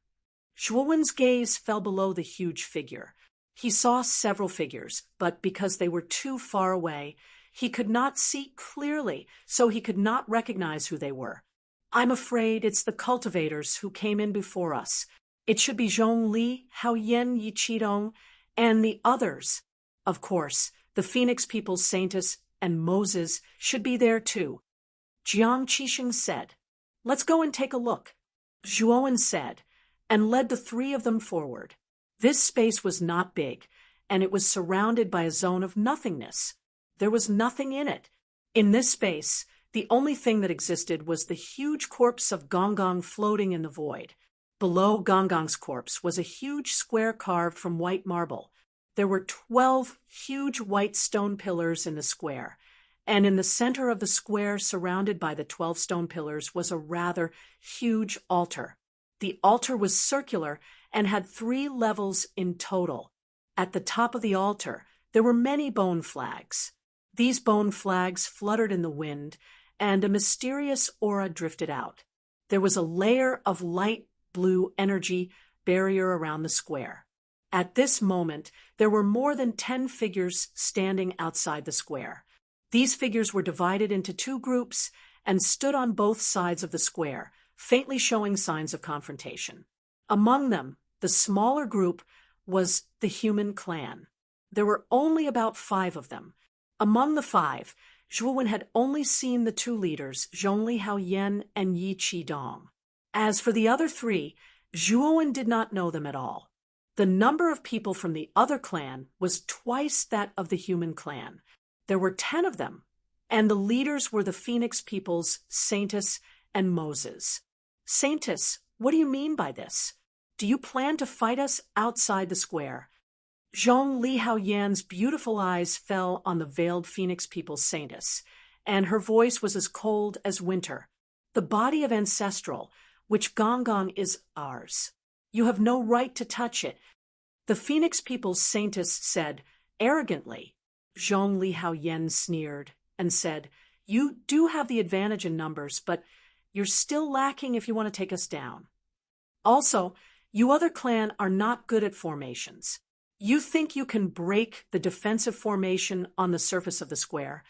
Zhuowen's gaze fell below the huge figure. He saw several figures, but because they were too far away, he could not see clearly, so he could not recognize who they were. "I'm afraid it's the cultivators who came in before us. It should be Zhongli, Haoyan, Yiqidong, and the others. Of course, the Phoenix People's Saintess and Moses should be there too." Jiang Qixing said, "Let's go and take a look." Zhuowen said, and led the three of them forward. This space was not big, and it was surrounded by a zone of nothingness. There was nothing in it. In this space, the only thing that existed was the huge corpse of Gonggong floating in the void. Below Gonggong's corpse was a huge square carved from white marble. There were 12 huge white stone pillars in the square, and in the center of the square, surrounded by the 12 stone pillars, was a rather huge altar. The altar was circular and had 3 levels in total. At the top of the altar, there were many bone flags. These bone flags fluttered in the wind, and a mysterious aura drifted out. There was a layer of light blue energy barrier around the square. At this moment, there were more than 10 figures standing outside the square. These figures were divided into 2 groups and stood on both sides of the square, faintly showing signs of confrontation. Among them, the smaller group was the human clan. There were only about 5 of them. Among the 5, Zhuowen had only seen the 2 leaders, Zhongli Haoyan and Yiqidong. As for the other 3, Zhuowen did not know them at all. The number of people from the other clan was twice that of the human clan. There were 10 of them, and the leaders were the Phoenix People's Saintess and Moses. "Saintess, what do you mean by this? Do you plan to fight us outside the square?" Zhongli Haoyan's beautiful eyes fell on the veiled Phoenix People's Saintess, and her voice was as cold as winter. "The body of Ancestral, which Gonggong is ours. You have no right to touch it." The Phoenix People's Saintess said arrogantly. Zhongli Haoyan sneered and said, "You do have the advantage in numbers, but you're still lacking if you want to take us down. Also, you other clan are not good at formations. You think you can break the defensive formation on the surface of the square."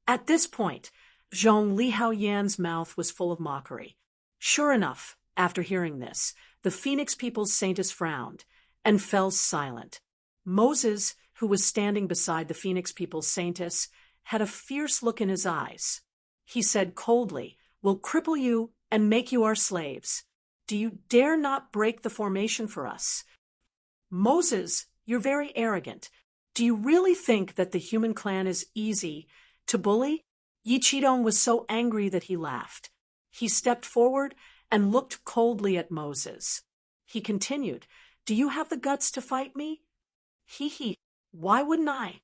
At this point, Zhongli Haoyan's mouth was full of mockery. Sure enough, after hearing this, the Phoenix People's Saintess frowned and fell silent. Moses, who was standing beside the Phoenix People's Saintess, had a fierce look in his eyes. He said coldly, "We'll cripple you and make you our slaves. Do you dare not break the formation for us?" "Moses, you're very arrogant. Do you really think that the human clan is easy to bully?" Yiqidong was so angry that he laughed. He stepped forward and looked coldly at Moses. He continued, "Do you have the guts to fight me?" "Hee hee, why wouldn't I?"